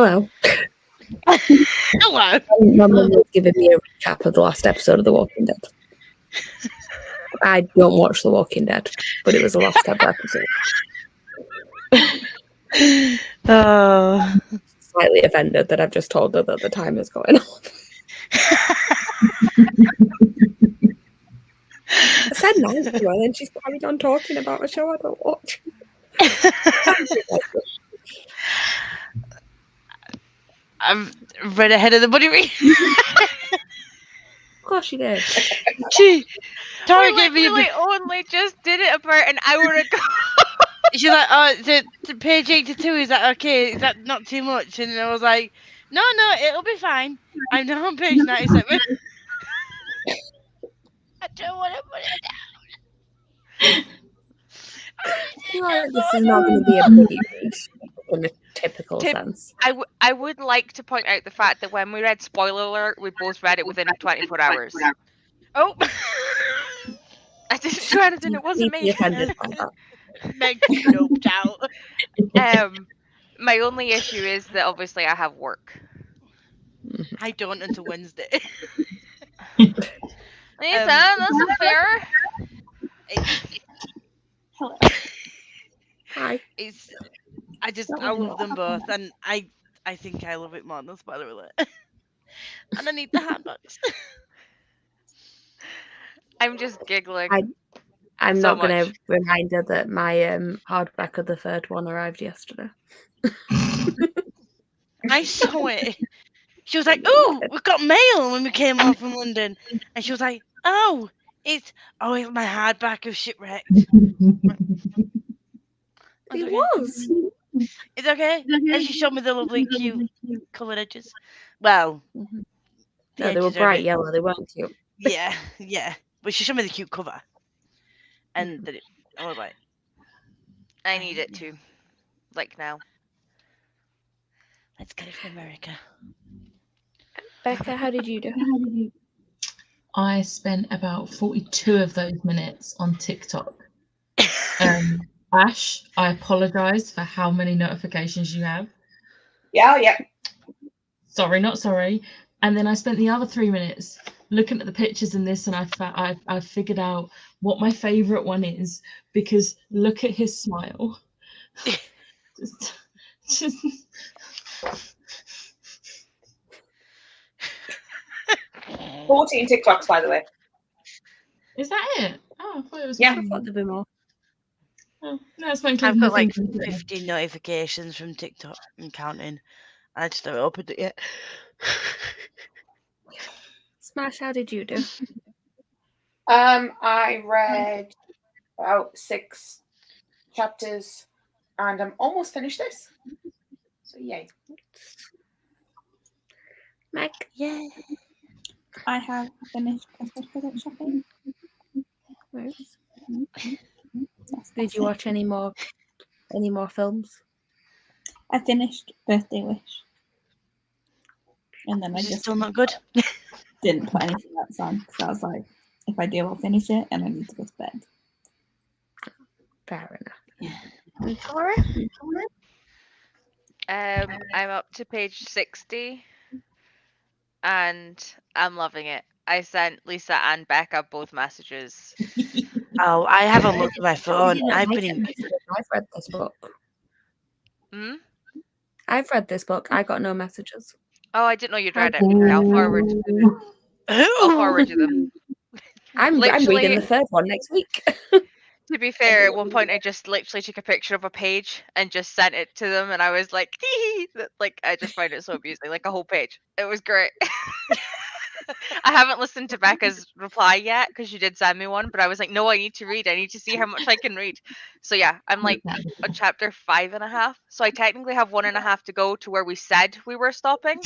Hello.
Hello.
My mum was giving me a recap of the last episode of The Walking Dead. I don't watch The Walking Dead, but it was the last ever episode.
Oh.
Slightly offended that I've just told her that the time is going on. I said nice to her, and then she's carried on talking about a show I don't watch.
I've read ahead of the bunny read.
Of course she did.
Tori
We
gave me a
literally only just did it about an hour ago.
She's like, oh, the page 82, is that okay? Is that not too much? And I was like, no, it'll be fine. I'm now on page 97. I don't want to put it down.
This is not going to be a pretty read in the typical sense.
I would like to point out the fact that when we read spoiler alert, we both read it within 24 hours.
Oh.
I didn't do anything, it wasn't
Deeply
me.
offended by that.
Meg doped out.
My only issue is that obviously I have work.
I don't until Wednesday.
Lisa, that's not fair.
Hello.
Hi.
I love them both, and I think I love it more than spoiler alert. And I need the handbooks.
I'm just giggling.
I'm
So
not going
much.
to remind her that my hardback of the third one arrived yesterday.
I saw it. She was like, "Oh, we've got mail" when we came home from London, and she was like, "Oh, it's my hardback of Shipwrecked."
It was.
It's okay. And she showed me the lovely, cute, coloured edges. Well,
No,
the
they were
edges are a
bright
bit-
yellow. They weren't cute.
Yeah. But she showed me the cute cover, and then I was like,
I need it too. Like now.
"Let's get it from America."
Becca, how did you do?
I spent about 42 of those minutes on TikTok. Ash, I apologise for how many notifications you have.
Yeah.
Sorry, not sorry. And then I spent the other 3 minutes looking at the pictures in this, and I figured out what my favourite one is, because look at his smile. just
14 TikToks, by the way.
Is that it? Oh, I thought it was.
Yeah.
I thought there'd be more.
Oh, no, it's not
I've
including
got
the
like
thing from today.
15 notifications from TikTok and counting. I just haven't opened it yet.
Smash, how did you do?
I read about 6 chapters, and I'm almost finished this. So yay.
Meg?
Yeah.
I have finished Christmas present shopping.
Did you watch any more films?
I finished Birthday Wish. And then I
Is it
just
still not good?
didn't put anything else on because I was like, if I do, I'll finish it and I need to go to bed.
Fair enough.
Yeah.
Victoria?
I'm up to page 60 and I'm loving it. I sent Lisa and Becca both messages.
Oh, I haven't looked at my phone. I've
I've read this book.
Hmm?
I've read this book. I got no messages.
Oh, I didn't know you'd read it. I'll forward you them.
I'm
Literally-
reading the third one next week.
To be fair, at one point I just literally took a picture of a page and just sent it to them, and I was like, like I just find it so amusing, like a whole page. It was great. I haven't listened to Becca's reply yet because she did send me one, but I was like, no, I need to read. I need to see how much I can read. So yeah, I'm like on chapter 5.5. So I technically have 1.5 to go to where we said we were stopping.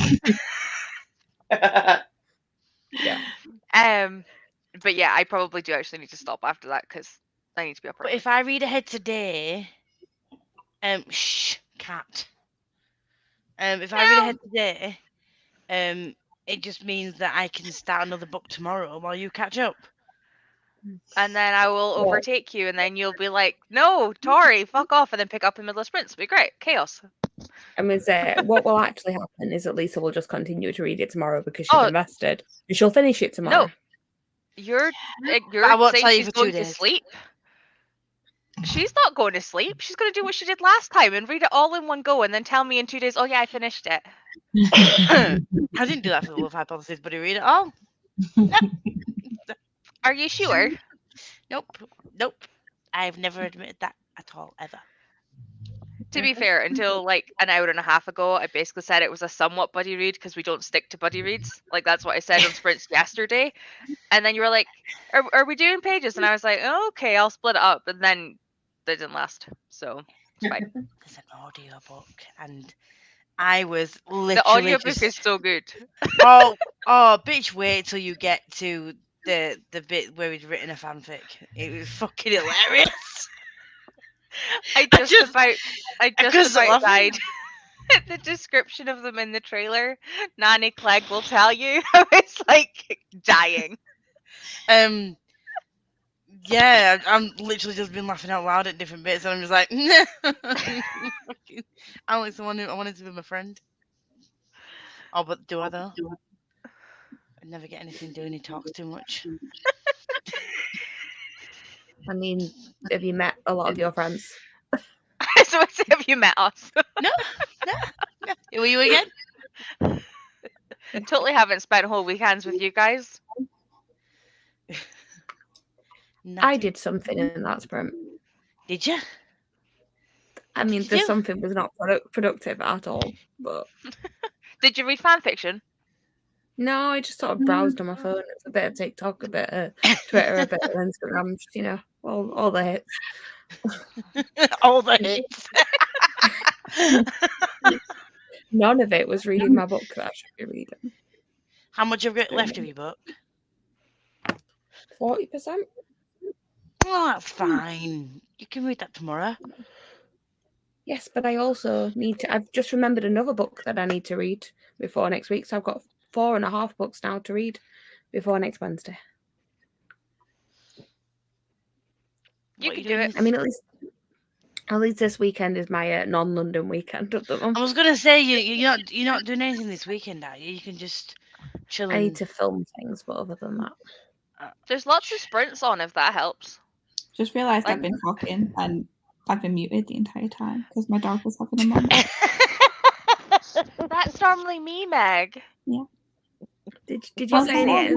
Yeah.
But yeah, I probably do actually need to stop after that because I need to be up
But
early.
if I read ahead today, cat. If I read ahead today, it just means that I can start another book tomorrow while you catch up.
And then I will overtake you, and then you'll be like, no, Tori, fuck off, and then pick up in the middle of sprints. It'll be great. Chaos.
I'm going to say what will actually happen is that Lisa will just continue to read it tomorrow because she's
Oh.
invested, and she'll finish it tomorrow.
You're
I won't
saying
tell you
she's
for 2
going to
days.
sleep. She's not going to sleep. She's going to do what she did last time and read it all in one go, and then tell me in 2 days, "Oh yeah, I finished it."
I didn't do that for the Wolf Hypothesis, but I read it all.
Are you sure?
Nope. I've never admitted that at all, ever.
To be fair, until like an hour and a half ago, I basically said it was a somewhat buddy read because we don't stick to buddy reads. Like that's what I said on Sprints yesterday. And then you were like, "Are we doing pages?" And I was like, "Oh, okay, I'll split it up." And then they didn't last, so it's fine.
There's an audiobook, and I was literally
The audiobook
just,
is so good.
oh, bitch! Wait till you get to the bit where he'd written a fanfic. It was fucking hilarious.
I
I
just about
couldn't stop laughing.
died. The description of them in the trailer, Nanny Clegg will tell you. I was like dying.
Yeah, I'm literally just been laughing out loud at different bits, and I'm just like, I'm like someone who I wanted to be my friend. Oh, but do I though? I never get anything doing. He talks too much.
I mean, have you met a lot of your friends?
So have you met us?
No. Who are you again?
I totally haven't spent whole weekends with you guys.
I
Nothing.
did something in that sprint.
Did you?
I mean,
Did
the
you?
something was not productive at all, but
Did you read fan fiction?
no, I just sort of browsed on my phone. It's a bit of TikTok, a bit of Twitter, a bit of Instagram, just, all the hits.
All the hits.
None of it was reading my book that I should be reading.
How much have you got left of your book?
40%?
Oh, that's fine. You can read that tomorrow.
Yes, but I also need to. I've just remembered another book that I need to read before next week. So I've got 4.5 books now to read before next Wednesday.
You
What are
can do
doing
it.
this-
I mean, at least this weekend is my non-London weekend of the month.
I was gonna say you're not doing anything this weekend, are you? You can just chill.
I need
and-
to film things, but other than that,
There's lots of sprints on if that helps.
Just realised
Like-
I've been talking and I've been muted the entire time because my dog was having a moment.
That's normally me, Meg.
did you
Oh,
say
no,
it?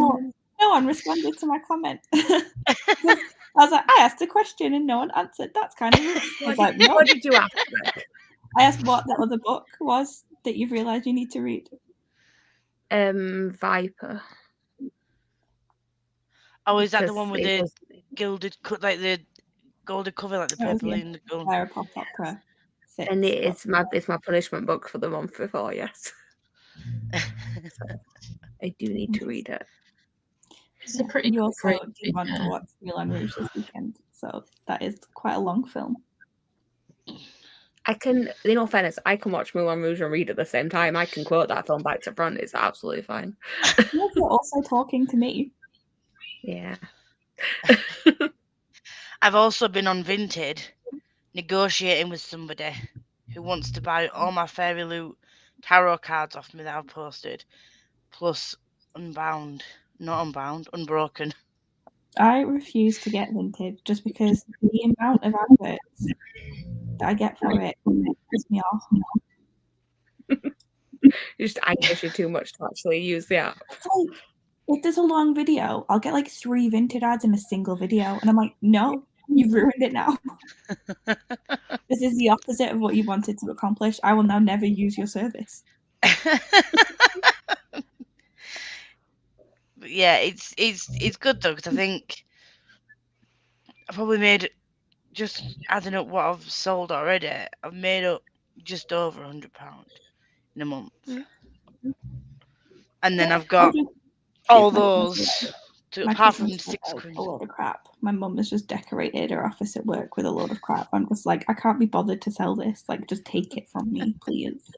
no one responded to my comment. I was like, I asked a question and no one answered. That's kind of rude. I was like, no.
What did you ask?
I asked what the other book was that you've realised you need to read.
Viper.
Oh, is that the
because
one with
it
the
was-
gilded, like the golded cover, like the
That was
purple
the
and the gold?
Clara Pop Opera 6.
And it's my punishment book for the month before, yes. I do need to read it.
It's a pretty
You also
great
do want to watch Moulin Rouge this weekend, so that is quite a long film.
I can, in all fairness, I can watch Moulin Rouge and read at the same time. I can quote that film back to front. It's absolutely fine.
You're also talking to me.
Yeah.
I've also been on Vinted negotiating with somebody who wants to buy all my Fairy Loot tarot cards off me that I've posted, plus Unbound, not Unbound, Unbroken.
I refuse to get Vinted just because the amount of adverts that I get for it pisses me off.
It just angers you too much to actually use the app.
It's like, if there's a long video, I'll get like 3 Vinted ads in a single video, and I'm like, no, you've ruined it now. This is the opposite of what you wanted to accomplish. I will now never use your service.
But yeah, it's good though, because I think I probably made, just adding up what I've sold already, I've made up just over £100 in a month. And then I've got all those,
My
apart from
cousin's
6
got
quid.
a load of crap. My mum has just decorated her office at work with a load of crap. I'm just like, I can't be bothered to sell this. Like, just take it from me, please.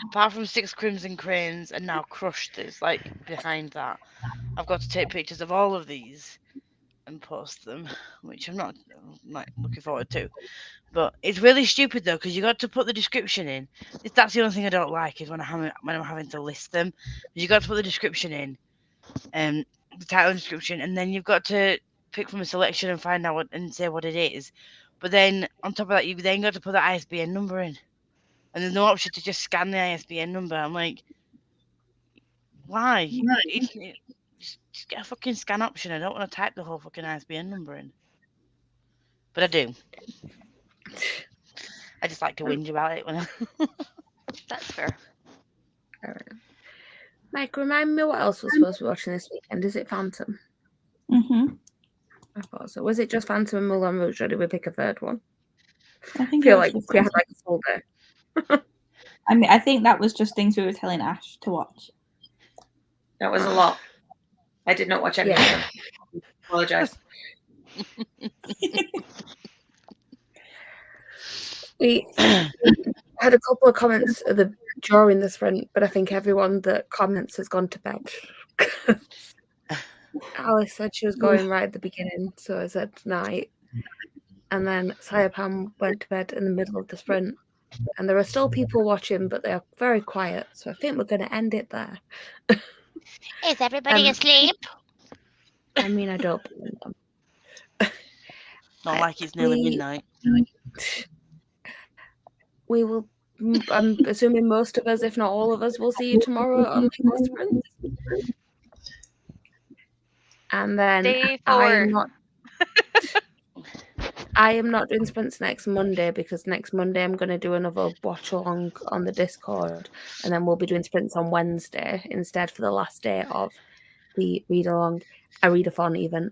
Apart from 6 Crimson Cranes and now Crushed is like behind that. I've got to take pictures of all of these and post them, which I'm not like looking forward to. But it's really stupid though, because you got to put the description in. That's the only thing I don't like is when I'm having to list them. You got to put the description in, the title and description, and then you've got to pick from a selection and find out and say what it is. But then on top of that, you then got to put the ISBN number in, and there's no option to just scan the ISBN number. I'm like, why? Just get a fucking scan option. I don't want to type the whole fucking ISBN number in, but I do. I just like to whinge about it when I...
That's fair.
All right. Mike, remind me what else we're supposed to be watching this weekend. Is it Phantom?
Mm-hmm.
I thought so. Was it just Phantom and Moulin Rouge, or did we pick a third one?
I
I
think
feel
it
like
was
we had
just-
like a full day.
I mean, I think that was just things we were telling Ash to watch.
That was a lot. I did not watch any of
Yeah.
them. Apologise.
We had a couple of comments during the sprint, but I think everyone that comments has gone to bed. Alice said she was going right at the beginning, so I said night. And then Sayapam went to bed in the middle of the sprint. And there are still people watching, but they are very quiet. So I think we're going to end it there.
Is everybody asleep?
I mean, I don't blame them.
Not like it's nearly
we-
midnight.
We will. I'm assuming most of us, if not all of us, will see you tomorrow on the sprint. And then
Day
I
4.
am not doing sprints next Monday because next Monday I'm going to do another watch along on the Discord, and then we'll be doing sprints on Wednesday instead for the last day of the read along, a readathon even.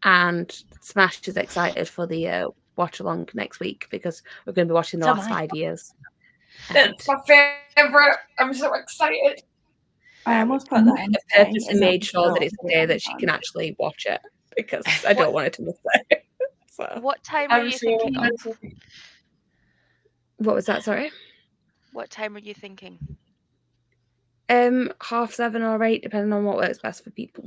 And Smash is excited for the watch along next week because we're going to be watching the
So
last
am I.
5 years.
That's my favourite. I'm so excited.
I almost put that in.
I
today,
purposely
as
made
a
sure that
result
it's
of
the
the
day that she
Amazon.
can actually watch it because I don't want her to miss it. So,
What time are you thinking of?
what was that? Sorry.
What time are you thinking?
7:30 or 8, depending on what works best for people.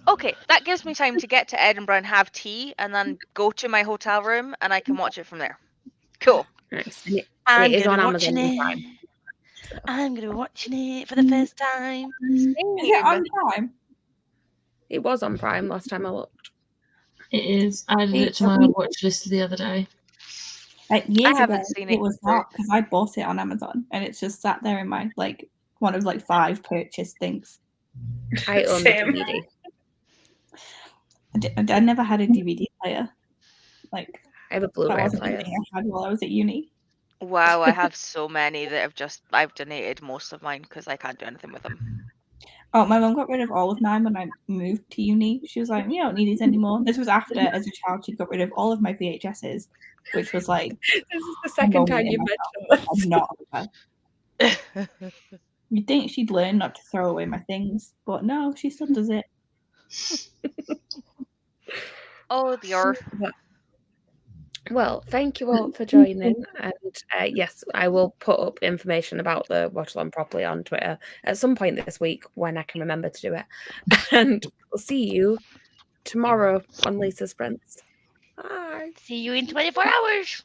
Okay, that gives me time to get to Edinburgh and have tea, and then go to my hotel room, and I can watch it from there. Cool.
Nice. And it
I'm
is
gonna
on
be watching
Amazon
it.
Prime.
I'm gonna be watching it for the first time.
Is it on Prime?
It was on Prime last time I looked.
It is. I added it to my watch list the other day.
Like years
haven't
ago,
seen
it
it
was
before.
not because I bought it on Amazon and it's just sat there in my one of 5 purchased things.
I own the
Same.
DVD.
I never had a DVD player.
I have a
That
Blu-ray
wasn't
player.
something I had while I was at uni.
Wow, I have so many that I've donated most of mine because I can't do anything with them.
Oh, my mum got rid of all of mine when I moved to uni. She was like, "You don't need these anymore." This was after, as a child, she got rid of all of my VHSs, which was like,
This is the second time
moment
you
in
mentioned
I'm
this.
not her. You'd think she'd learn not to throw away my things, but no, she still does it.
Oh, the earth.
Well, thank you all for joining. And yes, I will put up information about the watch along properly on Twitter at some point this week when I can remember to do it. And we'll see you tomorrow on Lisa's Sprints. Bye.
See you in 24 hours.